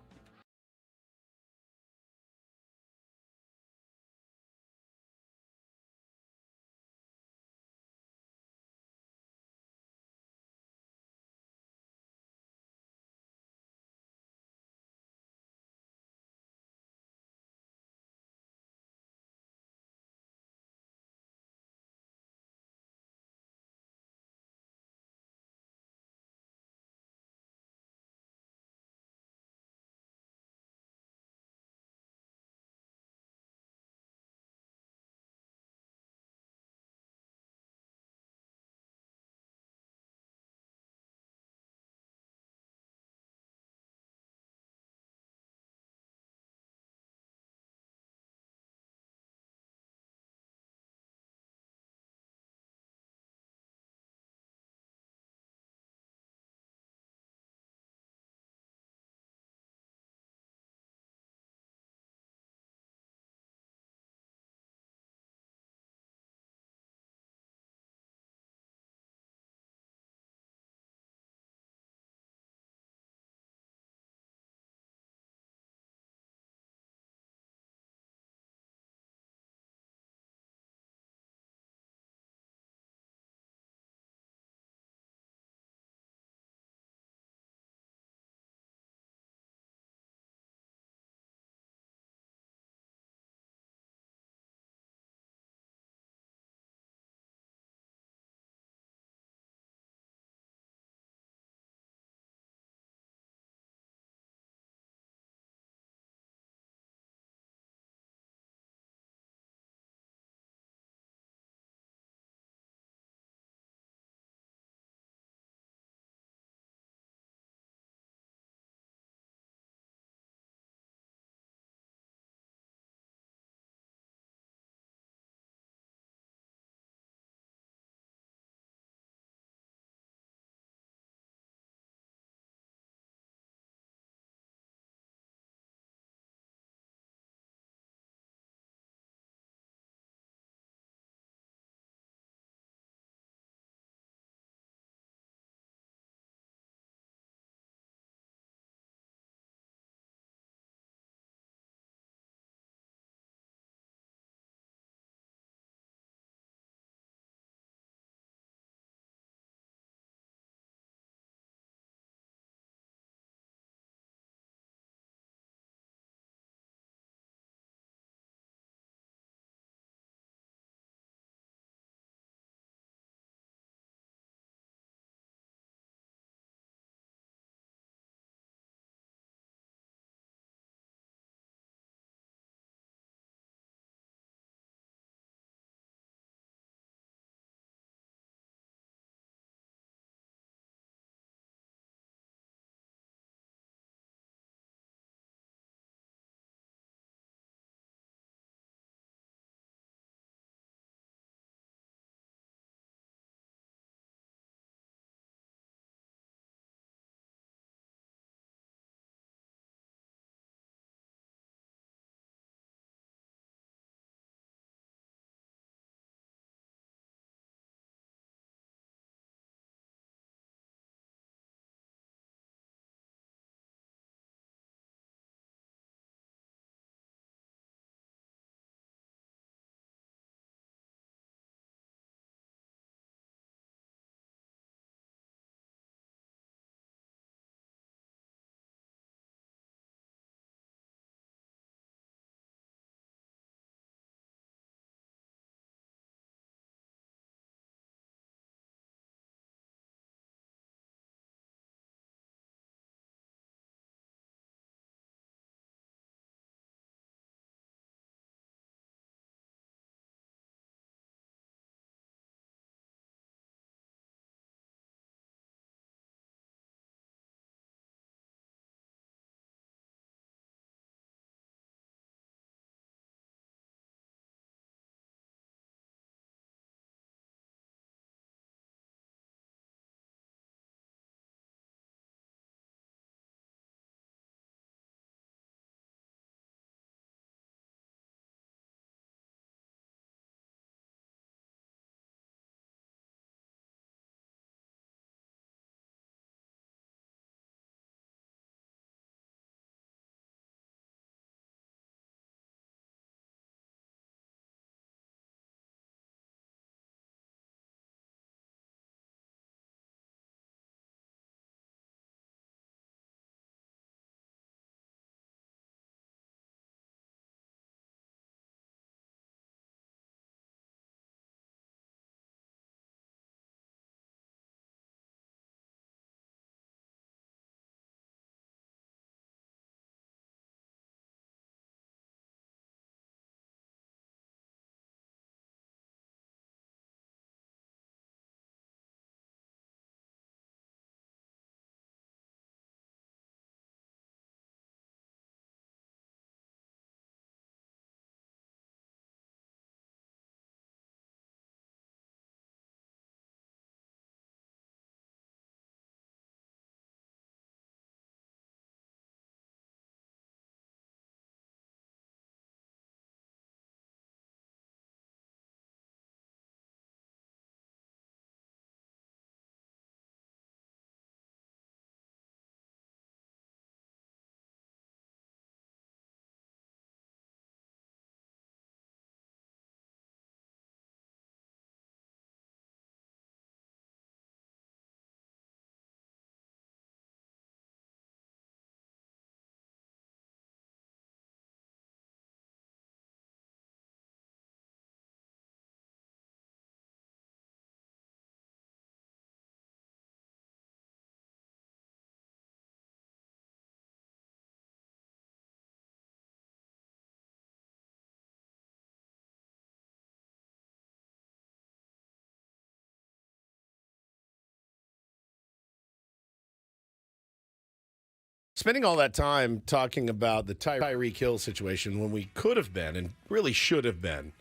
spending all that time talking about the Tyreek Hill situation when we could have been and really should have been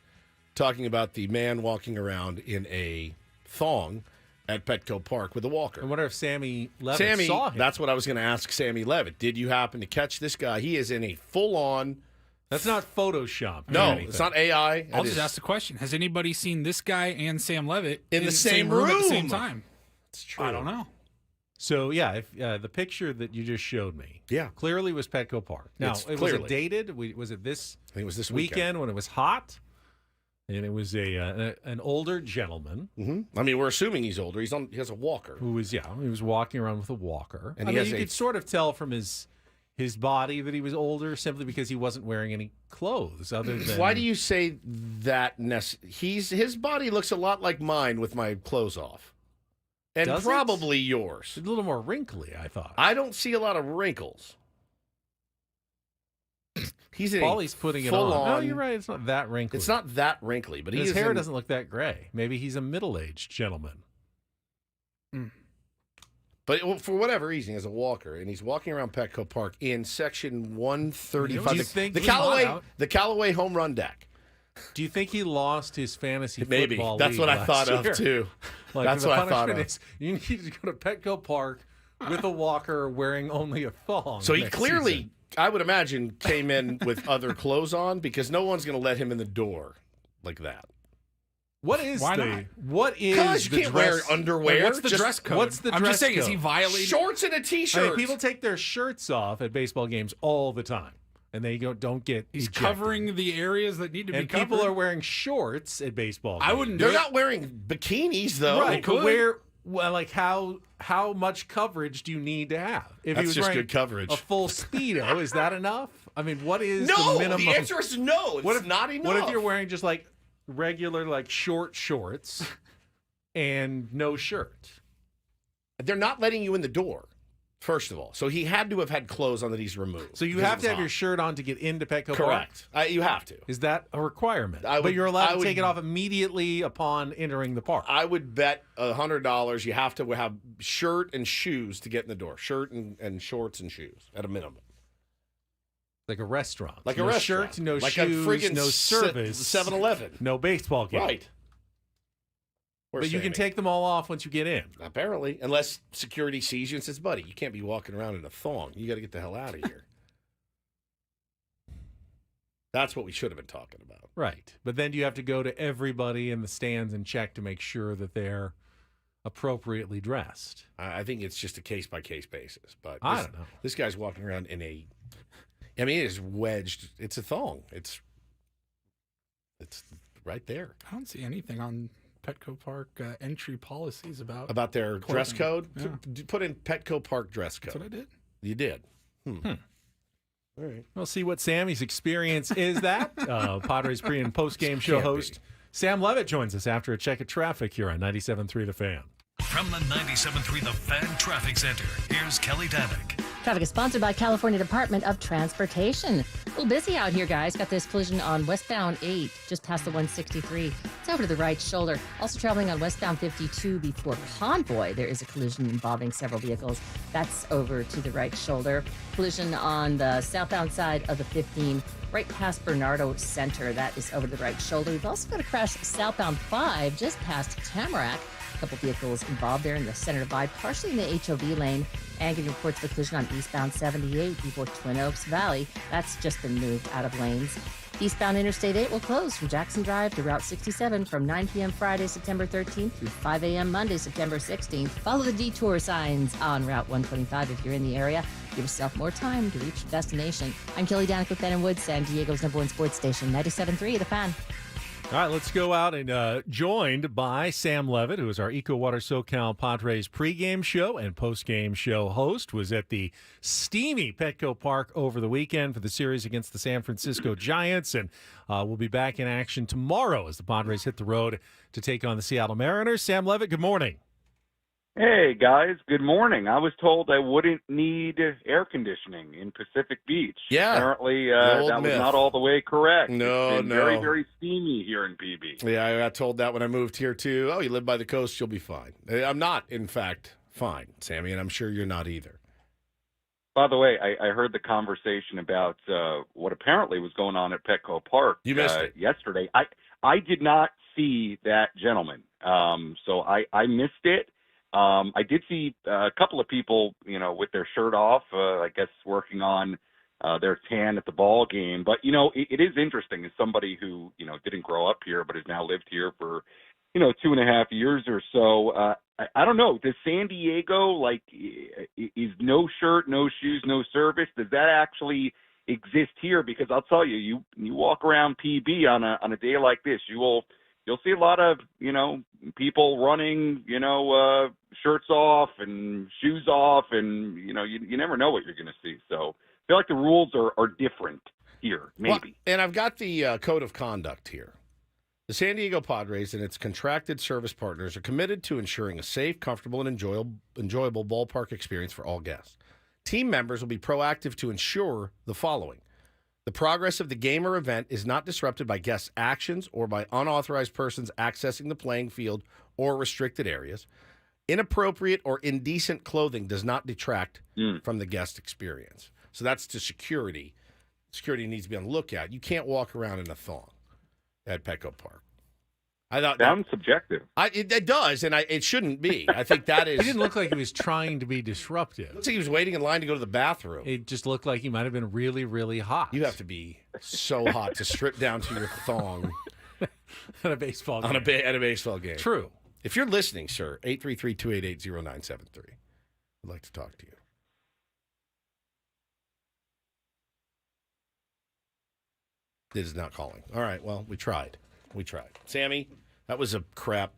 talking about the man walking around in a thong at Petco Park with a walker. I wonder if Sammy Levitt saw him. That's what I was going to ask Sammy Levitt. Did you happen to catch this guy? He is in a full-on... That's not Photoshop. No, it's not AI. I'll just ask the question. Has anybody seen this guy and Sam Levitt in the same room at the same time? It's true. I don't know. So, yeah, if, the picture that you just showed me clearly was Petco Park. Now, was it dated? Was it this I think it was this weekend when it was hot? And it was an older gentleman. Mm-hmm. I mean, we're assuming he's older. He has a walker. He was walking around with a walker. And you could sort of tell from his body that he was older simply because he wasn't wearing any clothes other than... Why do you say that? His body looks a lot like mine with my clothes off. And Does probably yours. It's a little more wrinkly, I thought. I don't see a lot of wrinkles. He's in Paulie's putting it on. No, you're right. It's not that wrinkly. It's not that wrinkly, but his hair doesn't look that gray. Maybe he's a middle-aged gentleman. But for whatever reason, he has a walker, and he's walking around Petco Park in section 135. The Callaway home run deck. Do you think he lost his fantasy Maybe. football That's league what I last thought year? of, too. That's what I thought of. You need to go to Petco Park with a walker wearing only a thong. So he next clearly, season. I would imagine, came in with other clothes on because no one's going to let him in the door like that. What is Because you the can't dress? wear underwear. Wait, what's the dress code? What's the I'm dress just saying, code? is he violating shorts and a t-shirt? I mean, people take their shirts off at baseball games all the time, and they don't get. He's ejected. covering the areas that need to be covered. And people are wearing shorts at baseball games. I wouldn't. They're not wearing bikinis though. Right, but how much coverage do you need to have? If That's he was just wearing good coverage. a full Speedo, is that enough? I mean, what is No, the minimum? the answer is no. It's not enough. What if you're wearing just like regular short shorts and no shirt? They're not letting you in the door, first of all. So he had to have had clothes on that he's removed. So you have to have your shirt on to get into Petco Park? Correct. You have to. Is that a requirement? But you're allowed to take it off immediately upon entering the park. I would bet $100 you have to have shirt and shoes to get in the door. Shirt and shorts and shoes at a minimum. Like a restaurant. Like no a restaurant. shirt, no like shoes, a friggin' no service. 7-Eleven. No baseball game. Right. But you can take them all off once you get in. Apparently. Unless security sees you and says, buddy, you can't be walking around in a thong. You got to get the hell out of here. That's what we should have been talking about. Right. But then you have to go to everybody in the stands and check to make sure that they're appropriately dressed. I think it's just a case-by-case basis. But I don't know. This guy's walking around in a... I mean, it is wedged. It's a thong. It's right there. I don't see anything on Petco Park entry policies about their clothing. dress code. Yeah. Put in Petco Park dress code. That's what I did. You did. All right. We'll see what Sammy's experience is. That Padres pre and post game show host Sam Levitt joins us after a check of traffic here on 97.3 The Fan. From the 97.3 The Fan Traffic Center, here's Kelly Danick. Traffic is sponsored by California Department of Transportation. A little busy out here, guys. Got this collision on westbound 8, just past the 163. It's over to the right shoulder. Also traveling on westbound 52 before Convoy. There is a collision involving several vehicles. That's over to the right shoulder. Collision on the southbound side of the 15, right past Bernardo Center. That is over to the right shoulder. We've also got a crash southbound 5, just past Tamarack. A couple vehicles involved there in the center divide, partially in the HOV lane. And getting reports of a collision on eastbound 78 before Twin Oaks Valley. That's just been moved out of lanes. Eastbound Interstate 8 will close from Jackson Drive to Route 67 from 9 p.m. Friday, September 13th through 5 a.m. Monday, September 16th. Follow the detour signs on Route 125 if you're in the area. Give yourself more time to reach your destination. I'm Kelly Danick with Ben & Woods, San Diego's #1 sports station, 97.3 The Fan. All right, let's go out and joined by Sam Levitt, who is our EcoWater SoCal Padres pregame show and postgame show host, was at the steamy Petco Park over the weekend for the series against the San Francisco Giants, and we'll be back in action tomorrow as the Padres hit the road to take on the Seattle Mariners. Sam Levitt, good morning. Hey, guys. Good morning. I was told I wouldn't need air conditioning in Pacific Beach. Yeah. Apparently, that was not all the way correct. No, it's been very, very steamy here in PB. Yeah, I got told that when I moved here, too. Oh, you live by the coast, you'll be fine. I'm not, in fact, fine, Sammy, and I'm sure you're not either. By the way, I heard the conversation about what apparently was going on at Petco Park. You missed it yesterday. I did not see that gentleman, so I missed it. I did see a couple of people, with their shirt off, I guess working on their tan at the ball game. But, it is interesting as somebody who, didn't grow up here but has now lived here for, 2.5 years or so. I don't know. Does San Diego, is no shirt, no shoes, no service? Does that actually exist here? Because I'll tell you, you walk around PB on a day like this, you'll see a lot of, people running, shirts off and shoes off, and, you never know what you're going to see. So I feel like the rules are different here, maybe. Well, and I've got the code of conduct here. The San Diego Padres and its contracted service partners are committed to ensuring a safe, comfortable, and enjoyable ballpark experience for all guests. Team members will be proactive to ensure the following. The progress of the game or event is not disrupted by guests' actions or by unauthorized persons accessing the playing field or restricted areas. Inappropriate or indecent clothing does not detract from the guest experience. So that's to security. Security needs to be on the lookout. You can't walk around in a thong at Petco Park. I thought sounds subjective. It does, and it shouldn't be. I think that is. He didn't look like he was trying to be disruptive. Looks like he was waiting in line to go to the bathroom. It just looked like he might have been really, really hot. You have to be so hot to strip down to your thong at a baseball game. At a baseball game. True. If you're listening, sir, 833-288-0973. I'd like to talk to you. It is not calling. All right, well, we tried. Sammy, that was a crap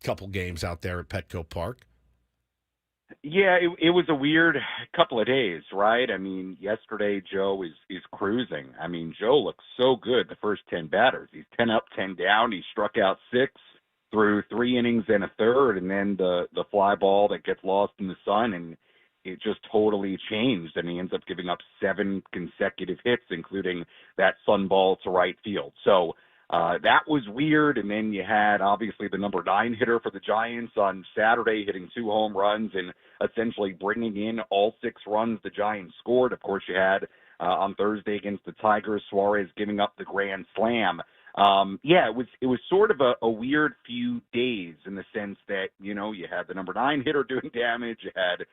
couple games out there at Petco Park. Yeah, it was a weird couple of days, right? I mean, yesterday Joe is cruising. I mean, Joe looks so good the first 10 batters. He's 10 up, 10 down. He struck out 6 through 3 innings and a third, and then the fly ball that gets lost in the sun, and it just totally changed, and he ends up giving up 7 consecutive hits, including that sun ball to right field. So that was weird, and then you had, obviously, the number 9 hitter for the Giants on Saturday hitting 2 home runs and essentially bringing in all 6 runs the Giants scored. Of course, you had on Thursday against the Tigers, Suarez giving up the grand slam. It was sort of a weird few days in the sense that, you had the number 9 hitter doing damage. You had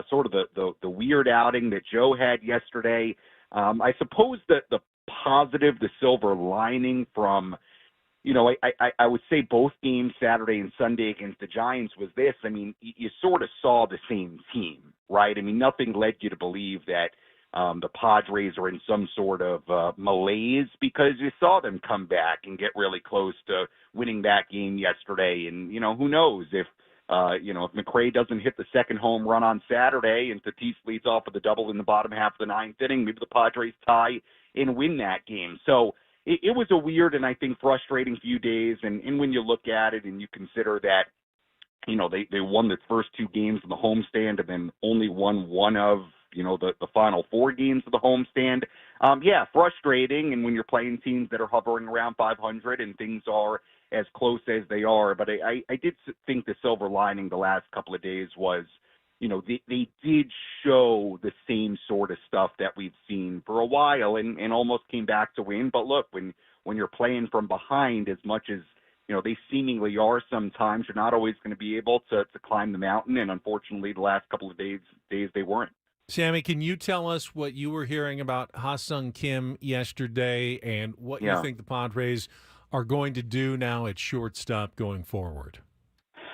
sort of the weird outing that Joe had yesterday. I suppose that the positive, the silver lining from, I would say both games Saturday and Sunday against the Giants was this. I mean, you sort of saw the same team, right? I mean, nothing led you to believe that the Padres are in some sort of malaise because you saw them come back and get really close to winning that game yesterday. And, who knows if McRae doesn't hit the second home run on Saturday and Tatis leads off with a double in the bottom half of the 9th inning, maybe the Padres tie and win that game. So it was a weird and I think frustrating few days. And when you look at it and you consider that, they won the first 2 games of the homestand and then only won one of, the final 4 games of the homestand. Frustrating. And when you're playing teams that are hovering around 500 and things are as close as they are. But I did think the silver lining the last couple of days was, they did show the same sort of stuff that we've seen for a while and almost came back to win. But look, when you're playing from behind as much as, they seemingly are sometimes, you're not always going to be able to climb the mountain. And unfortunately, the last couple of days they weren't. Sammy, can you tell us what you were hearing about Ha-Sung Kim yesterday and what you think the Padres are going to do now at shortstop going forward?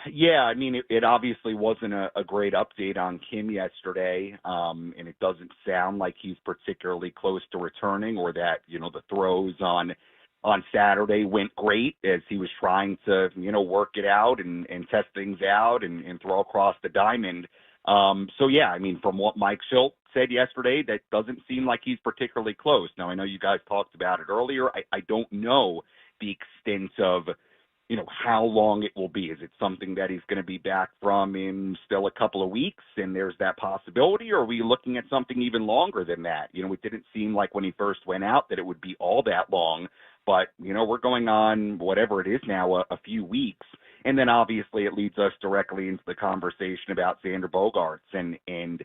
Yeah, I mean, it obviously wasn't a great update on Kim yesterday, and it doesn't sound like he's particularly close to returning or that, the throws on Saturday went great as he was trying to, work it out and test things out and throw across the diamond. From what Mike Schultz said yesterday, that doesn't seem like he's particularly close. Now, I know you guys talked about it earlier. I don't know the extent of, how long it will be. Is it something that he's going to be back from in still a couple of weeks and there's that possibility? Or are we looking at something even longer than that? It didn't seem like when he first went out that it would be all that long. But, we're going on whatever it is now, a few weeks. And then obviously it leads us directly into the conversation about Xander Bogaerts. And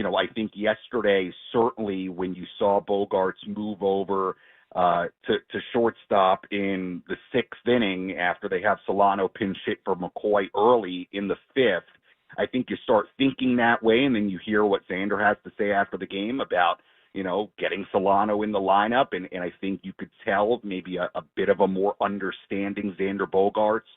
I think yesterday, certainly when you saw Bogaerts move over to shortstop in the 6th inning after they have Solano pinch hit for McCoy early in the 5th, I think you start thinking that way, and then you hear what Xander has to say after the game about, getting Solano in the lineup, and I think you could tell maybe a bit of a more understanding Xander Bogaerts,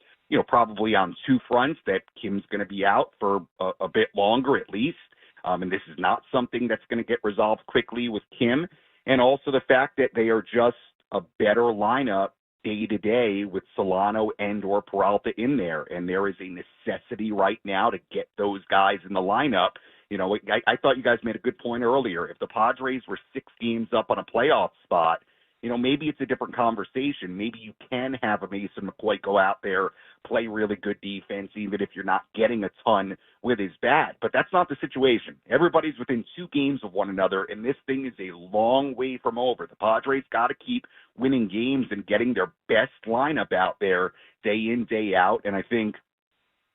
probably on 2 fronts, that Kim's going to be out for a bit longer at least, and this is not something that's going to get resolved quickly with Kim, and also the fact that they are just a better lineup day to day with Solano and or Peralta in there, and there is a necessity right now to get those guys in the lineup. I thought you guys made a good point earlier. If the Padres were 6 games up on a playoff spot, maybe it's a different conversation. Maybe you can have a Mason McCoy go out there, play really good defense, even if you're not getting a ton with his bat. But that's not the situation. Everybody's within 2 games of one another, and this thing is a long way from over. The Padres got to keep winning games and getting their best lineup out there day in, day out. And I think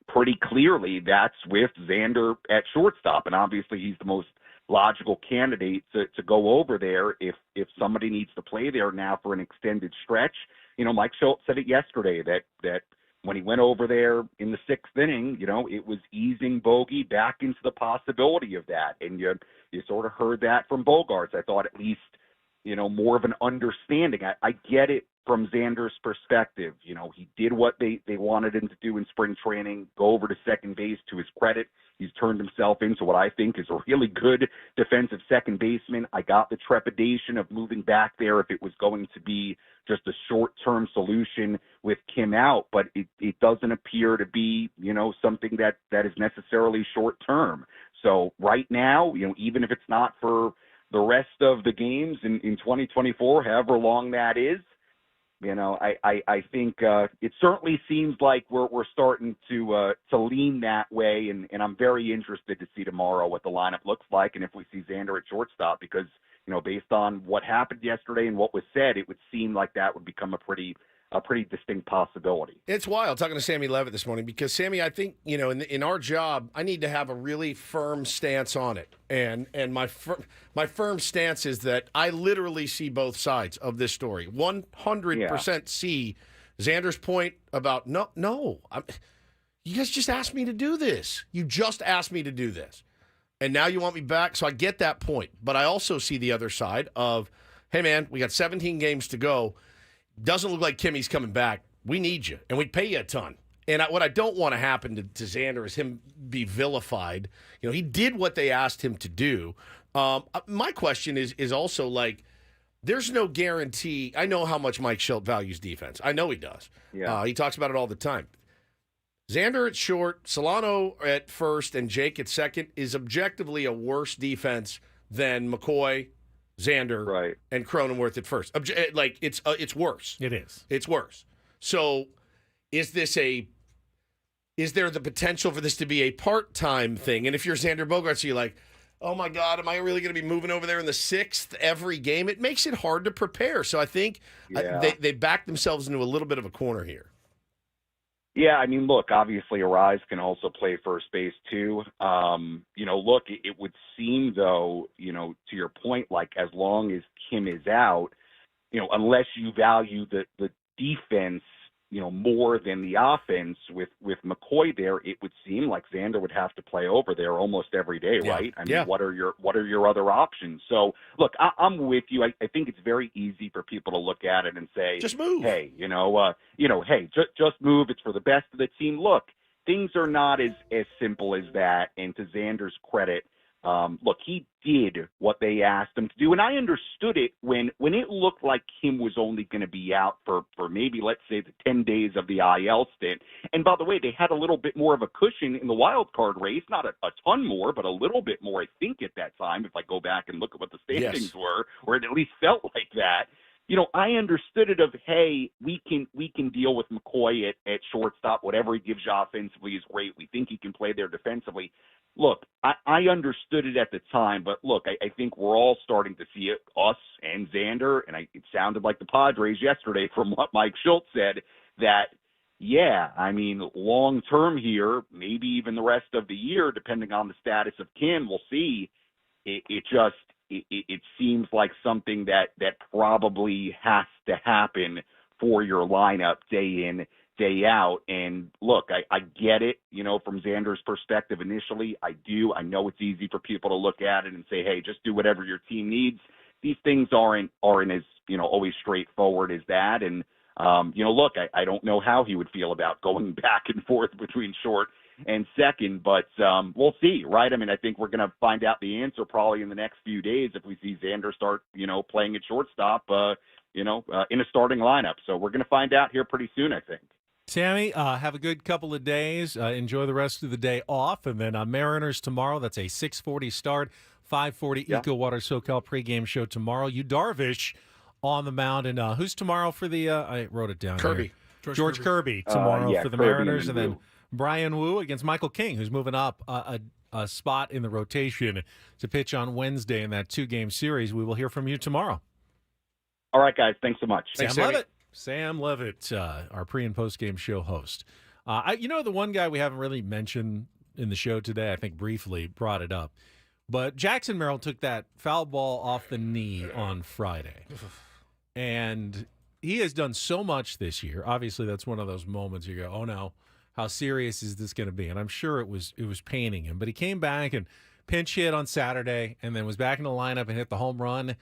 pretty clearly that's with Xander at shortstop. And obviously he's the most logical candidate to go over there if somebody needs to play there now for an extended stretch. Mike Schultz said it yesterday that when he went over there in the 6th inning, it was easing Bogey back into the possibility of that. And you sort of heard that from Bogaerts. I thought at least, more of an understanding. I get it from Xander's perspective. He did what they wanted him to do in spring training, go over to second base. To his credit, he's turned himself into what I think is a really good defensive second baseman. I got the trepidation of moving back there if it was going to be just a short-term solution with Kim out, but it doesn't appear to be, something that is necessarily short-term. So right now, even if it's not for the rest of the games in 2024, however long that is, I think it certainly seems like we're starting to lean that way, and I'm very interested to see tomorrow what the lineup looks like, and if we see Xander at shortstop, because based on what happened yesterday and what was said, it would seem like that would become a pretty distinct possibility. It's wild talking to Sammy Levitt this morning because, Sammy, I think, in our job, I need to have a really firm stance on it. And my firm stance is that I literally see both sides of this story. 100% see Xander's point about, no, you guys just asked me to do this. You just asked me to do this. And now you want me back? So I get that point. But I also see the other side of, hey, man, we got 17 games to go. Doesn't look like Kimmy's coming back. We need you, and we'd pay you a ton. And what I don't want to happen to Xander is him be vilified. He did what they asked him to do. My question is also like, there's no guarantee. I know how much Mike Schultz values defense. I know he does. Yeah. He talks about it all the time. Xander at short, Solano at first, and Jake at second is objectively a worse defense than McCoy, Xander, and Cronenworth at first. It's worse. It is. It's worse. So is there the potential for this to be a part-time thing? And if you're Xander Bogaerts, you're like, oh my God, am I really going to be moving over there in the 6th every game? It makes it hard to prepare. So I think they backed themselves into a little bit of a corner here. Yeah, I mean, look, obviously Arise can also play first base too. Look, it would seem though, to your point, like as long as Kim is out, unless you value the defense, more than the offense with McCoy there, it would seem like Xander would have to play over there almost every day, right? I mean, what are your other options? So look, I'm with you. I think it's very easy for people to look at it and say, just move. Hey, hey, just move. It's for the best of the team. Look, things are not as simple as that. And to Xander's credit, look, he did what they asked him to do, and I understood it when it looked like Kim was only going to be out for maybe, let's say, the 10 days of the IL stint. And by the way, they had a little bit more of a cushion in the wild card race, not a ton more, but a little bit more, I think, at that time, if I go back and look at what the standings were, or it at least felt like that. I understood it of, hey, we can deal with McCoy at shortstop. Whatever he gives you offensively is great. We think he can play there defensively. Look, I understood it at the time, but look, I think we're all starting to see it, us and Xander, and it sounded like the Padres yesterday from what Mike Schultz said, that, yeah, I mean, long term here, maybe even the rest of the year, depending on the status of Kim, we'll see. it seems like something that probably has to happen for your lineup day in, day out. And look, I get it, from Xander's perspective initially. I do. I know it's easy for people to look at it and say, hey, just do whatever your team needs. These things aren't as, always straightforward as that. And, look, I don't know how he would feel about going back and forth between short and second, but we'll see, right? I mean, I think we're going to find out the answer probably in the next few days if we see Xander start, playing at shortstop, in a starting lineup. So we're going to find out here pretty soon, I think. Sammy, have a good couple of days. Enjoy the rest of the day off. And then Mariners tomorrow. That's a 6:40 start, 5:40 Eco Water SoCal pregame show tomorrow. You Darvish on the mound. And who's tomorrow for the I wrote it down Kirby. Here. George Kirby tomorrow for the Kirby Mariners. And then Wu. Brian Wu against Michael King, who's moving up a spot in the rotation to pitch on Wednesday in that 2-game series. We will hear from you tomorrow. All right, guys. Thanks so much. Sam Levitt. Sam Levitt, our pre- and post-game show host. The one guy we haven't really mentioned in the show today, I think briefly brought it up, but Jackson Merrill took that foul ball off the knee on Friday. And he has done so much this year. Obviously, that's one of those moments you go, oh, no, how serious is this going to be? And I'm sure it was paining him. But he came back and pinch hit on Saturday and then was back in the lineup and hit the home run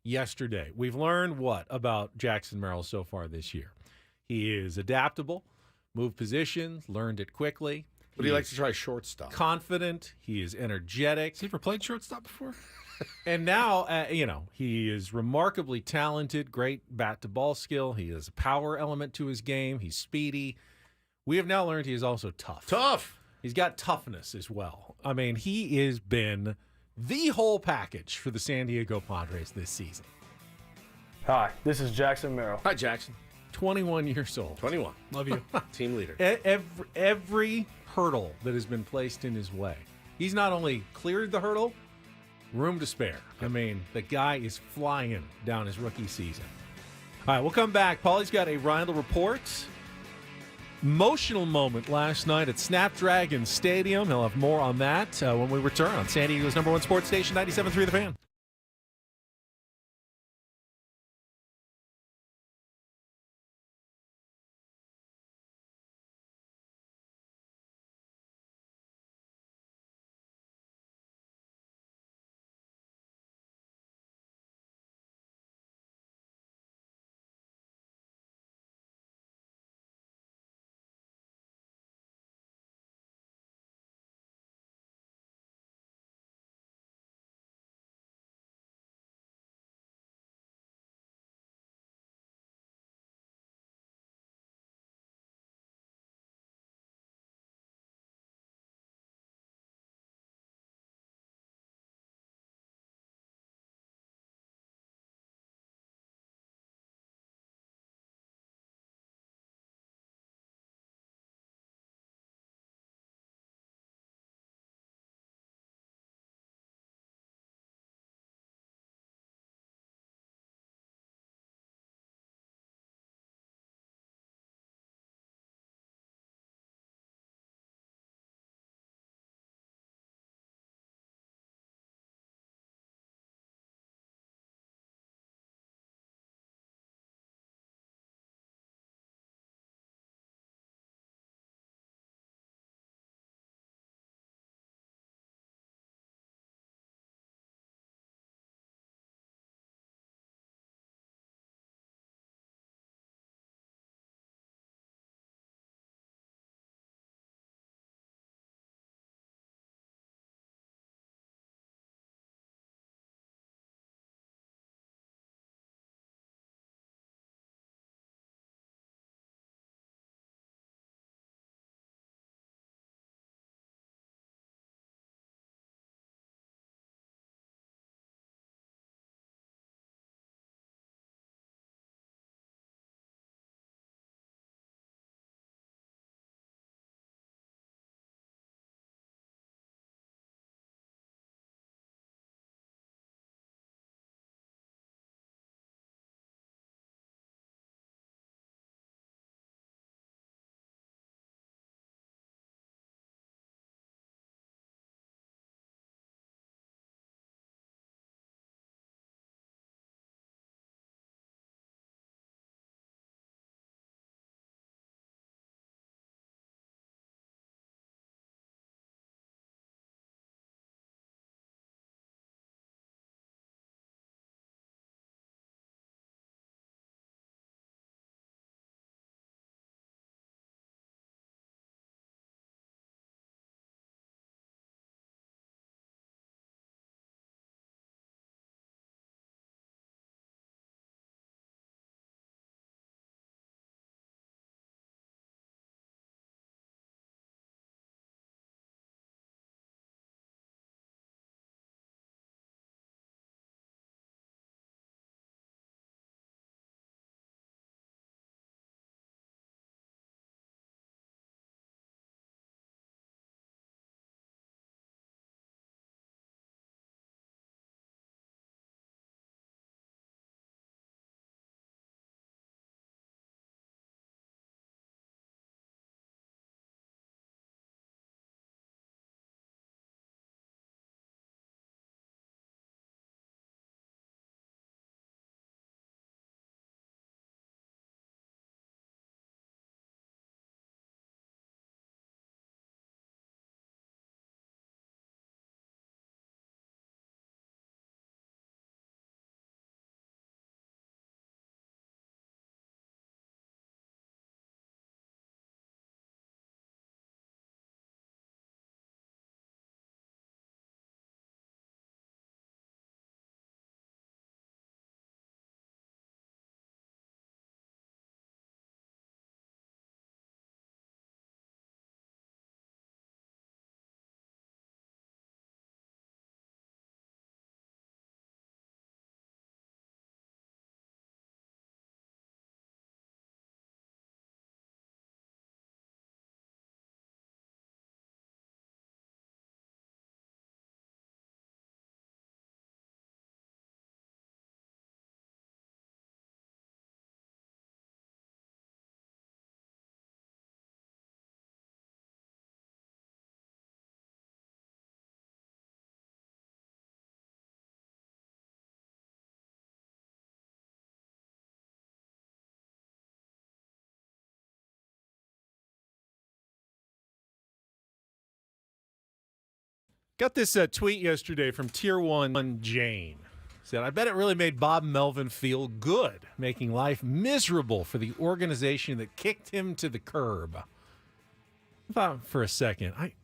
yesterday. We've learned what about Jackson Merrill so far this year? He is adaptable, moved positions, learned it quickly. But he likes to try shortstop. Confident. He is energetic. Has he ever played shortstop before? And now, he is remarkably talented, great bat-to-ball skill. He has a power element to his game. He's speedy. We have now learned he is also tough. Tough. He's got toughness as well. I mean, he has been the whole package for the San Diego Padres this season. Hi, this is Jackson Merrill. Hi, Jackson. 21 years old. 21. Love you. Team leader. Every hurdle that has been placed in his way, he's not only cleared the hurdle, room to spare. I mean, the guy is flying down his rookie season. All right, we'll come back. Paulie's got a Reindl Report. Emotional moment last night at Snapdragon Stadium. He'll have more on that when we return on San Diego's #1 sports station, 97.3 The Fan. Got this tweet yesterday from Tier 1 Jane. Said, I bet it really made Bob Melvin feel good, making life miserable for the organization that kicked him to the curb. I thought for a second, I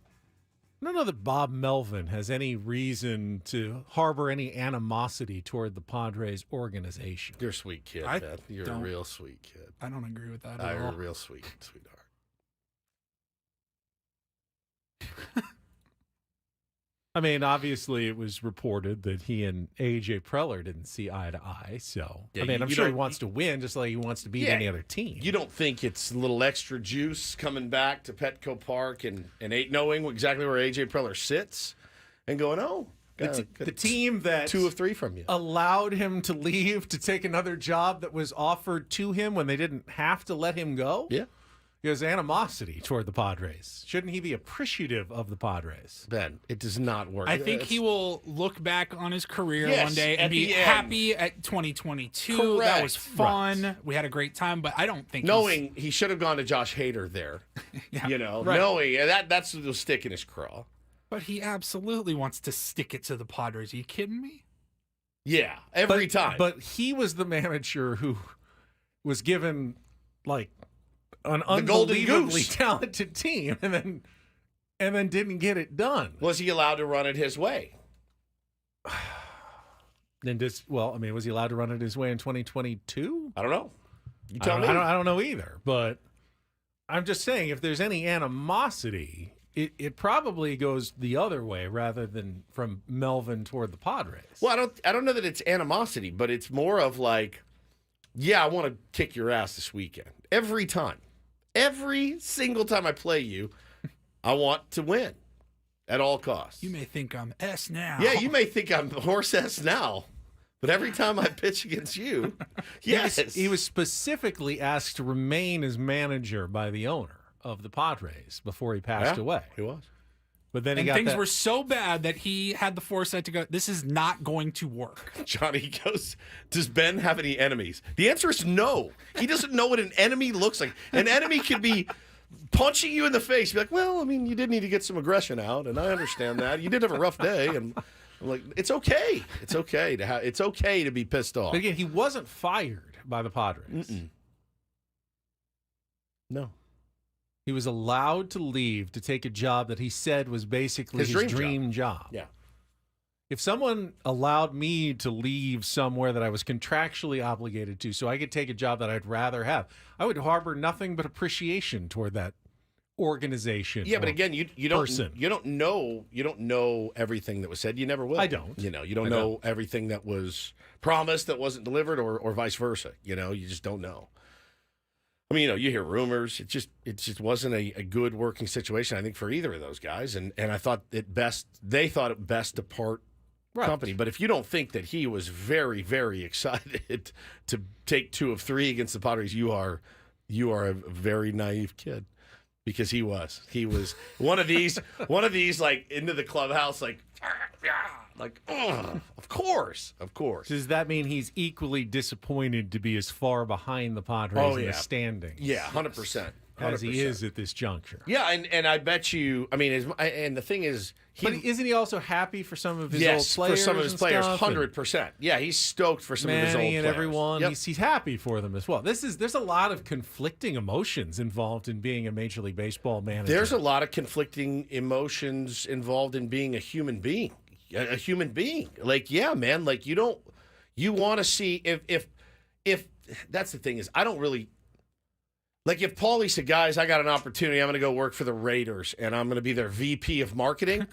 don't know that Bob Melvin has any reason to harbor any animosity toward the Padres organization. You're a sweet kid, man. You're a real sweet kid. I don't agree with that at all. You're a real sweetheart. I mean, obviously, it was reported that he and A.J. Preller didn't see eye to eye. So, Yeah, I mean, I'm you sure he don't- wants to win just like he wants to beat any other team. You don't think it's a little extra juice coming back to Petco Park and knowing exactly where A.J. Preller sits and going, oh, The team that 2 of 3 from you allowed him to leave to take another job that was offered to him when they didn't have to let him go? Yeah. There's animosity toward the Padres. Shouldn't he be appreciative of the Padres? Ben, it does not work. I think he will look back on his career Yes, one day at and be the end. happy at 2022. That Correct. was fun. We had a great time, but I don't think knowing he should have gone to Josh Hader there, right. knowing that's the stick in his craw. But he absolutely wants to stick it to the Padres. Are you kidding me? Yeah, every time. But he was the manager who was given like an The golden unbelievably goose. talented team, and then didn't get it done. Was he allowed to run it his way? Was he allowed to run it his way in 2022? I don't know. You tell me. I don't know either. But I'm just saying, if there's any animosity, it probably goes the other way rather than from Melvin toward the Padres. Well, I don't know that it's animosity, but it's more of like, yeah, I want to kick your ass this weekend. Every time. Every single time I play you, I want to win at all costs. You may think I'm S now. Yeah, you may think I'm horse S now, but every time I pitch against you, yes. He was specifically asked to remain as manager by the owner of the Padres before he passed away. He was. But then he And got things that- were so bad that he had the foresight to go, this is not going to work. Johnny goes, does Ben have any enemies? The answer is no. He doesn't know what an enemy looks like. An enemy could be punching you in the face. Be like, well, I mean, you did need to get some aggression out, and I understand that. You did have a rough day, and I'm like, it's okay. It's okay to be pissed off. But again, he wasn't fired by the Padres. No. He was allowed to leave to take a job that he said was basically his dream job. Yeah. If someone allowed me to leave somewhere that I was contractually obligated to so I could take a job that I'd rather have, I would harbor nothing but appreciation toward that organization. Yeah, but or again, you don't know everything that was said. You never will. I don't. You don't know everything that was promised that wasn't delivered, or vice versa. You just don't know. I mean, you hear rumors. It just wasn't a good working situation, I think, for either of those guys. And I thought they thought it best to part company. But if you don't think that he was very, very excited to take 2 of 3 against the Padres, you are a very naive kid. Because he was one of these like into the clubhouse like of course. Does that mean he's equally disappointed to be as far behind the Padres in the standings? Yeah, 100%. As he is at this juncture. Yeah, and I bet you. I mean, and the thing is, but isn't he also happy for some of his old players? for some of his and players, stuff? 100%. Yeah, he's stoked for some of his old Manny players. and everyone. Yep. He's happy for them as well. There's a lot of conflicting emotions involved in being a Major League Baseball manager. There's a lot of conflicting emotions involved in being a human being. A human being. Like, yeah, man. Like, you want to see if that's the thing is, I don't really. Like, if Paulie said, guys, I got an opportunity, I'm going to go work for the Raiders, and I'm going to be their VP of marketing,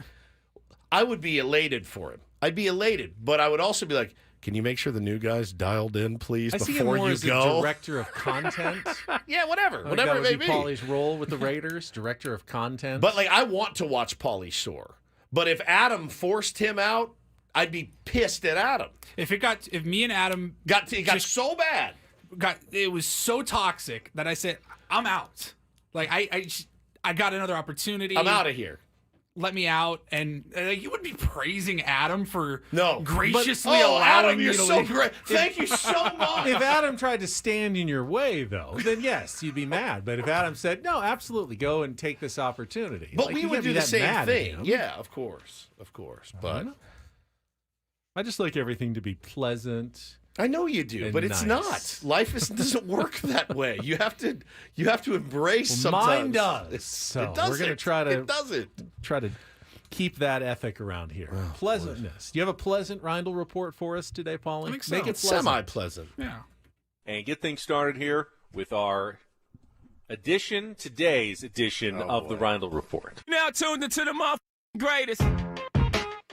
I would be elated for him. I'd be elated, but I would also be like, can you make sure the new guy's dialed in, please, I before see him more you as go? A director of content. Yeah, whatever that it would may be. be. Paulie's role with the Raiders, director of content. But, like, I want to watch Paulie soar. But if Adam forced him out, I'd be pissed at Adam. If me and Adam it got so bad. It was so toxic that I said, I'm out. Like, I got another opportunity. I'm out of here. let me out, and you would be praising Adam for No. graciously Oh, allowing Adam, me you're to so leave. great. Thank you so much. If Adam tried to stand in your way, though, then yes, you'd be mad. But if Adam said, no, absolutely, go and take this opportunity. But Like, we you would can't be do the that same mad at thing. him. Yeah, of course. But I just like everything to be pleasant. I know you do, and but it's nice. not. Life doesn't work that way. You have to embrace sometimes. Mine does. So it doesn't. we're going to try to It doesn't. try to keep that ethic around here. Pleasantness. Do you have a pleasant Reindl report for us today, Paulie? I think so. Make it pleasant. Semi-pleasant. Yeah. And get things started here with our today's edition of the Reindl Report. Now tuned into the greatest.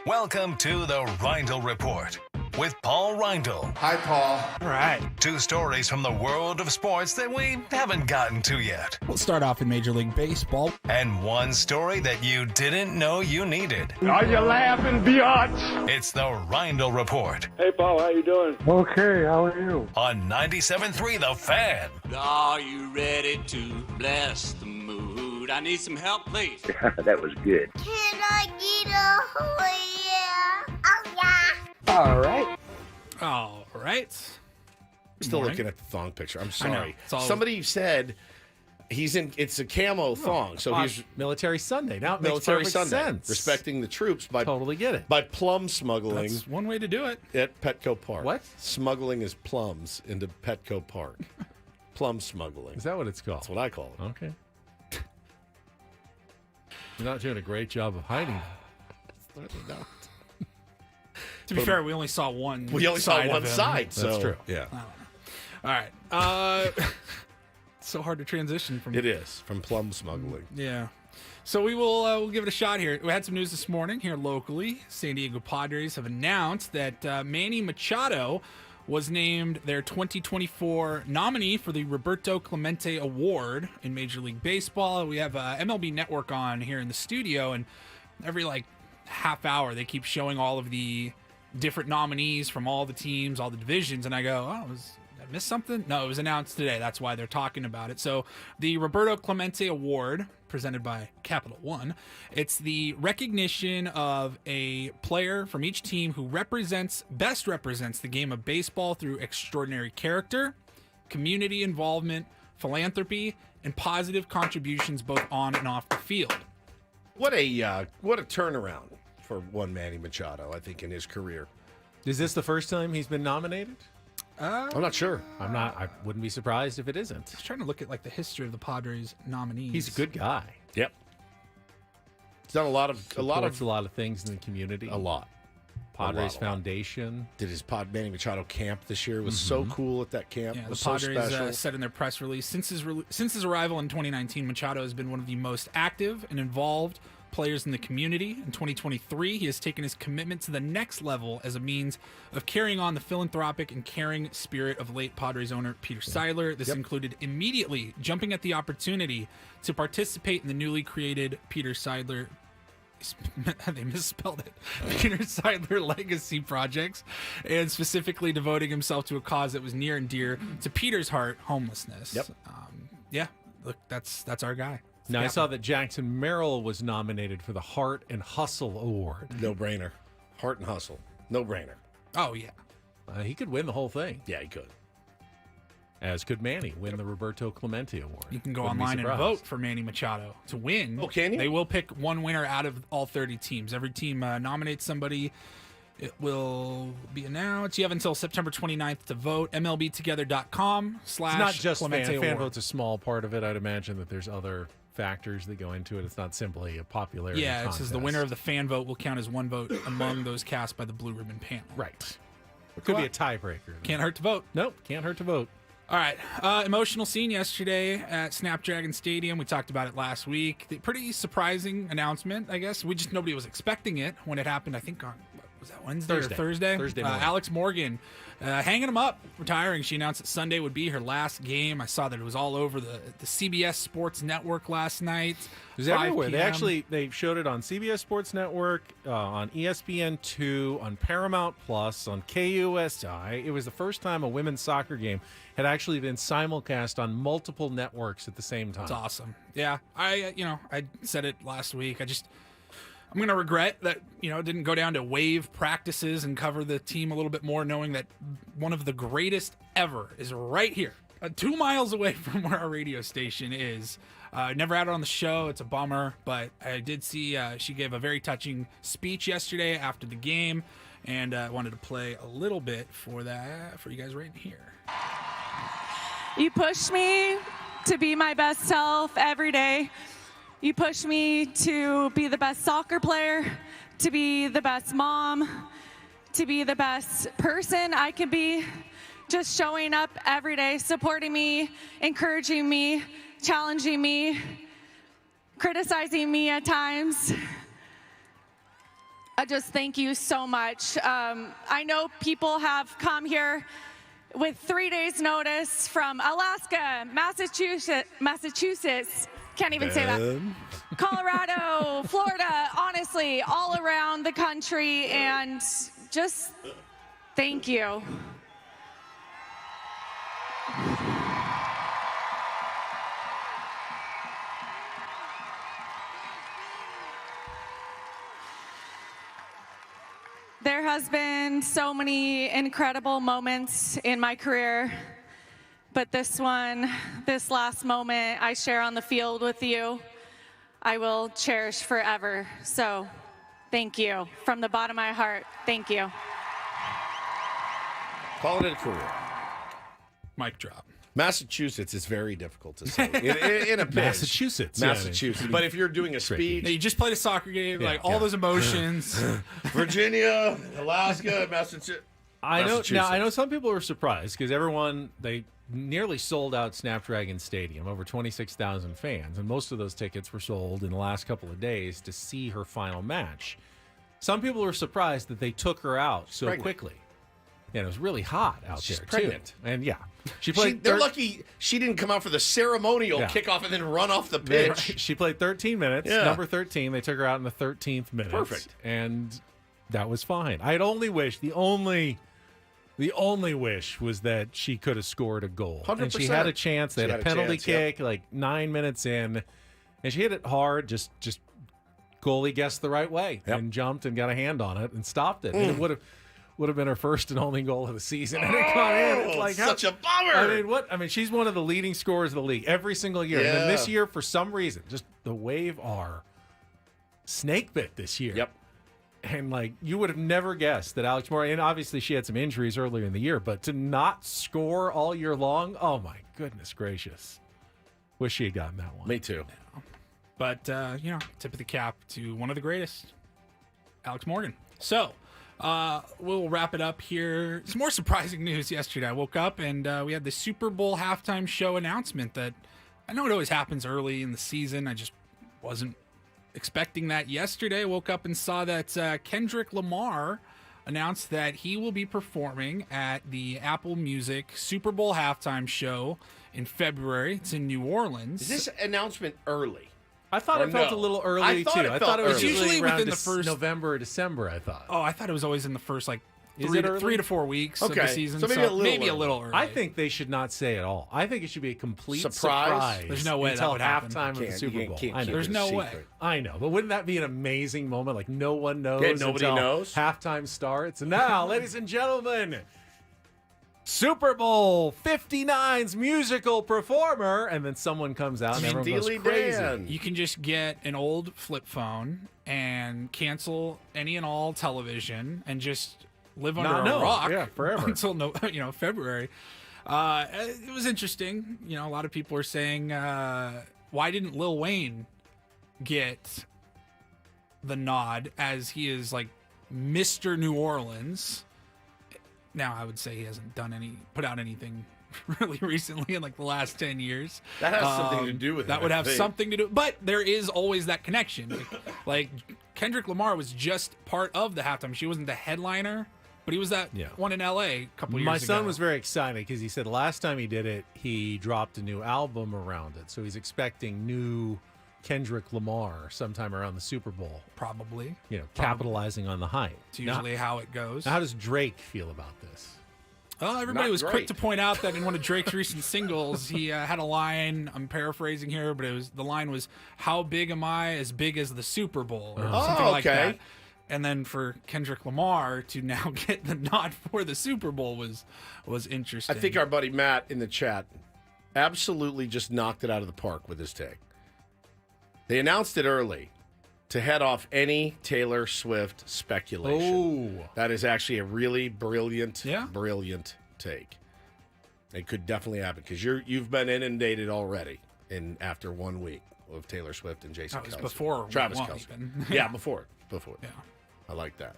Welcome to the Reindl Report with Paul Reindl. Hi, Paul. All right. 2 stories from the world of sports that we haven't gotten to yet. We'll start off in Major League Baseball. And 1 story that you didn't know you needed. Are you laughing, biatch? It's the Reindl Report Hey, Paul, how you doing? Okay, how are you? on 97.3 The Fan. Are you ready to bless the mood? I need some help, please. That was good. Can I get a yeah? Oh, yeah. All right. All right. Still Morning. looking at the thong picture. I'm I know. sorry. It's all- Somebody said it's a camo thong. So he's Military Sunday. Now it Military makes perfect Sunday. sense. Respecting the troops by Totally get it. by plum smuggling That's one way to do it. at Petco Park. What? Smuggling his plums into Petco Park. Plum smuggling. Is that what it's called? That's what I call it. Okay. You're not doing a great job of hiding. To be fair, we only saw one. We only saw side one of him. side. So, That's true. Yeah. All right. It's so hard to transition from. It is from plum smuggling. Yeah. So we will we'll give it a shot here. We had some news this morning here locally. San Diego Padres have announced that Manny Machado was named their 2024 nominee for the Roberto Clemente Award in Major League Baseball. We have MLB Network on here in the studio, and every half hour they keep showing all of the different nominees from all the teams, all the divisions, and I go, did I miss something? No, it was announced today. That's why they're talking about it. So the Roberto Clemente Award, presented by Capital One, it's the recognition of a player from each team who best represents the game of baseball through extraordinary character, community involvement, philanthropy, and positive contributions both on and off the field. What a turnaround for one Manny Machado, I think, in his career. Is this the first time he's been nominated? I'm not sure. I wouldn't be surprised if it isn't. Just trying to look at the history of the Padres nominees. He's a good guy. Yep. He's done a lot of things in the community. A lot. Padres Foundation. Did his Manny Machado camp this year. It was so cool at that camp. Yeah, It the was so Padres special. said in their press release, since his arrival in 2019, Machado has been one of the most active and involved players in the community. In 2023, he has taken his commitment to the next level as a means of carrying on the philanthropic and caring spirit of late Padres owner Peter Seidler. This included immediately jumping at the opportunity to participate in the newly created Peter Seidler they misspelled it. Peter Seidler Legacy projects, and specifically devoting himself to a cause that was near and dear to Peter's heart: homelessness. Yep. Yeah. Look, that's our guy. Now, I saw that Jackson Merrill was nominated for the Heart and Hustle Award. No brainer. Heart and hustle. No brainer. Oh yeah. He could win the whole thing. Yeah, he could. As could Manny win the Roberto Clemente Award. You can go Wouldn't be online and surprised. vote for Manny Machado to win. Oh, can you? They will pick one winner out of all 30 teams. Every team nominates somebody. It will be announced. You have until September 29th to vote. MLBtogether.com/ It's not just Clemente fan Award. vote's a small part of it. I'd imagine that there's other factors that go into it. It's not simply a popularity Yeah, it contest. says the winner of the fan vote will count as one vote among those cast by the Blue Ribbon panel. Right. It could be a tiebreaker. Can't hurt to vote. Nope, can't hurt to vote. All right. Emotional scene yesterday at Snapdragon Stadium. We talked about it last week. The pretty surprising announcement, I guess. Nobody was expecting it when it happened, I think, on, was that Wednesday or Thursday? Thursday morning. Alex Morgan hanging him up, retiring. She announced that Sunday would be her last game. I saw that it was all over the CBS Sports Network last night. It was 5 everywhere. p.m. They showed it on CBS Sports Network, on ESPN2, on Paramount Plus, on KUSI. It was the first time a women's soccer game had actually been simulcast on multiple networks at the same time. It's awesome. Yeah, I said it last week. I'm going to regret that, didn't go down to wave practices and cover the team a little bit more, knowing that one of the greatest ever is right here, 2 miles away from where our radio station is. Never had her on the show. It's a bummer, but I did see she gave a very touching speech yesterday after the game, and I wanted to play a little bit for you guys right here. You push me to be my best self every day. You push me to be the best soccer player, to be the best mom, to be the best person I can be. Just showing up every day, supporting me, encouraging me, challenging me, criticizing me at times. I just thank you so much. I know people have come here with 3 days notice from Alaska, Massachusetts, can't even say that, Colorado, Florida, honestly, all around the country, and just thank you. There has been so many incredible moments in my career, but this last moment I share on the field with you, I will cherish forever. So thank you. From the bottom of my heart, thank you. Calling it a career. Mic drop. Massachusetts is very difficult to say in a pinch. Massachusetts. But if you're doing a speech, you just played a soccer game, all those emotions. Virginia, Alaska, Massachusetts. I know some people were surprised because they nearly sold out Snapdragon Stadium, over 26,000 fans, and most of those tickets were sold in the last couple of days to see her final match. Some people were surprised that they took her out so quickly. And it was really hot out She's there, pregnant. too. And, she played. They're lucky she didn't come out for the ceremonial kickoff and then run off the pitch. She played 13 minutes, number 13. They took her out in the 13th minute. Perfect. And that was fine. I'd only wish, the only wish was that she could have scored a goal. 100%. And she had a chance. They had a penalty kick, 9 minutes in. And she hit it hard, just goalie guessed the right way and jumped and got a hand on it and stopped it. And it would have been her first and only goal of the season, and it got in. It's like such a bummer. I mean, she's one of the leading scorers of the league every single year. And then this year, for some reason, just the Wave are snake bit this year. Yep. And you would have never guessed that Alex Moore, and obviously she had some injuries earlier in the year, but to not score all year long, oh my goodness gracious. Wish she had gotten that one. Me too. But tip of the cap to one of the greatest, Alex Morgan. So. We'll wrap it up here. Some more surprising news yesterday. I woke up and we had the Super Bowl halftime show announcement that I know it always happens early in the season. I just wasn't expecting that yesterday. I woke up and saw that Kendrick Lamar announced that he will be performing at the Apple Music Super Bowl halftime show in February. It's in New Orleans. Is this announcement early? I thought it felt a little early, too. I thought it was usually around within the first November or December, I thought. Oh, I thought it was always in the first, 3 to 4 weeks of the season. So maybe a little early. I think they should not say it all. I think it should be a complete surprise. There's no way until that would halftime of the Super Bowl. I know. There's no way. I know, but wouldn't that be an amazing moment? No one knows. Nobody until knows. Halftime starts. And now, ladies and gentlemen, Super Bowl 59's musical performer, and then someone comes out and everyone goes crazy. Dan. You can just get an old flip phone and cancel any and all television and just live under a rock forever until February. It was interesting. A lot of people are saying, why didn't Lil Wayne get the nod as he is Mr. New Orleans? Now, I would say he hasn't put out anything really recently in the last 10 years. That has something to do with it. That would have something to do. But there is always that connection. Kendrick Lamar was just part of the halftime. She wasn't the headliner, but he was that one in LA a couple years ago. My son was very excited because he said last time he did it, he dropped a new album around it. So he's expecting new Kendrick Lamar sometime around the Super Bowl. Probably. Capitalizing on the hype. It's usually how it goes. Now, how does Drake feel about this? Well, everybody Not was quick great. to point out that in one of Drake's recent singles, he had a line. I'm paraphrasing here, but the line was, "How big am I? As big as the Super Bowl," or something like that. And then for Kendrick Lamar to now get the nod for the Super Bowl was interesting. I think our buddy Matt in the chat absolutely just knocked it out of the park with his take. They announced it early to head off any Taylor Swift speculation. Oh. That is actually a really brilliant take. It could definitely happen because you've been inundated already after 1 week of Taylor Swift and Jason That was Kelce. before Travis week one, Kelce. even. Yeah, before. Yeah. I like that.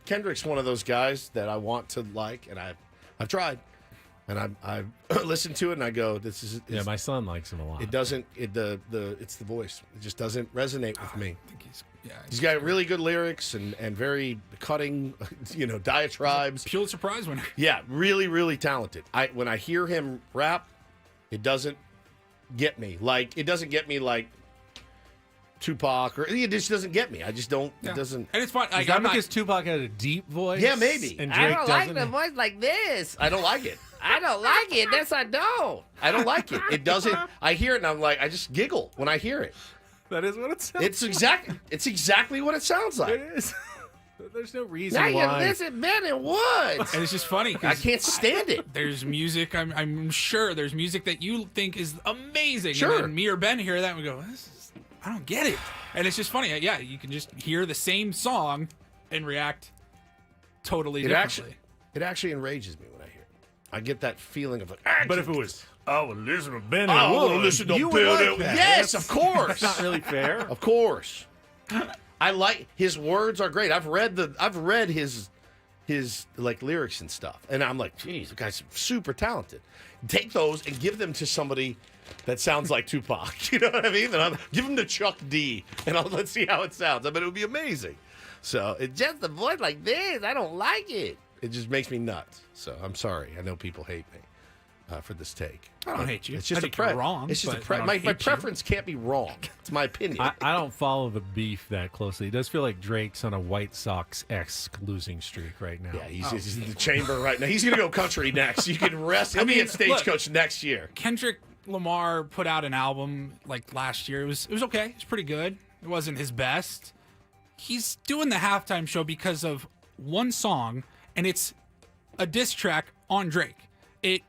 Kendrick's one of those guys that I want to like, and I've tried. And I've listened to it, and I go, "This is." Yeah, my son likes him a lot. It doesn't. It's the voice. It just doesn't resonate with me. I think He's got really good lyrics and very cutting, diatribes. Pulitzer Surprise winner. Yeah, really, really talented. When I hear him rap, it doesn't get me. Like, it doesn't get me like Tupac, or it just doesn't get me. I just don't. Yeah. It doesn't. And it's fun. Is that because Tupac had a deep voice? Yeah, maybe. And I Drake don't like doesn't? the voice like this. I don't like it. I don't like it. Yes, I don't. I don't like it. It doesn't. I hear it and I'm like, I just giggle when I hear it. That is what it sounds. It's exactly what it sounds like. It is. There's no reason Now why. you listen, Ben and Woods. And it's just funny. I can't stand it. There's music. I'm sure there's music that you think is amazing. Sure. And then me or Ben hear that and we go, I don't get it. And it's just funny. Yeah, you can just hear the same song and react totally differently. It actually enrages me when I hear it. I get that feeling of like, But if it was, I would listen to Ben and I want to Wood, listen to you Ben. would like that. Yes, That's- of course. That's not really fair. Of course. I like his words are great. I've read his like lyrics and stuff, and I'm like, geez, the guy's super talented. Take those and give them to somebody that sounds like Tupac. You know what I mean? And give him to Chuck D, and let's see how it sounds. I bet it would be amazing. So it's just the voice like this. I don't like it. It just makes me nuts. So I'm sorry. I know people hate me for this take. I don't hate you. It's just I think you're wrong. It's just but I don't my hate you. preference can't be wrong. It's my opinion. I don't follow the beef that closely. It does feel like Drake's on a White Sox-esque losing streak right now. Yeah, he's in the chamber right now. He's going to go country next. You can rest. He'll be at Stagecoach next year. Kendrick Lamar put out an album like last year. It was okay. It was pretty good. It wasn't his best. He's doing the halftime show because of one song, and it's a diss track on Drake. It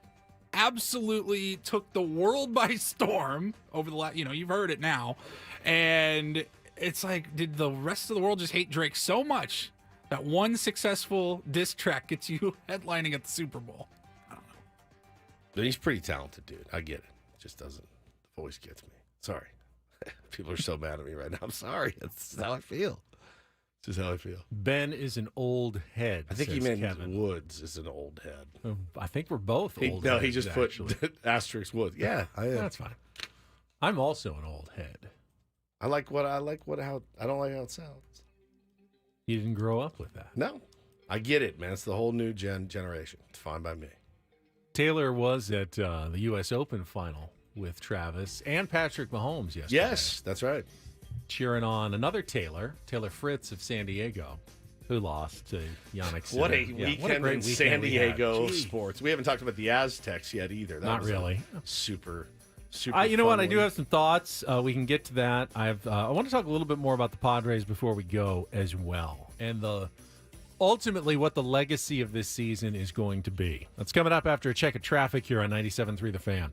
absolutely took the world by storm over the last, you've heard it now. And it's like, did the rest of the world just hate Drake so much that one successful diss track gets you headlining at the Super Bowl? I don't know. But he's pretty talented, dude. I get it. It just doesn't. The voice gets me. Sorry. People are so mad at me right now. I'm sorry. That's how I feel. It's just how I feel. Ben is an old head. I think he says meant Kevin. Woods is an old head. I think we're both old No, heads, he just actually. put asterisk Woods. Yeah, I am. That's fine. I'm also an old head. I don't like how it sounds. You didn't grow up with that. No. I get it, man. It's the whole new generation. It's fine by me. Taylor was at the U.S. Open final with Travis and Patrick Mahomes yesterday. Yes, that's right. Cheering on another Taylor Fritz of San Diego, who lost to Yannick Sinner. What a Yeah, weekend what a great in weekend San we had. Diego Gee. sports. We haven't talked about the Aztecs yet either. That Not was really. Super You know what? fun I do one. have some thoughts. We can get to that. I want to talk a little bit more about the Padres before we go as well, and ultimately what the legacy of this season is going to be. That's coming up after a check of traffic here on 97.3 The Fan.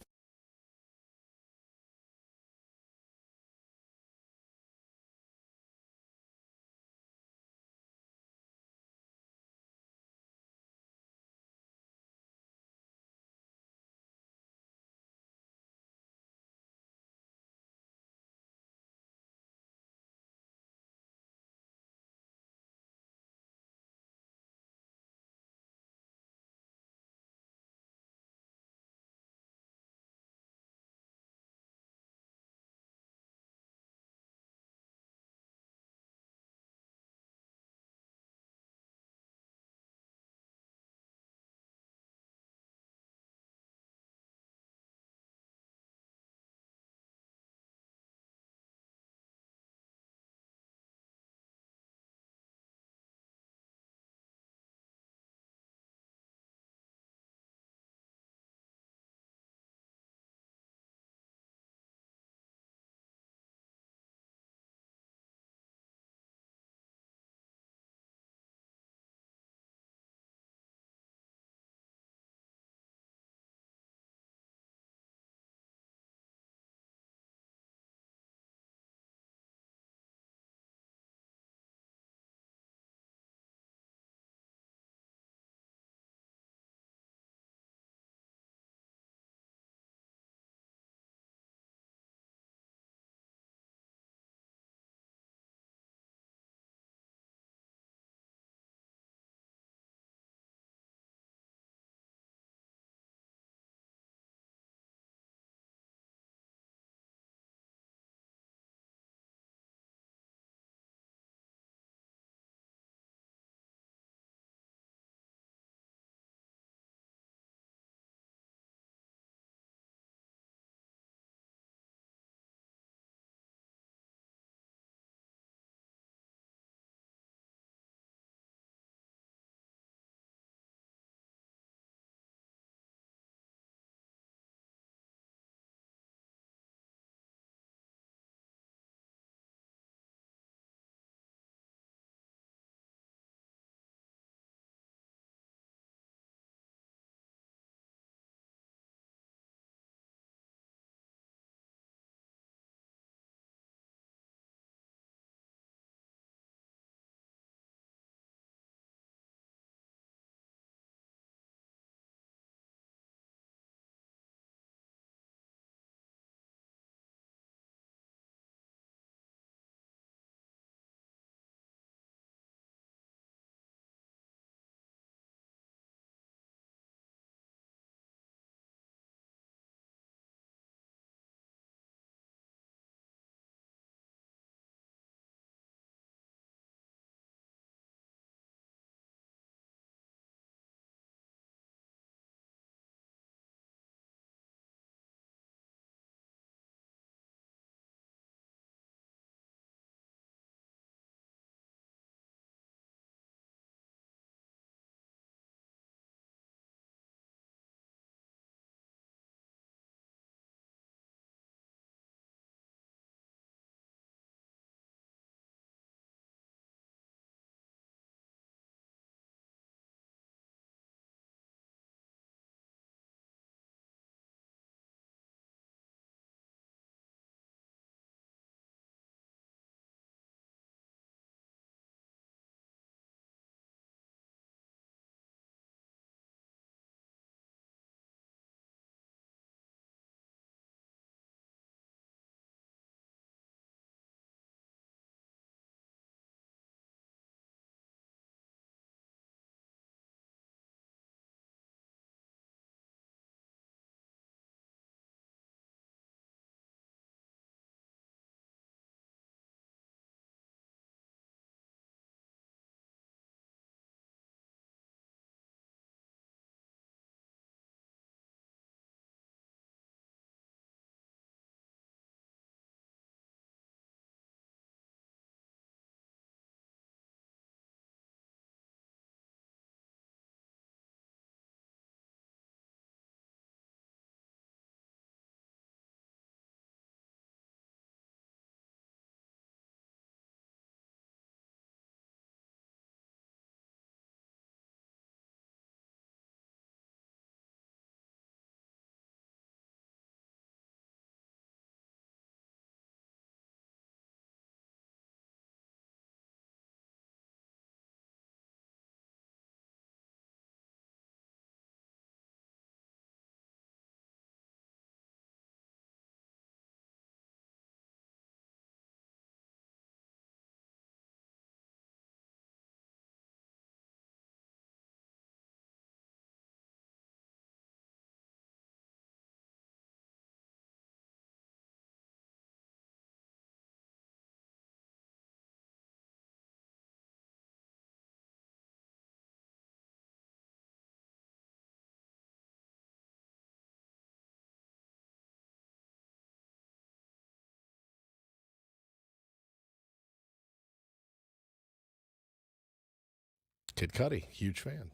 Kid Cudi, huge fan.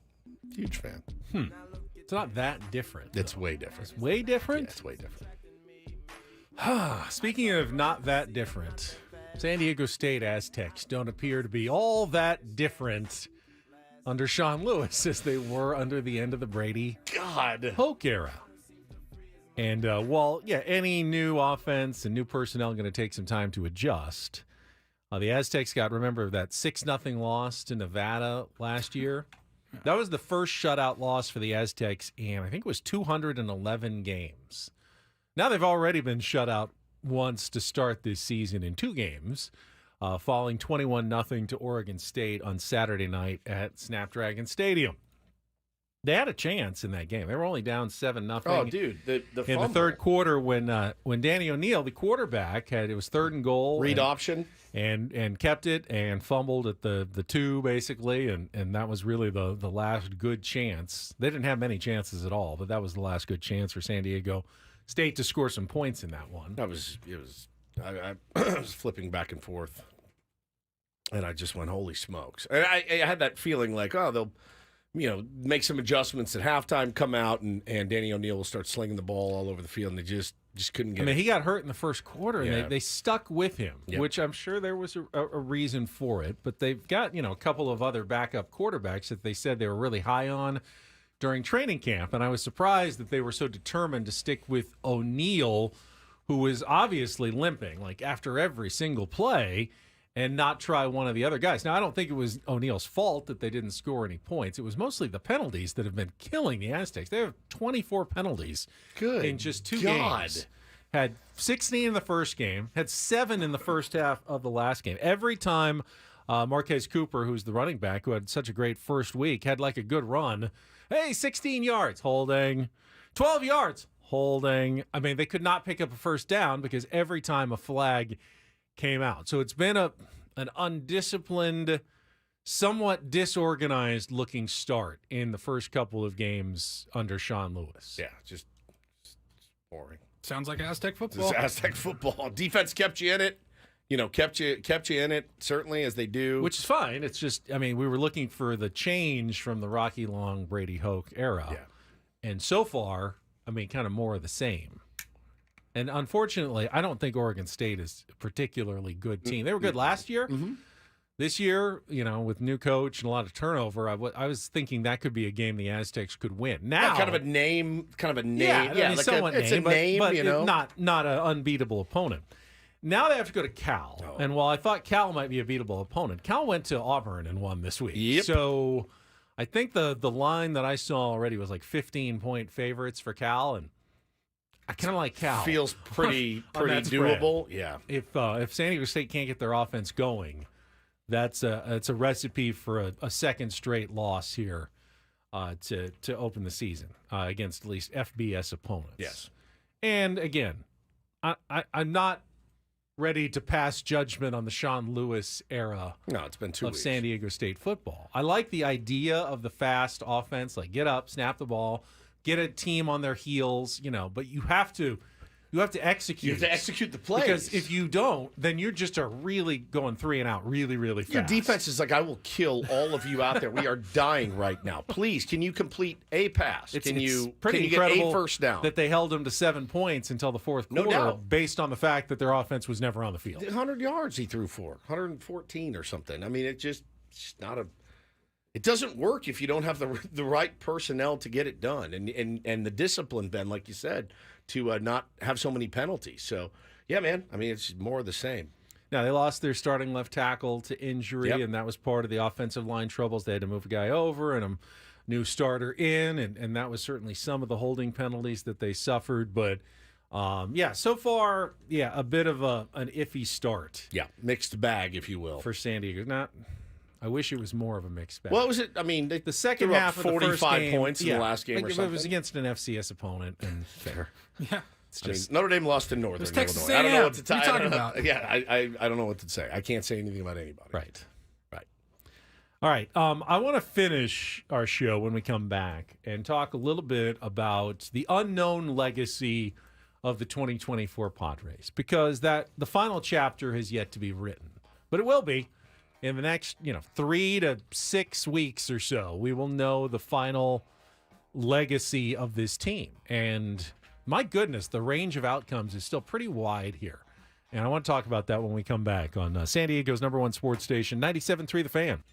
Huge fan. It's not that different. It's way different. It's way different? Yeah, it's way different. Speaking of not that different, San Diego State Aztecs don't appear to be all that different under Sean Lewis as they were under the end of the Brady Hoke era. And any new offense and new personnel going to take some time to adjust. The Aztecs remember that 6-0 loss to Nevada last year? That was the first shutout loss for the Aztecs in, I think it was 211 games. Now they've already been shut out once to start this season in 2 games, falling 21-0 to Oregon State on Saturday night at Snapdragon Stadium. They had a chance in that game. They were only down 7-0. Oh, dude, the in the third quarter when Danny O'Neill, the quarterback, it was 3rd and goal, read option, and kept it and fumbled at the 2 basically, and that was really the last good chance. They didn't have many chances at all, but that was the last good chance for San Diego State to score some points in that one. I was flipping back and forth, and I just went, holy smokes. And I had that feeling like, they'll make some adjustments at halftime, come out, and Danny O'Neill will start slinging the ball all over the field, and they just couldn't get it. He got hurt in the first quarter, and they stuck with him, Yep. which I'm sure there was a reason for it. But they've got, a couple of other backup quarterbacks that they said they were really high on during training camp, and I was surprised that they were so determined to stick with O'Neill, who was obviously limping, like after every single play, and not try one of the other guys. Now, I don't think it was O'Neill's fault that they didn't score any points. It was mostly the penalties that have been killing the Aztecs. They have 24 penalties in just 2 games. Had 16 in the first game, had 7 in the first half of the last game. Every time Marquez Cooper, who's the running back, who had such a great first week, had like a good run, 16 yards, holding, 12 yards, holding. They could not pick up a first down because every time a flag came out. So it's been an undisciplined, somewhat disorganized looking start in the first couple of games under Sean Lewis. Yeah, just boring. Sounds like Aztec football. This is Aztec football. Defense kept you in it. Kept you in it, certainly, as they do. Which is fine. It's just, we were looking for the change from the Rocky Long, Brady Hoke era. Yeah. And so far, kind of more of the same. And unfortunately, I don't think Oregon State is a particularly good team. They were good last year. Mm-hmm. This year, with new coach and a lot of turnover, I was thinking that could be a game the Aztecs could win. Now, kind of a name. Yeah, like somewhat it's a name, but not an unbeatable opponent. Now they have to go to Cal. Oh. And while I thought Cal might be a beatable opponent, Cal went to Auburn and won this week. Yep. So I think the line that I saw already was like 15-point favorites for Cal, and I kind of like Cal. Feels pretty doable. Yeah. If San Diego State can't get their offense going, it's a recipe for a second straight loss here to open the season against at least FBS opponents. Yes. And again, I'm not ready to pass judgment on the Sean Lewis era. No, it's been 2 weeks. Of San Diego State football. I like the idea of the fast offense, like get up, snap the ball, get a team on their heels, but you have to execute. You have to execute the plays. Because if you don't, then you're just really going 3 and out really, really fast. Your defense is like, I will kill all of you out there. We are dying right now. Please, can you complete a pass? Can you get a first down? That they held them to 7 points until the fourth quarter, no doubt, based on the fact that their offense was never on the field. 100 yards he threw for, 114 or something. It's not a. It doesn't work if you don't have the right personnel to get it done, and the discipline, Ben, like you said, to not have so many penalties. So, yeah, man, it's more of the same. Now, they lost their starting left tackle to injury, Yep. and that was part of the offensive line troubles. They had to move a guy over and a new starter in, and that was certainly some of the holding penalties that they suffered. But, so far, a bit of an iffy start. Yeah, mixed bag, if you will. For San Diego. I wish it was more of a mixed bag. What was it? The second threw up half of the 45 first game, points in the last game or something. It was against an FCS opponent, and fair. Yeah. It's just Notre Dame lost in Northern Texas Illinois. I don't know what to What are you talking about? Yeah, I don't know what to say. I can't say anything about anybody. Right. All right. I want to finish our show when we come back and talk a little bit about the unknown legacy of the 2024 Padres, because the final chapter has yet to be written, but it will be. in the next 3 to 6 weeks or so, we will know the final legacy of this team. And my goodness, the range of outcomes is still pretty wide here. And I want to talk about that when we come back on San Diego's #1 sports station, 97.3 The Fan.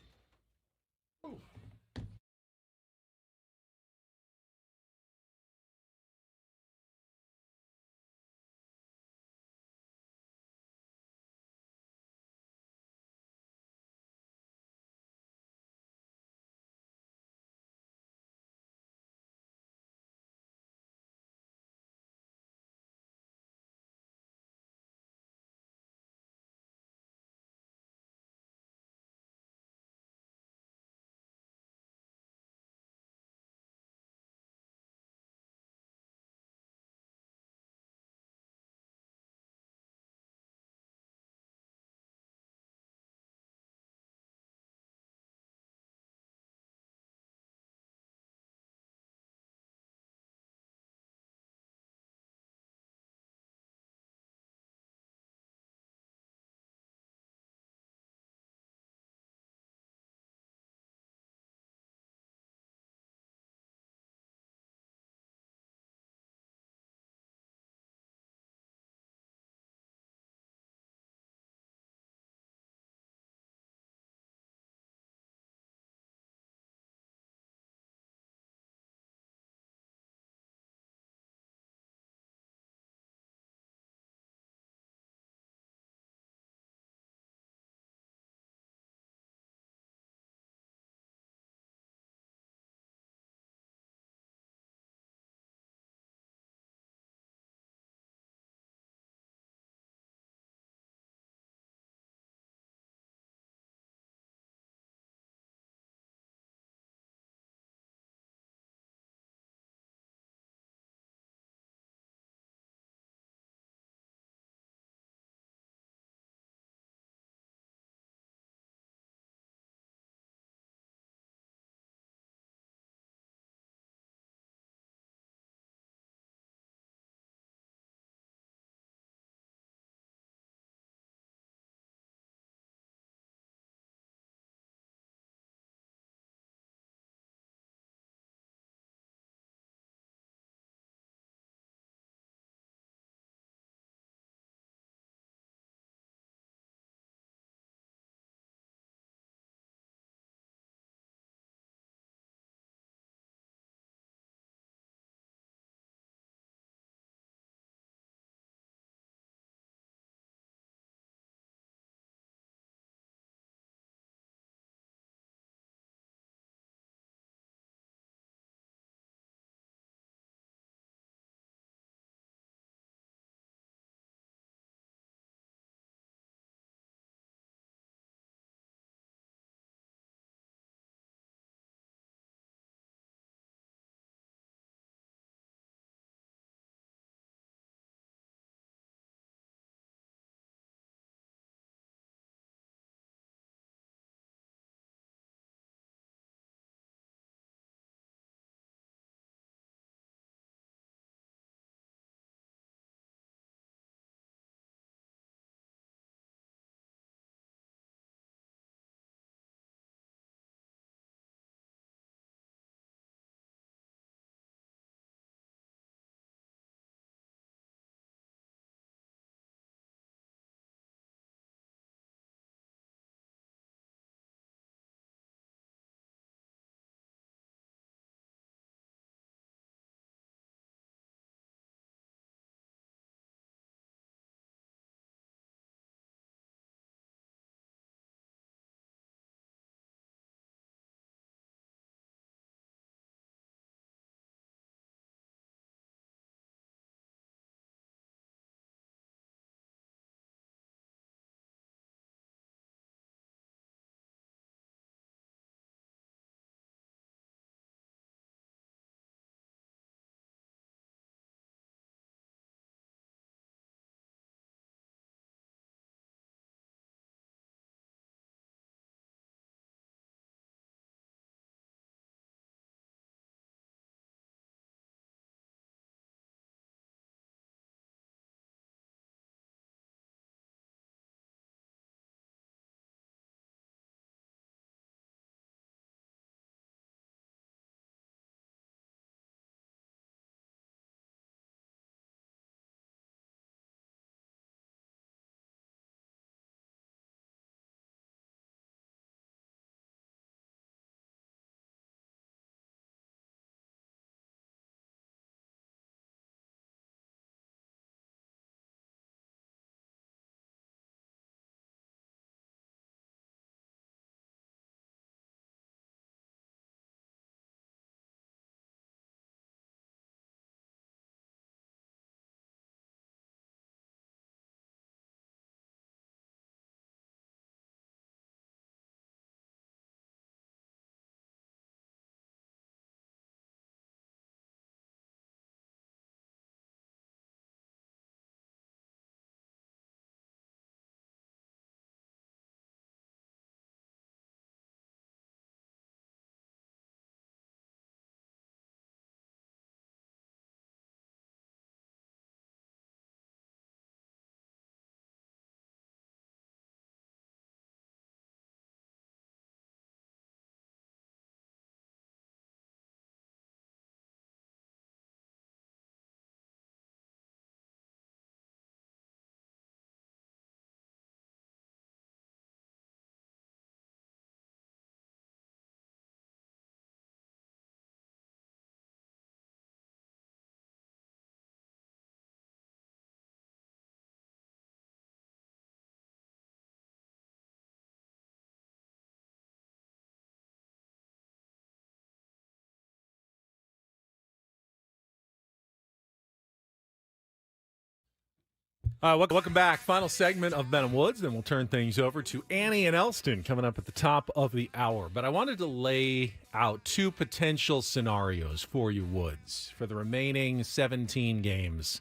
Welcome back. Final segment of Ben and Woods. Then we'll turn things over to Annie and Elston coming up at the top of the hour. But I wanted to lay out two potential scenarios for you, Woods, for the remaining 17 games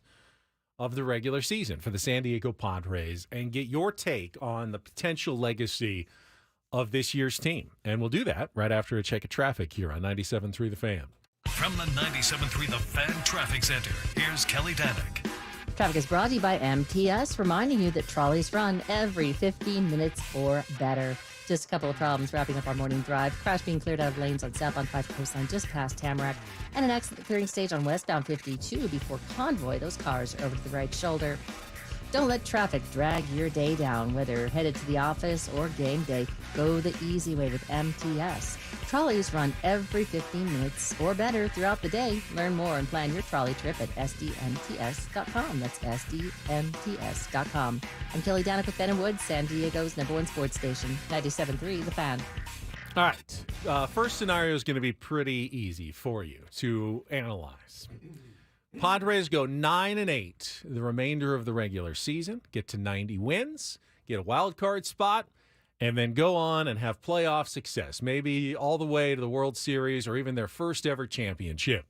of the regular season for the San Diego Padres and get your take on the potential legacy of this year's team. And we'll do that right after a check of traffic here on 97.3 The Fan. From the 97.3 The Fan Traffic Center, here's Kelly Danick. Traffic is brought to you by MTS, reminding you that trolleys run every 15 minutes or better. Just a couple of problems wrapping up our morning drive. Crash being cleared out of lanes on southbound 5 Coastline just past Tamarack. And an accident clearing stage on westbound 52 before Convoy. Those cars are over to the right shoulder. Don't let traffic drag your day down, whether headed to the office or game day. Go the easy way with MTS. Trolleys run every 15 minutes or better throughout the day. Learn more and plan your trolley trip at sdmts.com. That's sdmts.com. I'm Kelly Danick with Ben and Woods, San Diego's #1 sports station, 97.3 The Fan. All right. First scenario is going to be pretty easy for you to analyze. Padres go 9-8 the remainder of the regular season, get to 90 wins, get a wild card spot, and then go on and have playoff success, maybe all the way to the World Series or even their first ever championship.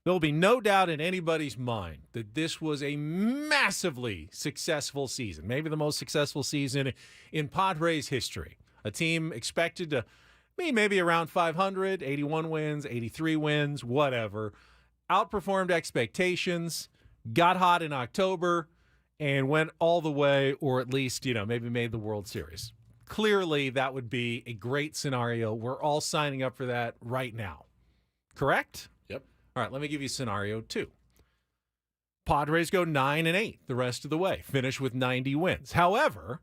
There will be no doubt in anybody's mind that this was a massively successful season, maybe the most successful season in Padres history. A team expected to be maybe around 500, 81 wins, 83 wins, whatever. Outperformed expectations, got hot in October, and went all the way, or at least, maybe made the World Series. Clearly, that would be a great scenario. We're all signing up for that right now. Correct? Yep. All right, let me give you scenario 2. Padres go 9-8 the rest of the way, finish with 90 wins. However,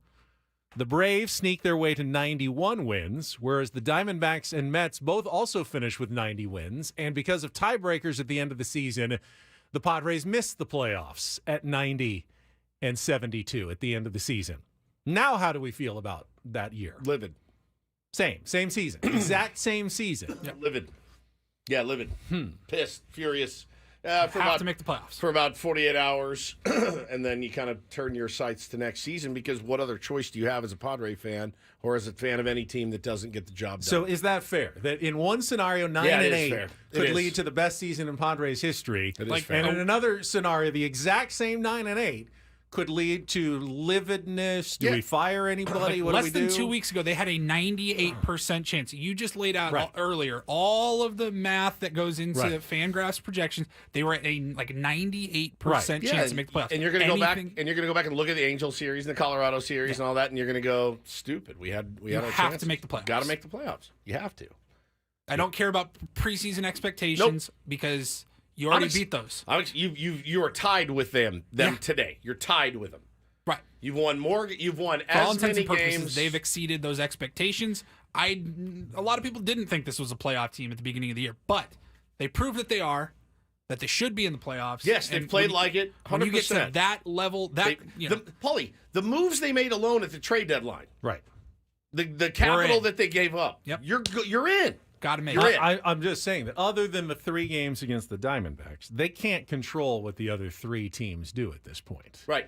the Braves sneak their way to 91 wins, whereas the Diamondbacks and Mets both also finish with 90 wins. And because of tiebreakers at the end of the season, the Padres missed the playoffs at 90 and 72 at the end of the season. Now, how do we feel about that year? Livid. Same season. Exact same season. Yeah, livid. Yeah, livid. Pissed, furious. Have to make the playoffs. For about 48 hours, and then you kind of turn your sights to next season because what other choice do you have as a Padre fan or as a fan of any team that doesn't get the job done? So is that fair? That in one scenario, 9-8 could lead to the best season in Padres history. It is fair. And in another scenario, the exact same 9-8 could lead to lividness. Do we fire anybody? What do we do? Less than 2 weeks ago, they had a 98% chance. You just laid out earlier all of the math that goes into FanGraphs projections. They were at a 98% chance to make the playoffs. And you're going to go back and you're going to go back and look at the Angel series and the Colorado series and all that, and you're going to go, stupid. We had our chance. You have to make the playoffs. Got to make the playoffs. You have to. I don't care about preseason expectations because you already beat those. You are tied with them today. You're tied with them. Right. You've won more. You've won For all as intents many and purposes, games. they've exceeded those expectations. A lot of people didn't think this was a playoff team at the beginning of the year, but they proved that they are. That they should be in the playoffs. Yes, they've played like it. 100%. When you get to that level, Paulie, the moves they made alone at the trade deadline. Right. The capital that they gave up. Yep. You're in. Got to make it. I'm just saying that other than the 3 games against the Diamondbacks, they can't control what the other 3 teams do at this point. Right.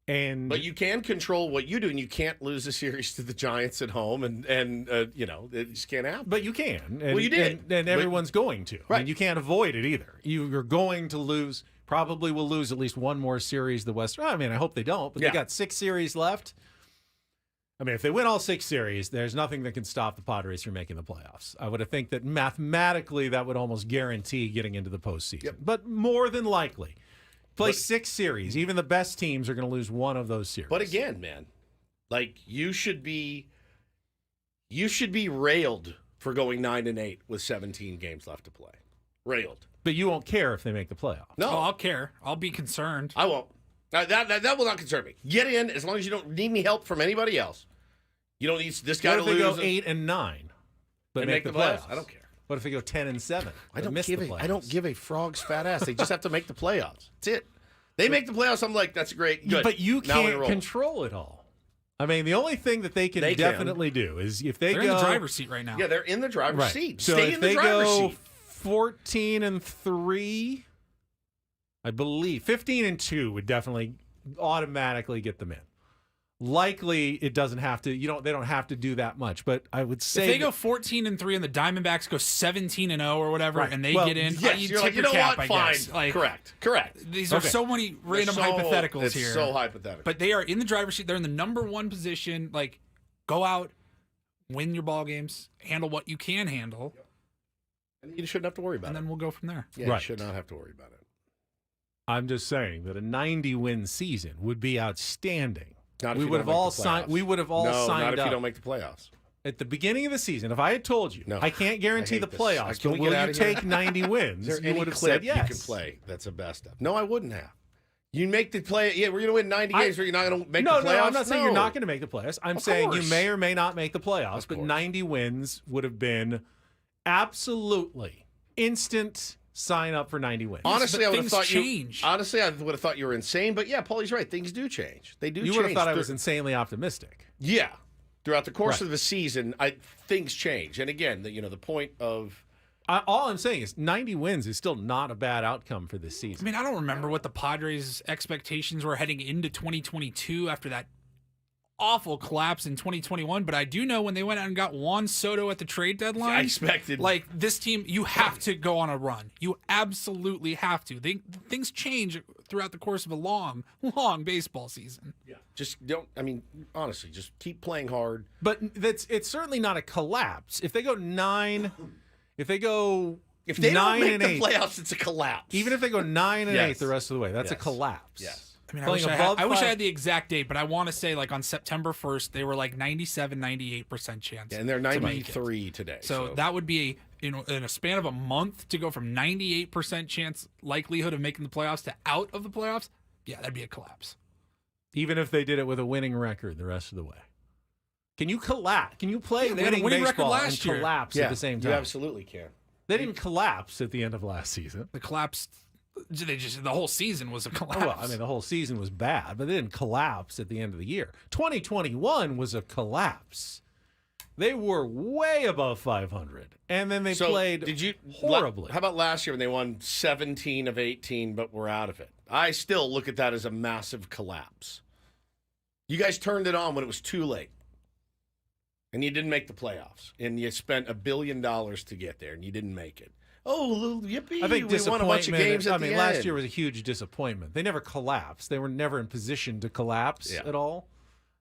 But you can control what you do, and you can't lose a series to the Giants at home, and it just can't happen. But you can. And, well, you did. And everyone's going to. Right. And you can't avoid it either. You're going to lose, probably will lose at least one more series the West. I mean, I hope they don't, but they got 6 series left. I mean, if they win all 6 series, there's nothing that can stop the Padres from making the playoffs. I would think that mathematically that would almost guarantee getting into the postseason. Yep. But more than likely, play 6 series. Even the best teams are going to lose one of those series. But again, man, you should be railed for going 9-8 with 17 games left to play. Railed. But you won't care if they make the playoffs. No, I'll care. I'll be concerned. I won't. That will not concern me. Get in as long as you don't need any help from anybody else. You don't need this guy to lose. What if they go 8-9, but make the playoffs? I don't care. What if they go 10-7? I don't give a frog's fat ass. They just have to make the playoffs. That's it. They make the playoffs. I'm like, that's great. Good. But you can't control it all. I mean, the only thing that they can definitely do is if they're in the driver's seat right now. Yeah, they're in the driver's seat. So Stay if in the they driver's go seat. 14-3, I believe 15-2 would definitely automatically get them in. Likely, it doesn't have to. They don't have to do that much. But I would say if they go 14-3 and the Diamondbacks go 17-0 or whatever, and they get in, yes, you you're tip like, you your know cap, what? I Fine. guess. Like, Correct. These are so many random hypotheticals it's here. It's so hypothetical. But they are in the driver's seat. They're in the number one position. Like, go out, win your ball games, handle what you can handle. And you shouldn't have to worry about it. And then we'll go from there. Yeah, you should not have to worry about it. I'm just saying that a 90-win season would be outstanding. Not if we you would don't have all make the signed. playoffs. We would have all No, signed not if up. you don't make the playoffs. At the beginning of the season, if I had told you, I can't guarantee hate the this. playoffs, Can but we get will out you of here? take 90 wins? Is there You any would have clip said yes. you can play that's the best of? No, I wouldn't have. You make the play. Yeah, we're going to win 90 games, but you're not going to make the playoffs? No, I'm not saying you're not going to make the playoffs. I'm Of saying you course. may or may not make the playoffs, but course. 90 wins would have been absolutely instant sign up for 90 wins. Honestly, I would have things thought change. Honestly, I would have thought you were insane. But yeah, Paulie's right. Things do change. They do. You change. would have thought I was insanely optimistic. Yeah, throughout the course Right. of the season, things change. And again, the point of All I'm saying is 90 wins is still not a bad outcome for this I season. mean, I don't remember what the Padres' expectations were heading into 2022 after that awful collapse in 2021, but I do know when they went out and got Juan Soto at the trade deadline, I expected like this team, you have to go on a run. You absolutely have to. Things change throughout the course of a long baseball season. Yeah, just don't. I mean, honestly, just keep playing hard. But it's certainly not a collapse. If they go 9, if they don't 9 make and the 8, playoffs, it's a collapse. even if they go 9 and Yes. 8 the rest of the way, that's a Yes. collapse. Yes. I mean, Playing I above wish I 5 had the exact date, but I want to say like on September 1st, they were like 97-98% chance. Yeah, and they're to make it. 93 today. So that would be in a span of a month to go from 98% chance likelihood of making the playoffs to out of the playoffs. Yeah, that'd be a collapse. Even if they did it with a winning record the rest of the way. Can you collapse? Can you play they had a winning record baseball last and year. collapse yeah, at the same time? you absolutely can. They didn't collapse at the end of last season. The collapse, the whole season was a collapse. Well, I mean, the whole season was bad, but they didn't collapse at the end of the year. 2021 was a collapse. They were way above 500, and then they played horribly. How about last year when they won 17 of 18, but were out of it? I still look at that as a massive collapse. You guys turned it on when it was too late, and you didn't make the playoffs, and you spent $1 billion to get there, and you didn't make it. Oh, yippee! I think we won a bunch of games at the end. last year was a huge disappointment. They never collapsed. They were never in position to collapse at all.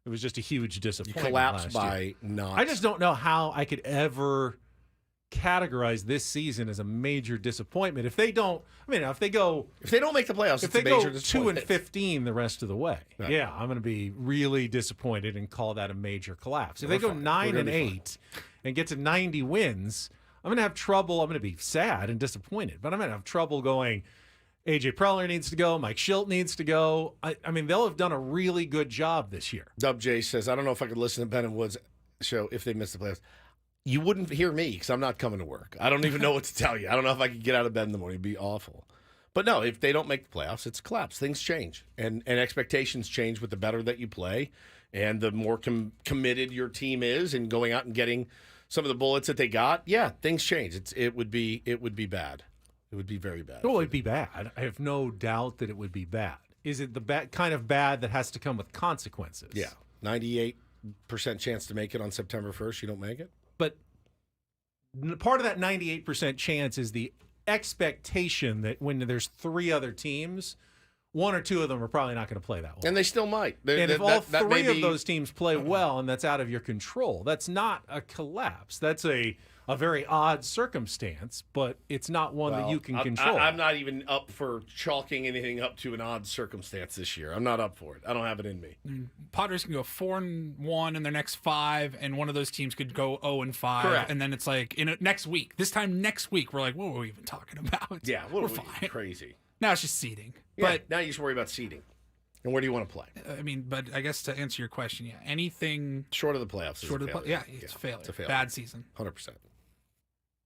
It was just a huge disappointment. You collapsed last by year. not. I just don't know how I could ever categorize this season as a major disappointment. If they don't, if they don't make the playoffs, if it's they a major go 2 disappointment. and 15 the rest of the way, Right. yeah, I'm going to be really disappointed and call that a major collapse. If We're they go fine. 9 We're and gonna be 8 and get to 90 wins, I'm going to have trouble. I'm going to be sad and disappointed, but I'm going to have trouble going. AJ Preller needs to go. Mike Schilt needs to go. I mean, they'll have done a really good job this year. Dub J says, I don't know if I could listen to Ben and Wood's show if they missed the playoffs. You wouldn't hear me because I'm not coming to work. I don't even know what to tell you. I don't know if I could get out of bed in the morning. It'd be awful. But no, if they don't make the playoffs, it's a collapse. Things change. And expectations change with the better that you play and the more committed your team is in going out and getting some of the bullets that they got. Yeah, things change. It would be bad. It would be very bad. Oh, it'd be bad. I have no doubt that it would be bad. Is it the kind of bad that has to come with consequences? Yeah. 98% chance to make it on September 1st. You don't make it? But part of that 98% chance is the expectation that when there's 3 other teams, 1 or 2 of them are probably not going to play that well. And they still might. And if all 3 of those teams play well and that's out of your control, that's not a collapse. That's a very odd circumstance, but it's not one that you can control. I'm not even up for chalking anything up to an odd circumstance this year. I'm not up for it. I don't have it in me. Padres can go 4-1 in their next 5, and one of those teams could go 0-5. Correct. And then it's like next week. This time next week, we're like, what were we even talking about? Yeah, we're fine. Crazy. Now it's just seeding. Yeah, But now you just worry about seeding. And where do you want to play? I mean, but I guess to answer your question, yeah, anything short of the playoffs. Short of the failure. it's a failure. It's a failure. Bad season. 100%.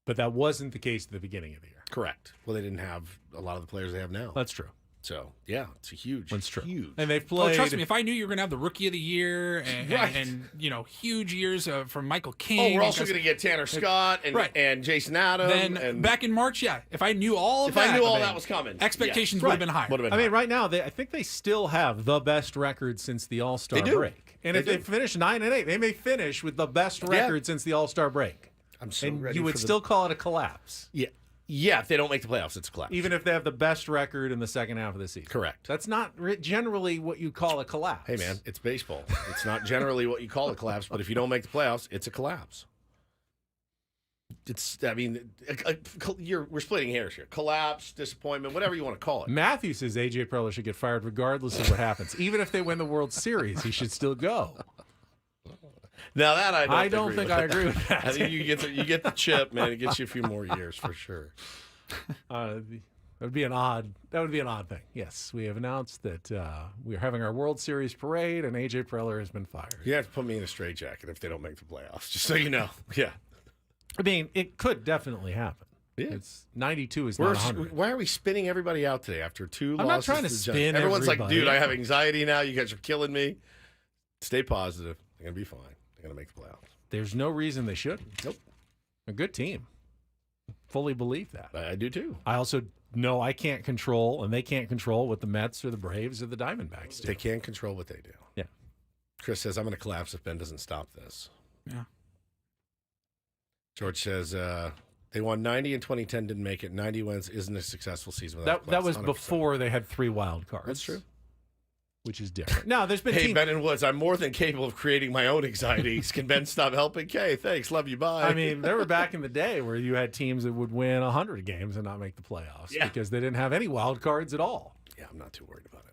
But that wasn't the case at the beginning of the year. Correct. Well, they didn't have a lot of the players they have now. That's true. So, yeah, it's a huge, huge. And they've Oh, played. trust me, if I knew you were going to have the Rookie of the Year and huge years from Michael King. Oh, we're also going to get Tanner Scott and Jason Adam. Then back in March, if I knew all of that. If I knew all that was coming. Expectations would have been higher. I mean, right now, I think they still have the best record since the All-Star They do. break. And if they finish 9-8, they may finish with the best record since the All-Star break. I'm so and ready you would for still call it a collapse. Yeah, if they don't make the playoffs, it's a collapse. Even if they have the best record in the second half of the season. Correct. That's not generally what you call a collapse. Hey, man, it's baseball. It's not generally what you call a collapse, but if you don't make the playoffs, it's a collapse. We're splitting hairs here. Collapse, disappointment, whatever you want to call it. Matthew says A.J. Preller should get fired regardless of what happens. Even if they win the World Series, he should still go. Now that I don't think I agree with that. I think you get the chip, man. It gets you a few more years for sure. That would be an odd thing. Yes, we have announced that we are having our World Series parade, and A.J. Preller has been fired. You have to put me in a straitjacket if they don't make the playoffs, just so you know. Yeah. I mean, it could definitely happen. Yeah. It's 92 is not 100. Why are we spinning everybody out today after two losses? I'm not trying to the spin Giants? Everyone's like, everybody. dude, I have anxiety now. You guys are killing me. Stay positive. They're going to be fine. They're going to make the playoffs. There's no reason they shouldn't. Nope. A good team. Fully believe that. I do too. I also know I can't control, and they can't control what the Mets or the Braves or the Diamondbacks do. They can't control what they do. Yeah. Chris says, I'm going to collapse if Ben doesn't stop this. Yeah. George says, they won 90 in 2010, didn't make it. 90 wins isn't a successful season without That was 100%. before they had 3 wild cards. That's true. Which is different. Now, there's been Hey, Ben and Woods, I'm more than capable of creating my own anxieties. Can Ben stop helping? Okay, thanks. Love you. Bye. I mean, there were back in the day where you had teams that would win 100 games and not make the playoffs because they didn't have any wild cards at all. Yeah, I'm not too worried about it.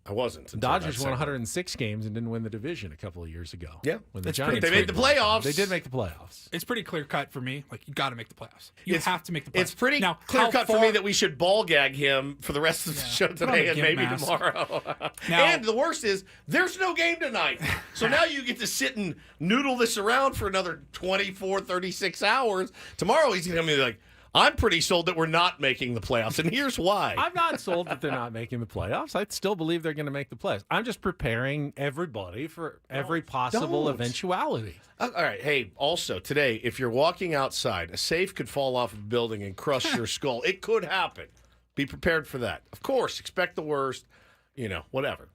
I wasn't. The Dodgers won 106 games and didn't win the division a couple of years ago. Yeah. When the It's Giants they made the playoffs. They did make the playoffs. It's pretty clear cut for me. Like, you got to make the playoffs. You have to make the playoffs. It's pretty now, clear how cut for far- me that we should ball gag him for the rest of the show Put on today the and gimp maybe mask. tomorrow. Now- and the worst is, there's no game tonight. So now you get to sit and noodle this around for another 24, 36 hours. Tomorrow he's going to be like, I'm pretty sold that we're not making the playoffs, and here's why. I'm not sold that they're not making the playoffs. I still believe they're going to make the playoffs. I'm just preparing everybody for every possible Don't. eventuality. All right. Hey, also today, if you're walking outside, a safe could fall off of a building and crush your skull. It could happen. Be prepared for that. Of course, expect the worst. Whatever.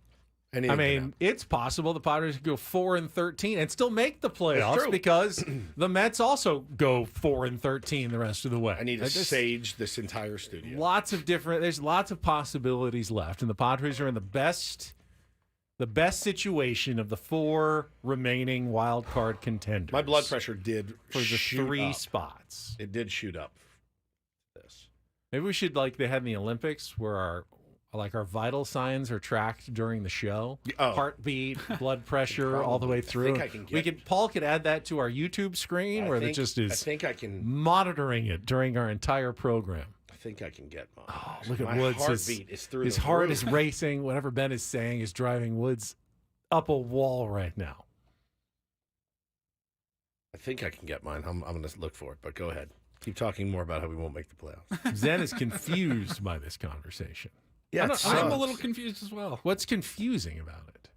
Anything I can mean, happen. it's possible the Padres could go 4-13 and still make the It's playoffs true. because the Mets also go 4-13 the rest of the way. I need to sage this entire studio. There's lots of possibilities left, and the Padres are in the best situation of the 4 remaining wild card contenders. My blood pressure did for the shoot 3 up. spots. It did shoot up. Maybe we should, like they had in the Olympics, where our vital signs are tracked during the show. Oh. Heartbeat, blood pressure, all the way through. I think I can Paul could add that to our YouTube screen where it just is I think I can monitoring it during our entire program. I think I can get mine. Oh, look at My Woods. heartbeat is through his the heart roof. is racing. Whatever Ben is saying is driving Woods up a wall right now. I think I can get mine. I'm going to look for it, but go ahead. Keep talking more about how we won't make the playoffs. Zen is confused by this conversation. Yeah, I'm it a sucks. little confused as well. What's confusing about it?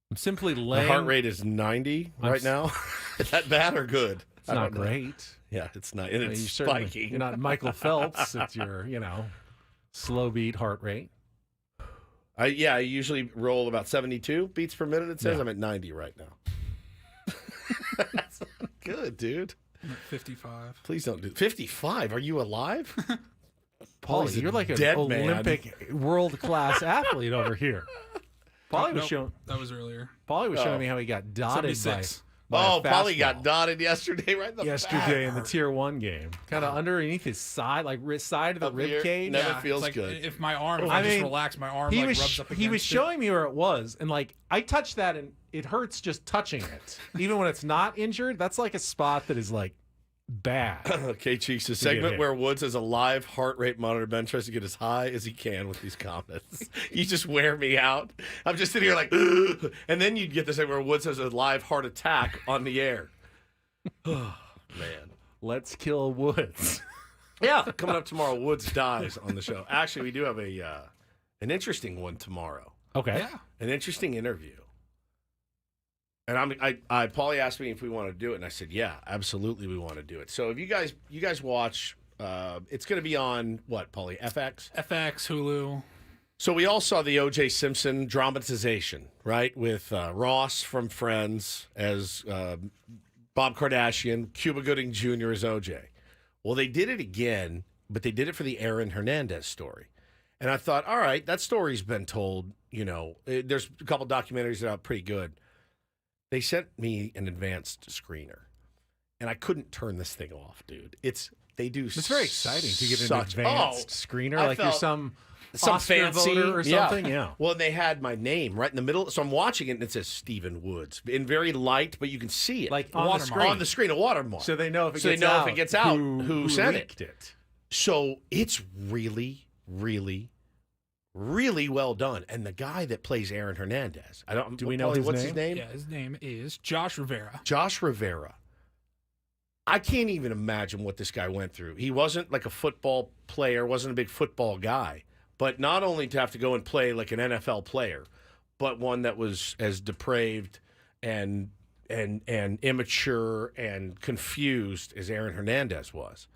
I'm simply My laying. heart rate is 90 right now. Is that bad or good? It's not great. Yeah, it's not. And it's You certainly- spiking. You're not Michael Phelps. It's your, slow beat heart rate. I usually roll about 72 beats per minute. It says Yeah. I'm at 90 right now. That's good, dude. I'm at 55. Please don't do 55. Are you alive? Paulie, you're like an dead man. Olympic world-class athlete over here. Paulie was Nope, showing. that was earlier. Paulie was Oh. showing me how he got dotted 76. by a Paulie got fastball dotted yesterday right in the yesterday in the back. Tier 1 game. Kind of underneath his side, like side of the Up rib here. cage. Never Yeah, feels it's like good. If my arm, if I I just mean, relax, my arm he like was rubs up against he was it. showing me where it was, and like I touched that, and it hurts just touching it, even when it's not injured. That's like a spot that is like bad. Okay, Cheeks, a get segment hit. where Woods has a live heart rate monitor. Ben tries to get as high as he can with these comments. You just wear me out. I'm just sitting here like, "Ugh." And then you'd get the segment where Woods has a live heart attack on the air. Oh, man. Let's kill Woods. Yeah, coming up tomorrow, Woods dies on the show. Actually, we do have an interesting one tomorrow. Okay. Yeah. An interesting interview. And Paulie asked me if we want to do it, and I said, yeah, absolutely we want to do it. So if you guys watch, it's going to be on, what, Paulie, FX? FX, Hulu. So we all saw the O.J. Simpson dramatization, right, with Ross from Friends as Bob Kardashian, Cuba Gooding Jr. as O.J. Well, they did it again, but they did it for the Aaron Hernandez story. And I thought, all right, that story's been told, there's a couple documentaries that are pretty good. They sent me an advanced screener, and I couldn't turn this thing off, dude. It's very exciting to get an advanced screener, like you're some Oscar fancy voter or something. Yeah. Well, they had my name right in the middle, so I'm watching it, and it says Stephen Woods in very light, but you can see it Like on the screen. A watermark. So they know if it gets out who sent leaked it. So it's really, really, really well done. And the guy that plays Aaron Hernandez, Do we know his what's name? his name? Yeah, his name is Josh Rivera. Josh Rivera. I can't even imagine what this guy went through. He wasn't like a football player, wasn't a big football guy, but not only to have to go and play like an NFL player, but one that was as depraved and immature and confused as Aaron Hernandez was.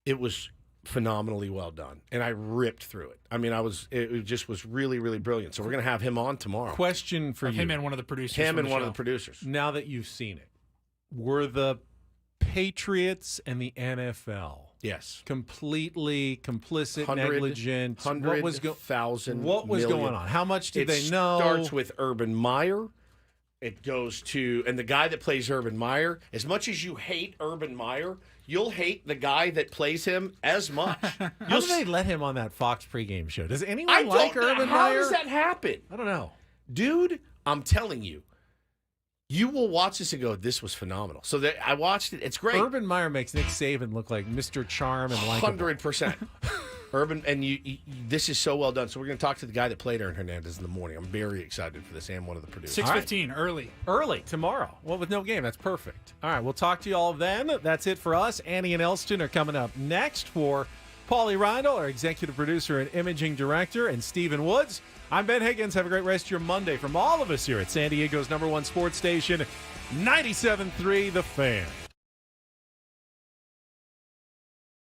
It was phenomenally well done, and I ripped through it. I mean, it just was really, really brilliant. So we're going to have him on tomorrow. Question for you. Him and one of the producers. Him and one of the producers. Now that you've seen it, were the Patriots and the NFL completely complicit, negligent? What was going on? How much did they know? It starts with Urban Meyer. It goes to, and the guy that plays Urban Meyer, as much as you hate Urban Meyer, you'll hate the guy that plays him as much. How do they let him on that Fox pregame show? Does anyone like Urban Meyer? How does that happen? I don't know. Dude, I'm telling you, you will watch this and go, this was phenomenal. So I watched it. It's great. Urban Meyer makes Nick Saban look like Mr. Charm and likable. 100%. Urban, and this is so well done. So we're going to talk to the guy that played Aaron Hernandez in the morning. I'm very excited for this, and one of the producers. 6:15, early tomorrow. Well, with no game, that's perfect. All right, we'll talk to you all then. That's it for us. Annie and Elston are coming up next for Paulie Reindl, our executive producer and imaging director, and Stephen Woods. I'm Ben Higgins. Have a great rest of your Monday from all of us here at San Diego's #1 sports station, 97.3 The Fan.